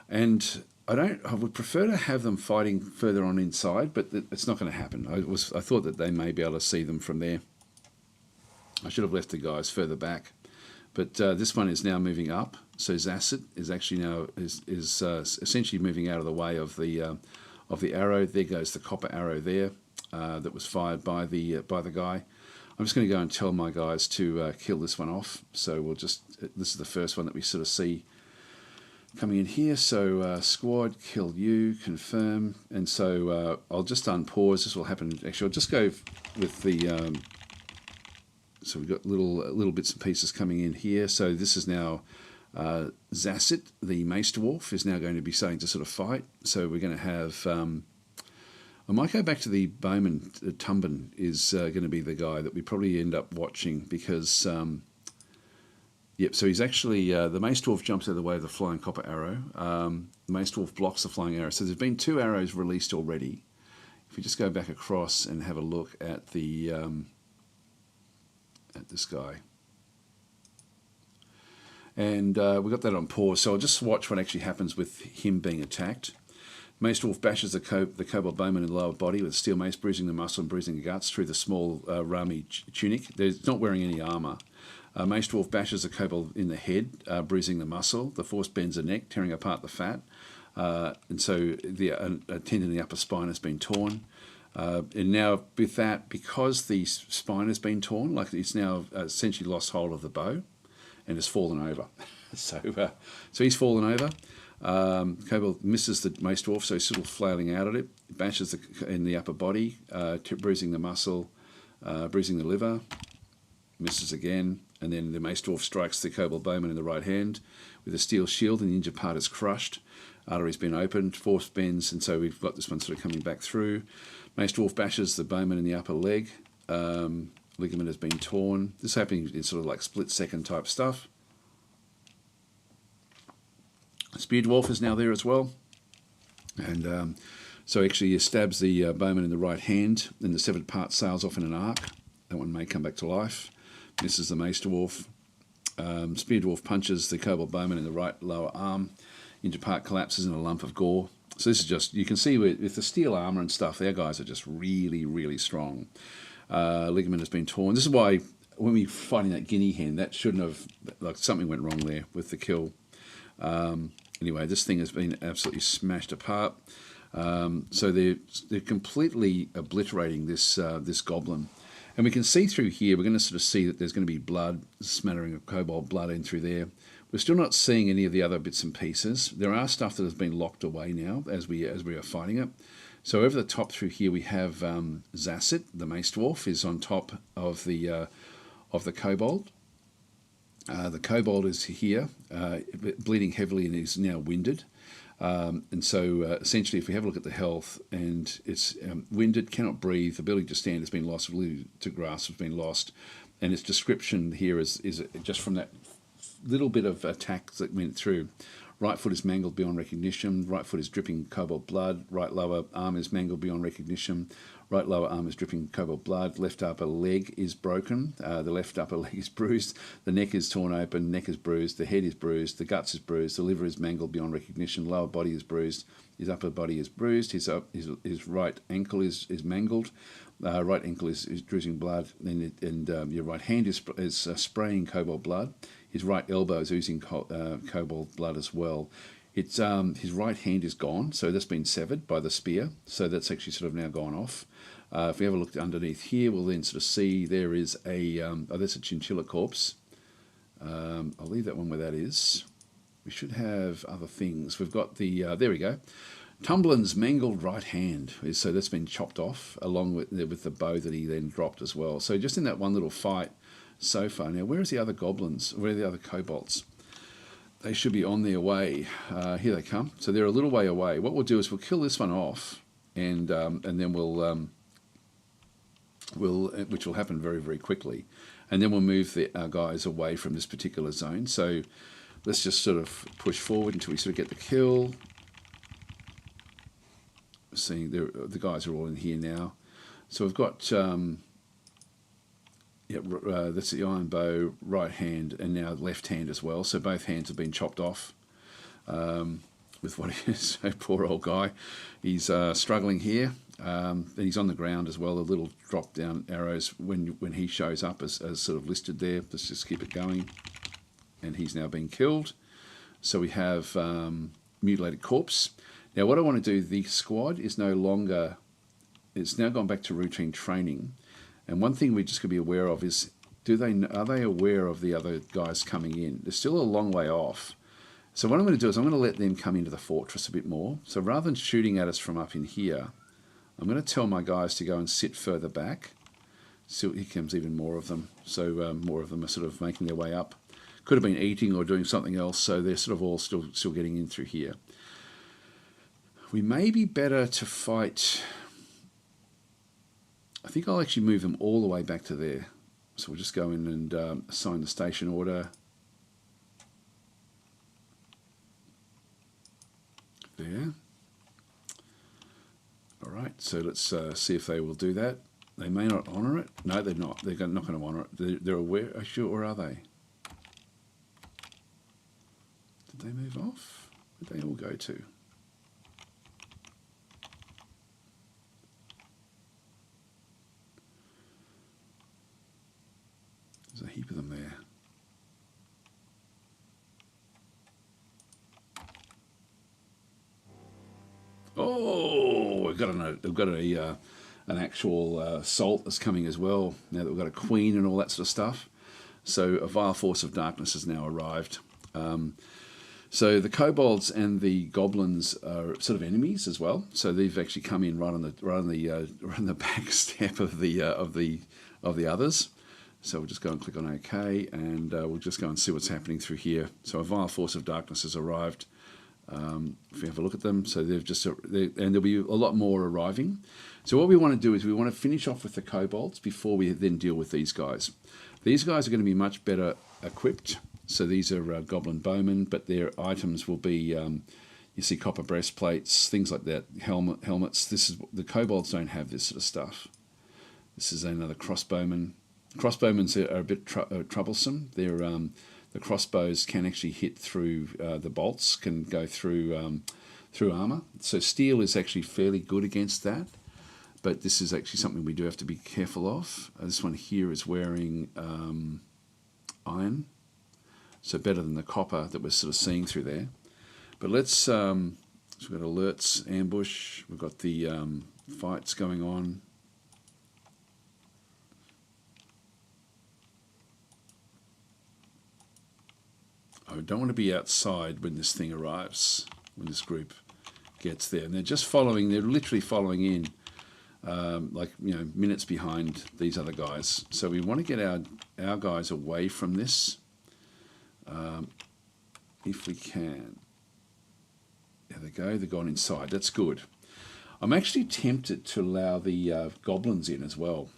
and I would prefer to have them fighting further on inside, but it's not going to happen. I thought that they may be able to see them from there. I should have left the guys further back, but this one is now moving up. So Zasset is actually now is essentially moving out of the way of the arrow. There goes the copper arrow there that was fired by the guy. I'm just going to go and tell my guys to kill this one off. So this is the first one that we sort of see coming in here. So squad, kill you, confirm. And so I'll just unpause. This will happen. Actually, I'll just go with the, so we've got little bits and pieces coming in here. So this is now Zasset, the Mace Dwarf, is now going to be starting to sort of fight. So we're going to have, I might go back to the Bowman. Tumbin is going to be the guy that we probably end up watching because, yep, so he's actually, the Mace Dwarf jumps out of the way of the flying copper arrow. The Mace Dwarf blocks the flying arrow. So there's been 2 arrows released already. If we just go back across and have a look at the, at this guy. And we've got that on pause, so I'll just watch what actually happens with him being attacked. Mace Dwarf bashes the Cobalt Bowman in the lower body with a steel mace, bruising the muscle and bruising the guts through the small Rami tunic. He's not wearing any armour. Mace Dwarf bashes the Kobold in the head, bruising the muscle. The force bends the neck, tearing apart the fat. And so a tendon in the upper spine has been torn. And now with that, because the spine has been torn, like it's now essentially lost hold of the bow and has fallen over. So he's fallen over. Kobold misses the Mace Dwarf, so he's sort of flailing out at it. Bashes in the upper body, bruising the muscle, bruising the liver. Misses again, and then the Mace Dwarf strikes the Kobold Bowman in the right hand with a steel shield, and the injured part is crushed. Artery's been opened, force bends, and so we've got this one sort of coming back through. Mace Dwarf bashes the Bowman in the upper leg. Ligament has been torn. This is happening in sort of like split-second type stuff. Spear Dwarf is now there as well. And so actually he stabs the Bowman in the right hand, and the severed part sails off in an arc. That one may come back to life. Misses the Mace Dwarf. Spear Dwarf punches the Kobold Bowman in the right lower arm. Injured part collapses in a lump of gore. So this is just, you can see with the steel armour and stuff, their guys are just really, really strong. Ligament has been torn. This is why when we were fighting that guinea hen, that shouldn't have, like something went wrong there with the kill. Anyway, this thing has been absolutely smashed apart. So they're completely obliterating this goblin. And we can see through here, we're going to sort of see that there's going to be blood, smattering of kobold blood in through there. We're still not seeing any of the other bits and pieces. There are stuff that has been locked away now as we are fighting it. So over the top through here we have Zasset, the Mace Dwarf, is on top of the kobold. The kobold is here, bleeding heavily, and is now winded. And so essentially, if we have a look at the health, and it's winded, cannot breathe, ability to stand has been lost, ability to grasp has been lost, and its description here is just from that little bit of attack that went through. Right foot is mangled beyond recognition, right foot is dripping kobold blood, right lower arm is mangled beyond recognition, right lower arm is dripping kobold blood, left upper leg is broken, the left upper leg is bruised, the neck is torn open, neck is bruised, the head is bruised, the guts is bruised, the liver is mangled beyond recognition, lower body is bruised, his upper body is bruised, his right ankle is mangled, right ankle is droozing blood, and your right hand is spraying kobold blood. His right elbow is oozing kobold blood as well. His right hand is gone, so that's been severed by the spear, so that's actually sort of now gone off. If we have a look underneath here, we'll then sort of see there is that's a chinchilla corpse. I'll leave that one where that is. We should have other things. We've got there we go. Tumblin's mangled right hand, so that's been chopped off along with the bow that he then dropped as well. So just in that one little fight so far. Now, where is the other goblins? Where are the other kobolds? They should be on their way. Here they come. So they're a little way away. What we'll do is we'll kill this one off, and then which will happen very, very quickly, and then we'll move our guys away from this particular zone. So let's just sort of push forward until we sort of get the kill. Seeing the guys are all in here now. So we've got that's the iron bow, right hand, and now left hand as well. So both hands have been chopped off with what is so poor old guy. He's struggling here. And he's on the ground as well. The little drop down arrows when he shows up as sort of listed there. Let's just keep it going. And he's now been killed. So we have mutilated corpse. Now what I want to do, the squad is no longer, it's now gone back to routine training. And one thing we just could be aware of is, are they aware of the other guys coming in? They're still a long way off. So what I'm going to do is I'm going to let them come into the fortress a bit more. So rather than shooting at us from up in here, I'm going to tell my guys to go and sit further back. So here comes even more of them. So more of them are sort of making their way up. Could have been eating or doing something else, so they're sort of all still getting in through here. We may be better to fight. I think I'll actually move them all the way back to there. So we'll just go in and assign the station order. There. All right, so let's see if they will do that. They may not honour it. No, they're not. They're not going to honour it. They're aware. Sure, or are they? Did they move off? Where did they all go to? There's a heap of them there. Oh, we've got an actual assault that's coming as well, now that we've got a queen and all that sort of stuff. So a vile force of darkness has now arrived. So the kobolds and the goblins are sort of enemies as well. So they've actually come in right on the back step of the others. So we'll just go and click on OK, and we'll just go and see what's happening through here. So a vile force of darkness has arrived. If we have a look at them, so and there'll be a lot more arriving. So what we want to do is we want to finish off with the kobolds before we then deal with these guys. These guys are going to be much better equipped. So these are goblin bowmen, but their items will be, you see, copper breastplates, things like that, helmets. The kobolds don't have this sort of stuff. This is another crossbowman. Crossbowmen are a bit troublesome. The crossbows can actually hit through the bolts, can go through armor. So steel is actually fairly good against that, but this is actually something we do have to be careful of. This one here is wearing iron. So better than the copper that we're sort of seeing through there. But let's, so we've got alerts, ambush, we've got the fights going on. I don't want to be outside when this thing arrives, when this group gets there. And they're literally following in, minutes behind these other guys. So we want to get our guys away from this. If we can. There they go, they've gone inside. That's good. I'm actually tempted to allow the goblins in as well.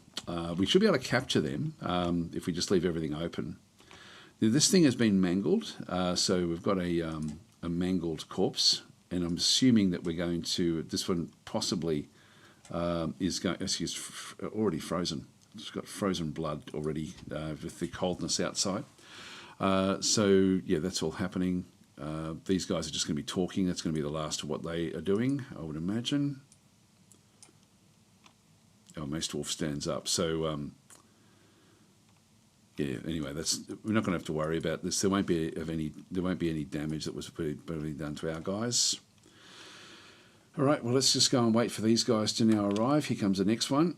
We should be able to capture them if we just leave everything open. Now, this thing has been mangled, so we've got a mangled corpse, and I'm assuming that we're going to, this one possibly is already frozen. It's got frozen blood already with the coldness outside. So yeah, that's all happening. These guys are just going to be talking. That's going to be the last of what they are doing, I would imagine. Oh, Mace Dwarf stands up. So yeah. Anyway, we're not going to have to worry about this. There won't be any damage that was probably done to our guys. All right. Well, let's just go and wait for these guys to now arrive. Here comes the next one.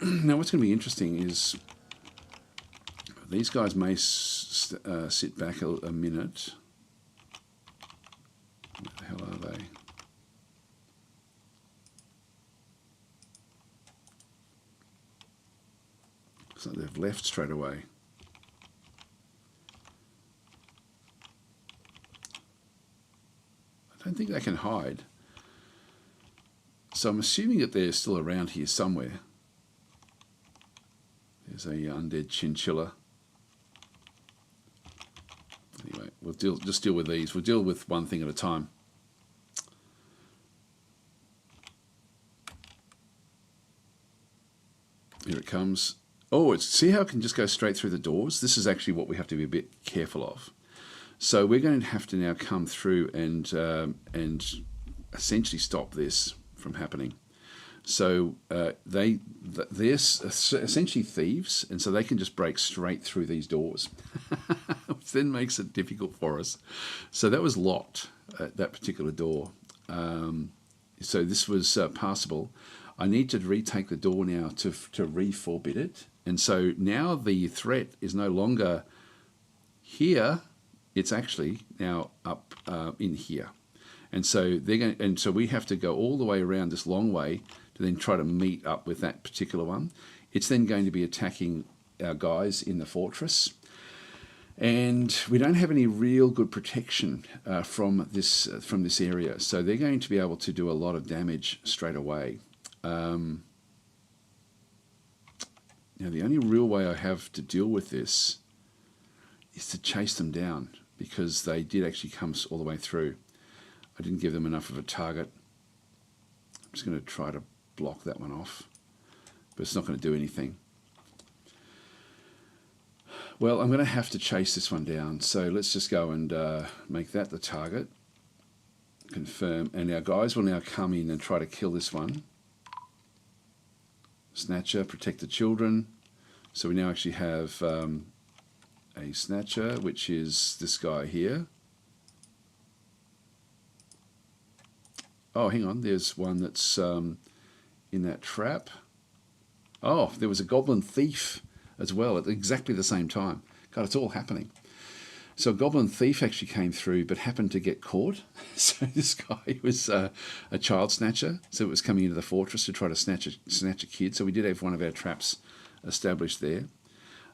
Now, what's going to be interesting is these guys may sit back a minute. What the hell are they? So they've left straight away. I don't think they can hide. So I'm assuming that they're still around here somewhere. There's a undead chinchilla. Anyway, we'll just deal with these. We'll deal with one thing at a time. Here it comes. Oh, see how it can just go straight through the doors? This is actually what we have to be a bit careful of. So we're going to have to now come through and essentially stop this from happening. So they're essentially thieves, and so they can just break straight through these doors, which then makes it difficult for us. So that was locked, that particular door. So this was passable. I need to retake the door now to re-forbid it. And so now the threat is no longer here, it's actually now up in here. And so so we have to go all the way around this long way to then try to meet up with that particular one. It's then going to be attacking our guys in the fortress. And we don't have any real good protection from this area. So they're going to be able to do a lot of damage straight away. Now, the only real way I have to deal with this is to chase them down, because they did actually come all the way through. I didn't give them enough of a target. I'm just going to try to block that one off, but it's not going to do anything. Well, I'm going to have to chase this one down, so let's just go and make that the target. Confirm, and our guys will now come in and try to kill this one. Snatcher, protect the children. So we now actually have a snatcher, which is this guy here. Oh, hang on. There's one that's in that trap. Oh, there was a goblin thief as well at exactly the same time. God, it's all happening. So a goblin thief actually came through, but happened to get caught. So this guy was a child snatcher. So it was coming into the fortress to try to snatch a kid. So we did have one of our traps established there.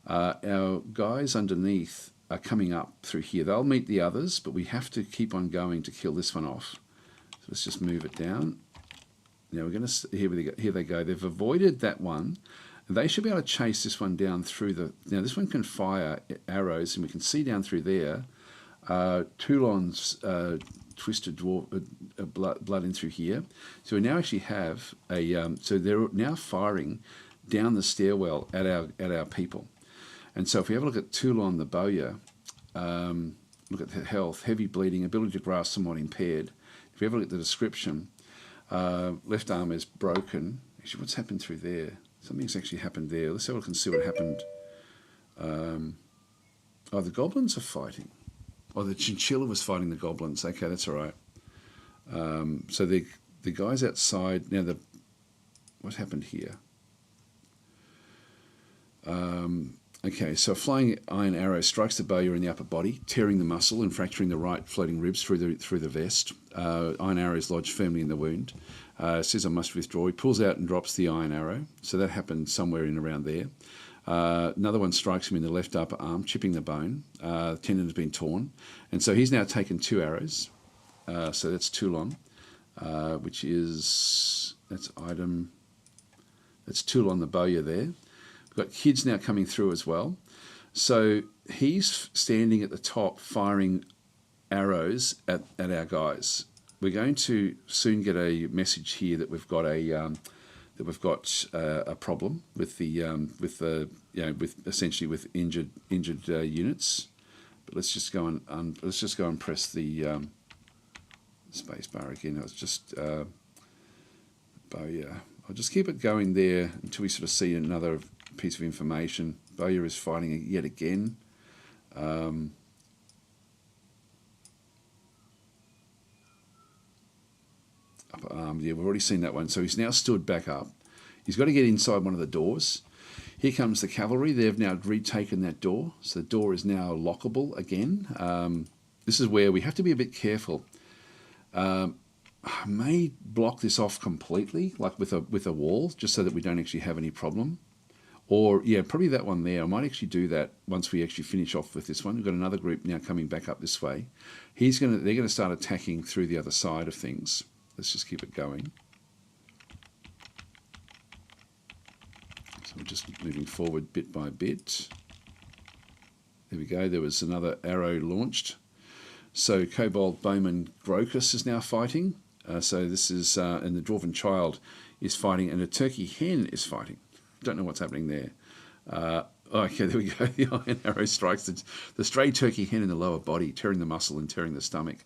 Our guys underneath are coming up through here. They'll meet the others, but we have to keep on going to kill this one off. So let's just move it down. Now we're going to here they go. They've avoided that one. They should be able to chase this one down through the... Now, this one can fire arrows, and we can see down through there Toulon's twisted dwarf, blood in through here. So we now actually have a... so they're now firing down the stairwell at our people. And so if we have a look at Toulon the bowyer, look at the health, heavy bleeding, ability to grasp somewhat impaired. If we have a look at the description, left arm is broken. Actually, what's happened through there? Something's actually happened there. Let's have a look and see what happened. Oh, the goblins are fighting. Oh, the chinchilla was fighting the goblins. Okay, that's all right. So the guys outside... Now, what happened here? Okay, so a flying iron arrow strikes the bowyer in the upper body, tearing the muscle and fracturing the right floating ribs through the vest. Iron arrow is lodged firmly in the wound. Says I must withdraw. He pulls out and drops the iron arrow. So that happened somewhere in around there. Another one strikes him in the left upper arm, chipping the bone. The tendon has been torn. And so he's now taken 2 arrows. So that's Toulon, which is... That's item... That's Toulon the bowyer there. We've got kids now coming through as well. So he's standing at the top firing arrows at our guys. We're going to soon get a message here that we've got a problem with essentially with injured units. But let's just go and press the space bar again. It was just Bowyer. I'll just keep it going there until we sort of see another piece of information. Bowyer is fighting yet again. Upper arm, yeah, we've already seen that one. So he's now stood back up. He's got to get inside one of the doors. Here comes the cavalry. They've now retaken that door. So the door is now lockable again. This is where we have to be a bit careful. I may block this off completely, like with a wall, just so that we don't actually have any problem. Or, yeah, probably that one there. I might actually do that once we actually finish off with this one. We've got another group now coming back up this way. They're going to start attacking through the other side of things. Let's just keep it going. So we're just moving forward bit by bit. There we go. There was another arrow launched. So Kobold Bowman Grokus is now fighting. So this is, and the Dwarven Child is fighting, and a Turkey Hen is fighting. Don't know what's happening there. Okay, there we go. The iron arrow strikes the stray turkey hen in the lower body, tearing the muscle and tearing the stomach.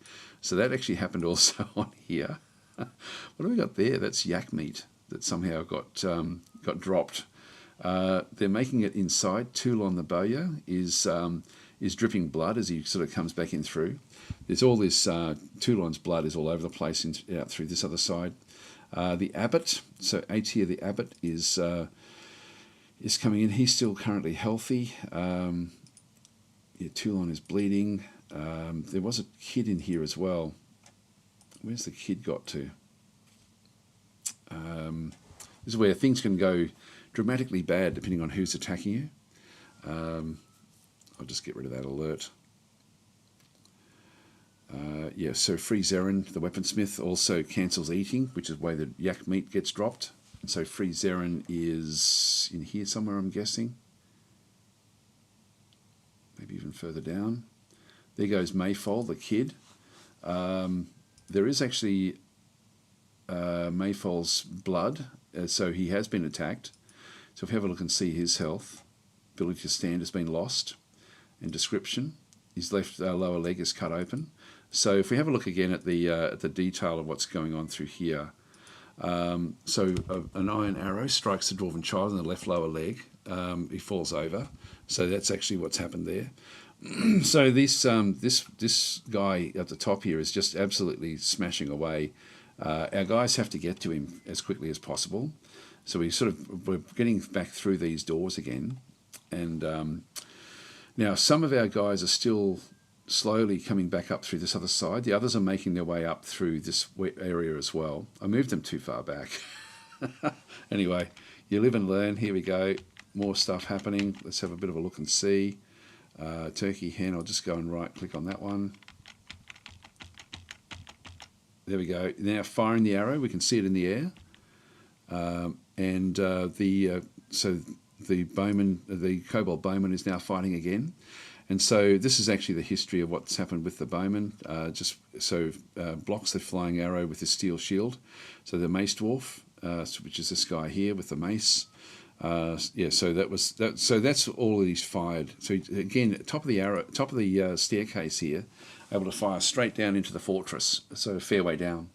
So that actually happened also on here. What have we got there? That's yak meat that somehow got dropped. They're making it inside. Toulon the bowyer is dripping blood as he sort of comes back in through. There's all this Toulon's blood is all over the place out through this other side. The abbot, so Atir the abbot is coming in. He's still currently healthy. Yeah, Toulon is bleeding. There was a kid in here as well. Where's the kid got to? This is where things can go dramatically bad depending on who's attacking you. I'll just get rid of that alert. Yeah, so Free Zerin, the weaponsmith, also cancels eating, which is where the yak meat gets dropped. And so Free Zerin is in here somewhere, I'm guessing. Maybe even further down. There goes Mayfall, the kid. There is actually Mayfall's blood, so he has been attacked. So if we have a look and see his health, ability to stand has been lost. And description, his left lower leg is cut open. So if we have a look again at the detail of what's going on through here, so an iron arrow strikes the Dwarven Child in the left lower leg. He falls over. So that's actually what's happened there. So this guy at the top here is just absolutely smashing away Our guys have to get to him as quickly as possible. So we're getting back through these doors again. And now some of our guys are still slowly coming back up through this other side. The others are making their way up through this area as well. I moved them too far back. Anyway, you live and learn. Here we go. More stuff happening. Let's have a bit of a look and see. Turkey hen, I'll just go and right click on that one. There we go. Now firing the arrow, we can see it in the air. So the bowman, the kobold bowman is now fighting again. And so this is actually the history of what's happened with the bowman. Blocks the flying arrow with his steel shield. So the mace dwarf, which is this guy here with the mace. So that's all that he's fired. So again, top of the staircase here, able to fire straight down into the fortress. So a fair way down.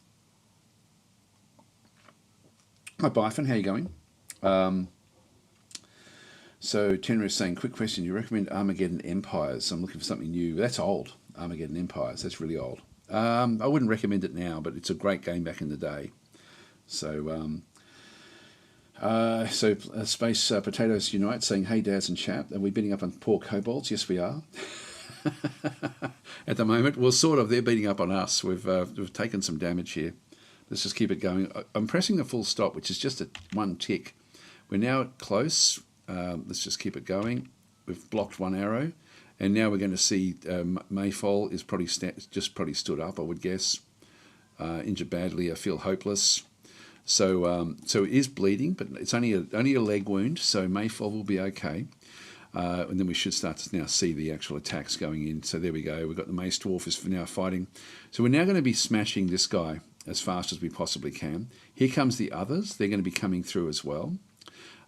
Hi Byphon, how you going? So Tenra is saying, quick question, you recommend Armageddon Empires? I'm looking for something new. That's old, Armageddon Empires, that's really old. I wouldn't recommend it now, but it's a great game back in the day. So Space Potatoes Unite saying, hey Daz and chat, are we beating up on poor kobolds? Yes we are. At the moment, well sort of, they're beating up on us. We've taken some damage here. Let's just keep it going. I'm pressing the full stop, which is just one tick. We're now close. Let's just keep it going. We've blocked one arrow, and now we're going to see Mayfall is probably stood up, I would guess. Injured badly. I feel hopeless. So it is bleeding, but it's only a leg wound, so Mayfall will be okay. And then we should start to now see the actual attacks going in. So there we go. We've got the Mace Dwarf is now fighting. So we're now going to be smashing this guy as fast as we possibly can. Here comes the others. They're going to be coming through as well.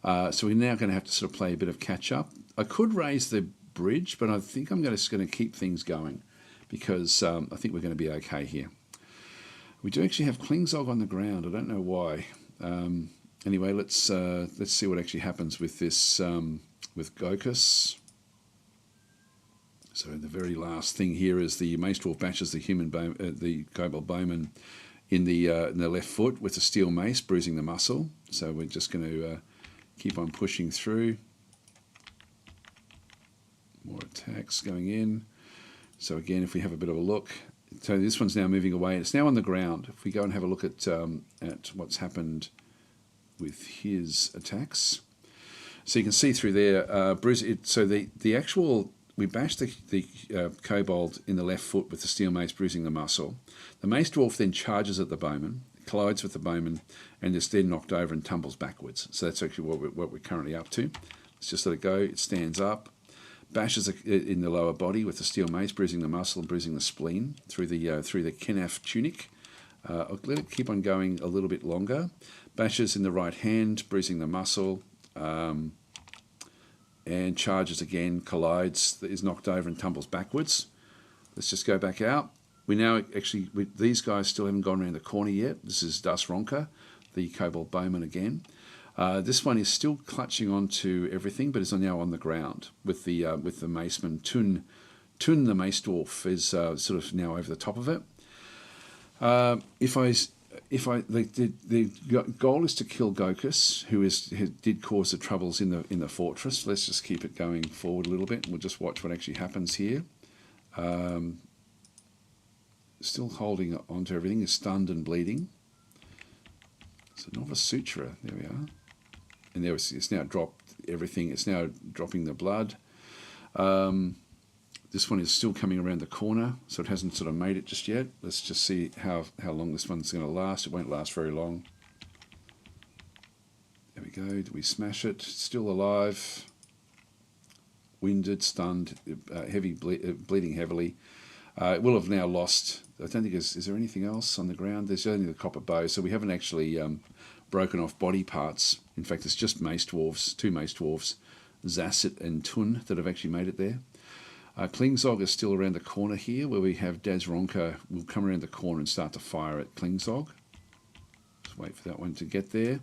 So we're now going to have to sort of play a bit of catch up. I could raise the bridge, but I think I'm just going to keep things going because I think we're going to be okay here. We do actually have Klingzog on the ground. I don't know why. Anyway, let's see what actually happens with this with Gokus. So the very last thing here is the Mace Dwarf bashes the kobold bowman in the left foot with a steel mace, bruising the muscle. So we're just going to keep on pushing through. More attacks going in. So again, if we have a bit of a look, so this one's now moving away. It's now on the ground. If we go and have a look at what's happened with his attacks, so you can see through there, we bashed the kobold in the left foot with the steel mace, bruising the muscle. The Mace Dwarf then charges at the bowman, collides with the bowman, and is then knocked over and tumbles backwards. So that's actually what we're currently up to. Let's just let it go. It stands up, bashes in the lower body with the steel mace, bruising the muscle and bruising the spleen through the Kenaf tunic. I'll let it keep on going a little bit longer. Bashes in the right hand, bruising the muscle, and charges again, collides, is knocked over and tumbles backwards. Let's just go back out. We now these guys still haven't gone around the corner yet. This is Dwarf, the kobold bowman again. This one is still clutching onto everything, but is now on the ground with the maceman. Tun the Mace Dwarf is sort of now over the top of it. The goal is to kill Gokus, who did cause the troubles in the fortress. Let's just keep it going forward a little bit, and we'll just watch what actually happens here. Still holding on to everything, is stunned and bleeding. It's a Nova Sutra. There we are. And it's now dropped everything. It's now dropping the blood. This one is still coming around the corner, so it hasn't sort of made it just yet. Let's just see how long this one's going to last. It won't last very long. There we go. Do we smash it? Still alive. Winded, stunned, bleeding heavily. It will have now lost. I don't think is there anything else on the ground? There's only the copper bow, so we haven't actually broken off body parts. In fact, it's just Mace Dwarfs, two Mace Dwarfs, Zasset and Tun, that have actually made it there. Klingzog is still around the corner here, where we have Dazronka will come around the corner and start to fire at Klingzog. Just wait for that one to get there.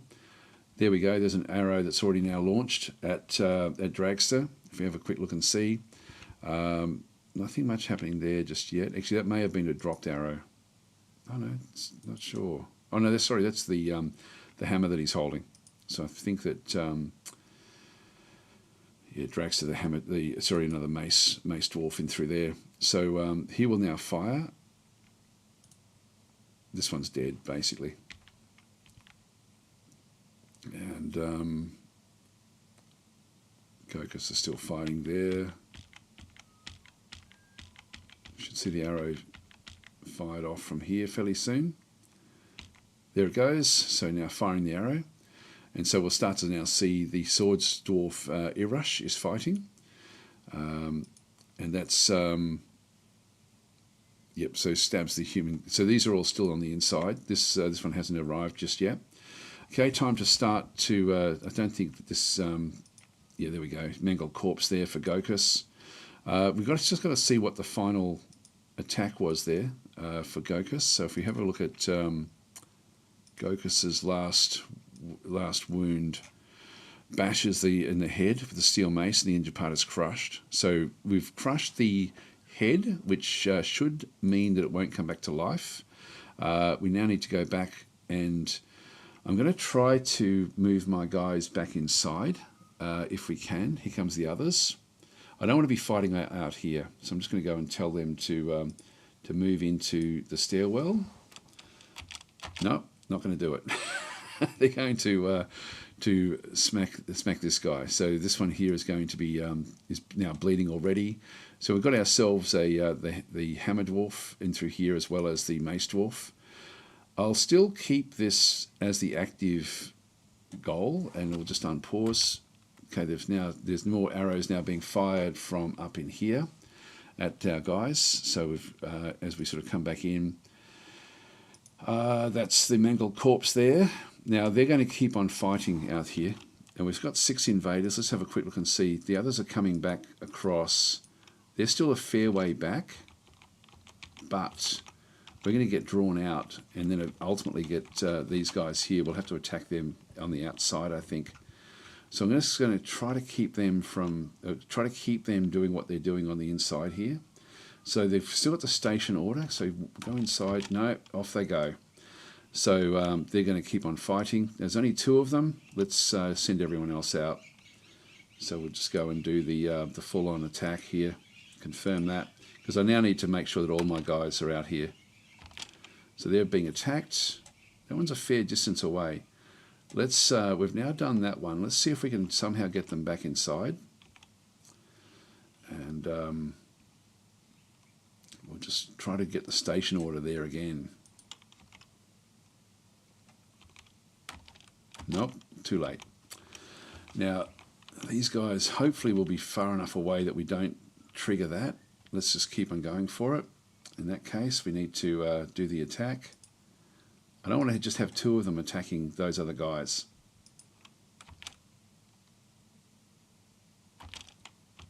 There we go. There's an arrow that's already now launched at Dragster. If we have a quick look and see. Nothing much happening there just yet. Actually, that may have been a dropped arrow. Oh no, it's not sure. Oh no, sorry, that's the hammer that he's holding. So I think that yeah, Drax to the hammer. Another mace dwarf in through there. So he will now fire. This one's dead basically, and Gokus is still fighting there. Should see the arrow fired off from here fairly soon. There it goes. So now firing the arrow. And so we'll start to now see the Swords Dwarf Irush is fighting. And that's, yep, so stabs the human. So these are all still on the inside. This one hasn't arrived just yet. Okay, time to start to, I don't think that this, yeah, there we go. Mangled corpse there for Gokus. We've just got to see what the final attack was there for Gokus. So if we have a look at Gokus's last wound, bashes in the head with the steel mace, and the injured part is crushed. So we've crushed the head, which should mean that it won't come back to life. We now need to go back, and I'm going to try to move my guys back inside if we can. Here comes the others. I don't want to be fighting out here, so I'm just going to go and tell them to move into the stairwell. No, not going to do it. They're going to smack this guy. So this one here is going to be is now bleeding already. So we've got ourselves the hammer dwarf in through here, as well as the mace dwarf. I'll still keep this as the active goal, and we'll just unpause. Okay, there's more arrows now being fired from up in here at our guys. So as we sort of come back in, that's the mangled corpse there. Now they're going to keep on fighting out here, and we've got 6 invaders. Let's have a quick look and see. The others are coming back across. They're still a fair way back, but we're going to get drawn out, and then ultimately get these guys here. We'll have to attack them on the outside, I think. So I'm just going to try to keep them doing what they're doing on the inside here. So they've still got the station order. So go inside. No, off they go. So they're going to keep on fighting. There's only 2 of them. Let's send everyone else out. So we'll just go and do the full-on attack here. Confirm that, because I now need to make sure that all my guys are out here. So they're being attacked. That one's a fair distance away. Let's. We've now done that one. Let's see if we can somehow get them back inside. And we'll just try to get the station order there again. Nope, too late. Now, these guys hopefully will be far enough away that we don't trigger that. Let's just keep on going for it. In that case, we need to do the attack. I don't want to just have 2 of them attacking those other guys.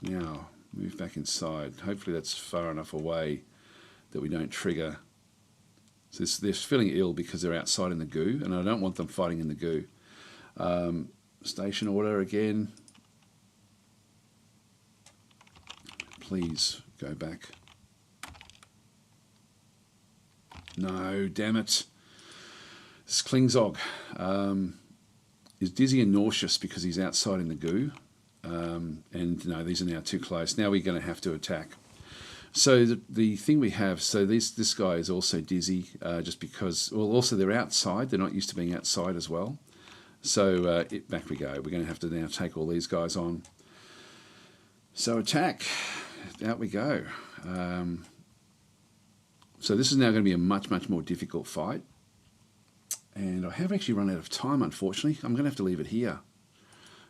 Now, move back inside. Hopefully that's far enough away that we don't trigger. So they're feeling ill because they're outside in the goo, and I don't want them fighting in the goo. Station order again. Please go back. No, damn it. This Klingzog is dizzy and nauseous because he's outside in the goo. And no, these are now too close. Now we're going to have to attack. So the thing we have, so this guy is also dizzy just because, well, also they're outside. They're not used to being outside as well. So back we go. We're going to have to now take all these guys on. So attack. Out we go. So this is now going to be a much, much more difficult fight. And I have actually run out of time, unfortunately. I'm going to have to leave it here.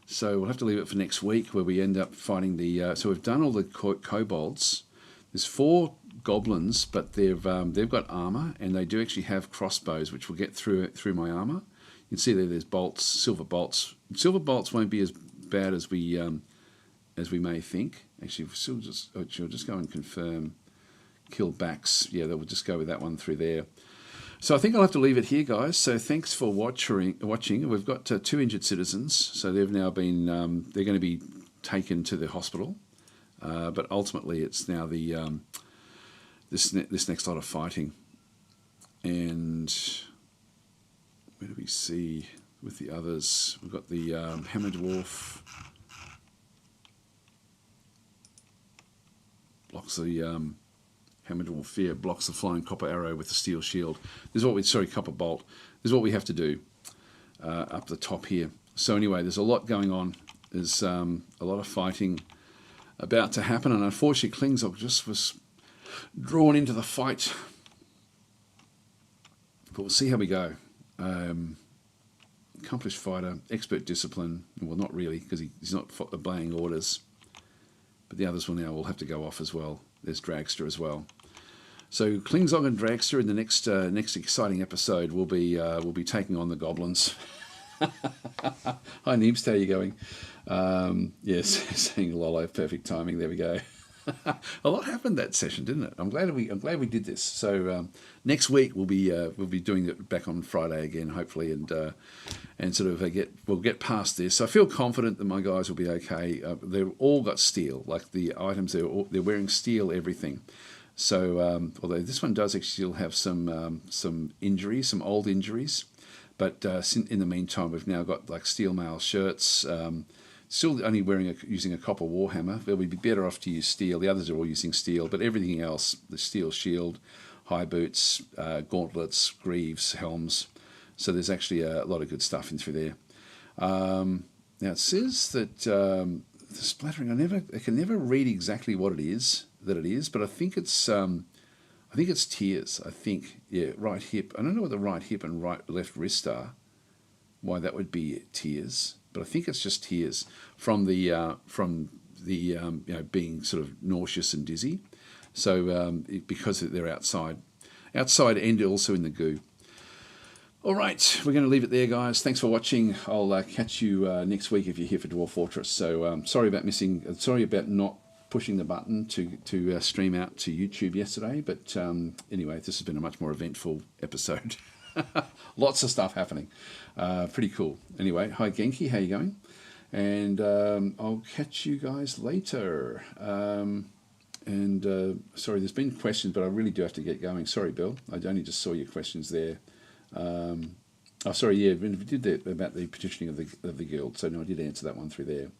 So we'll have to leave it for next week, where we end up fighting the... so we've done all the kobolds. There's 4 goblins, but they've got armor, and they do actually have crossbows, which will get through my armor. You can see there's bolts, silver bolts. Silver bolts won't be as bad as we may think. Actually, we'll just go and confirm kill backs. Yeah, we'll just go with that one through there. So I think I'll have to leave it here, guys. So thanks for watching. We've got 2 injured citizens, so they've now been they're going to be taken to the hospital. But ultimately, it's now the this next lot of fighting, and where do we see with the others? We've got the Hammer Dwarf. Blocks the Hammer Dwarf Fear, blocks the flying copper arrow with the steel shield. This is what we, copper bolt. This is what we have to do up the top here. So anyway, there's a lot going on. There's a lot of fighting about to happen, and unfortunately Klingzog just was drawn into the fight. But we'll see how we go. Accomplished fighter, expert discipline. Well, not really, because he's not obeying orders. But the others will have to go off as well. There's Dragster as well. So Klingzog and Dragster in the next exciting episode will be taking on the goblins. Hi Neebs, how are you going? Yes, saying Lolo, perfect timing. There we go. A lot happened that session, didn't it? I'm glad we did this. So next week we'll be doing it back on Friday again, hopefully, and sort of we'll get past this. I feel confident that my guys will be okay. They've all got steel, like the items they're wearing steel everything. So although this one does actually still have some injuries, some old injuries, but in the meantime we've now got like steel mail shirts. Still only using a copper warhammer. They'll be better off to use steel. The others are all using steel, but everything else, the steel shield, high boots, gauntlets, greaves, helms. So there's actually a lot of good stuff in through there. Now it says that the splattering, I can never read exactly what it is, but I think it's tears. I think, yeah, right hip. I don't know what the right hip and left wrist are. Why that would be tears. But I think it's just tears from the being sort of nauseous and dizzy. So because they're outside and also in the goo. All right, we're going to leave it there, guys. Thanks for watching. I'll catch you next week if you're here for Dwarf Fortress. So sorry about not pushing the button to stream out to YouTube yesterday. But anyway, this has been a much more eventful episode. Lots of stuff happening. Pretty cool. Anyway, hi Genki, how you going? And I'll catch you guys later. Sorry, there's been questions, but I really do have to get going. Sorry, Bill. I only just saw your questions there. Sorry, yeah, we did that about the petitioning of the guild. So no, I did answer that one through there.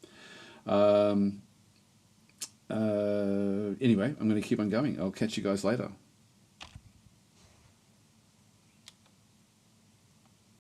Anyway, I'm going to keep on going. I'll catch you guys later.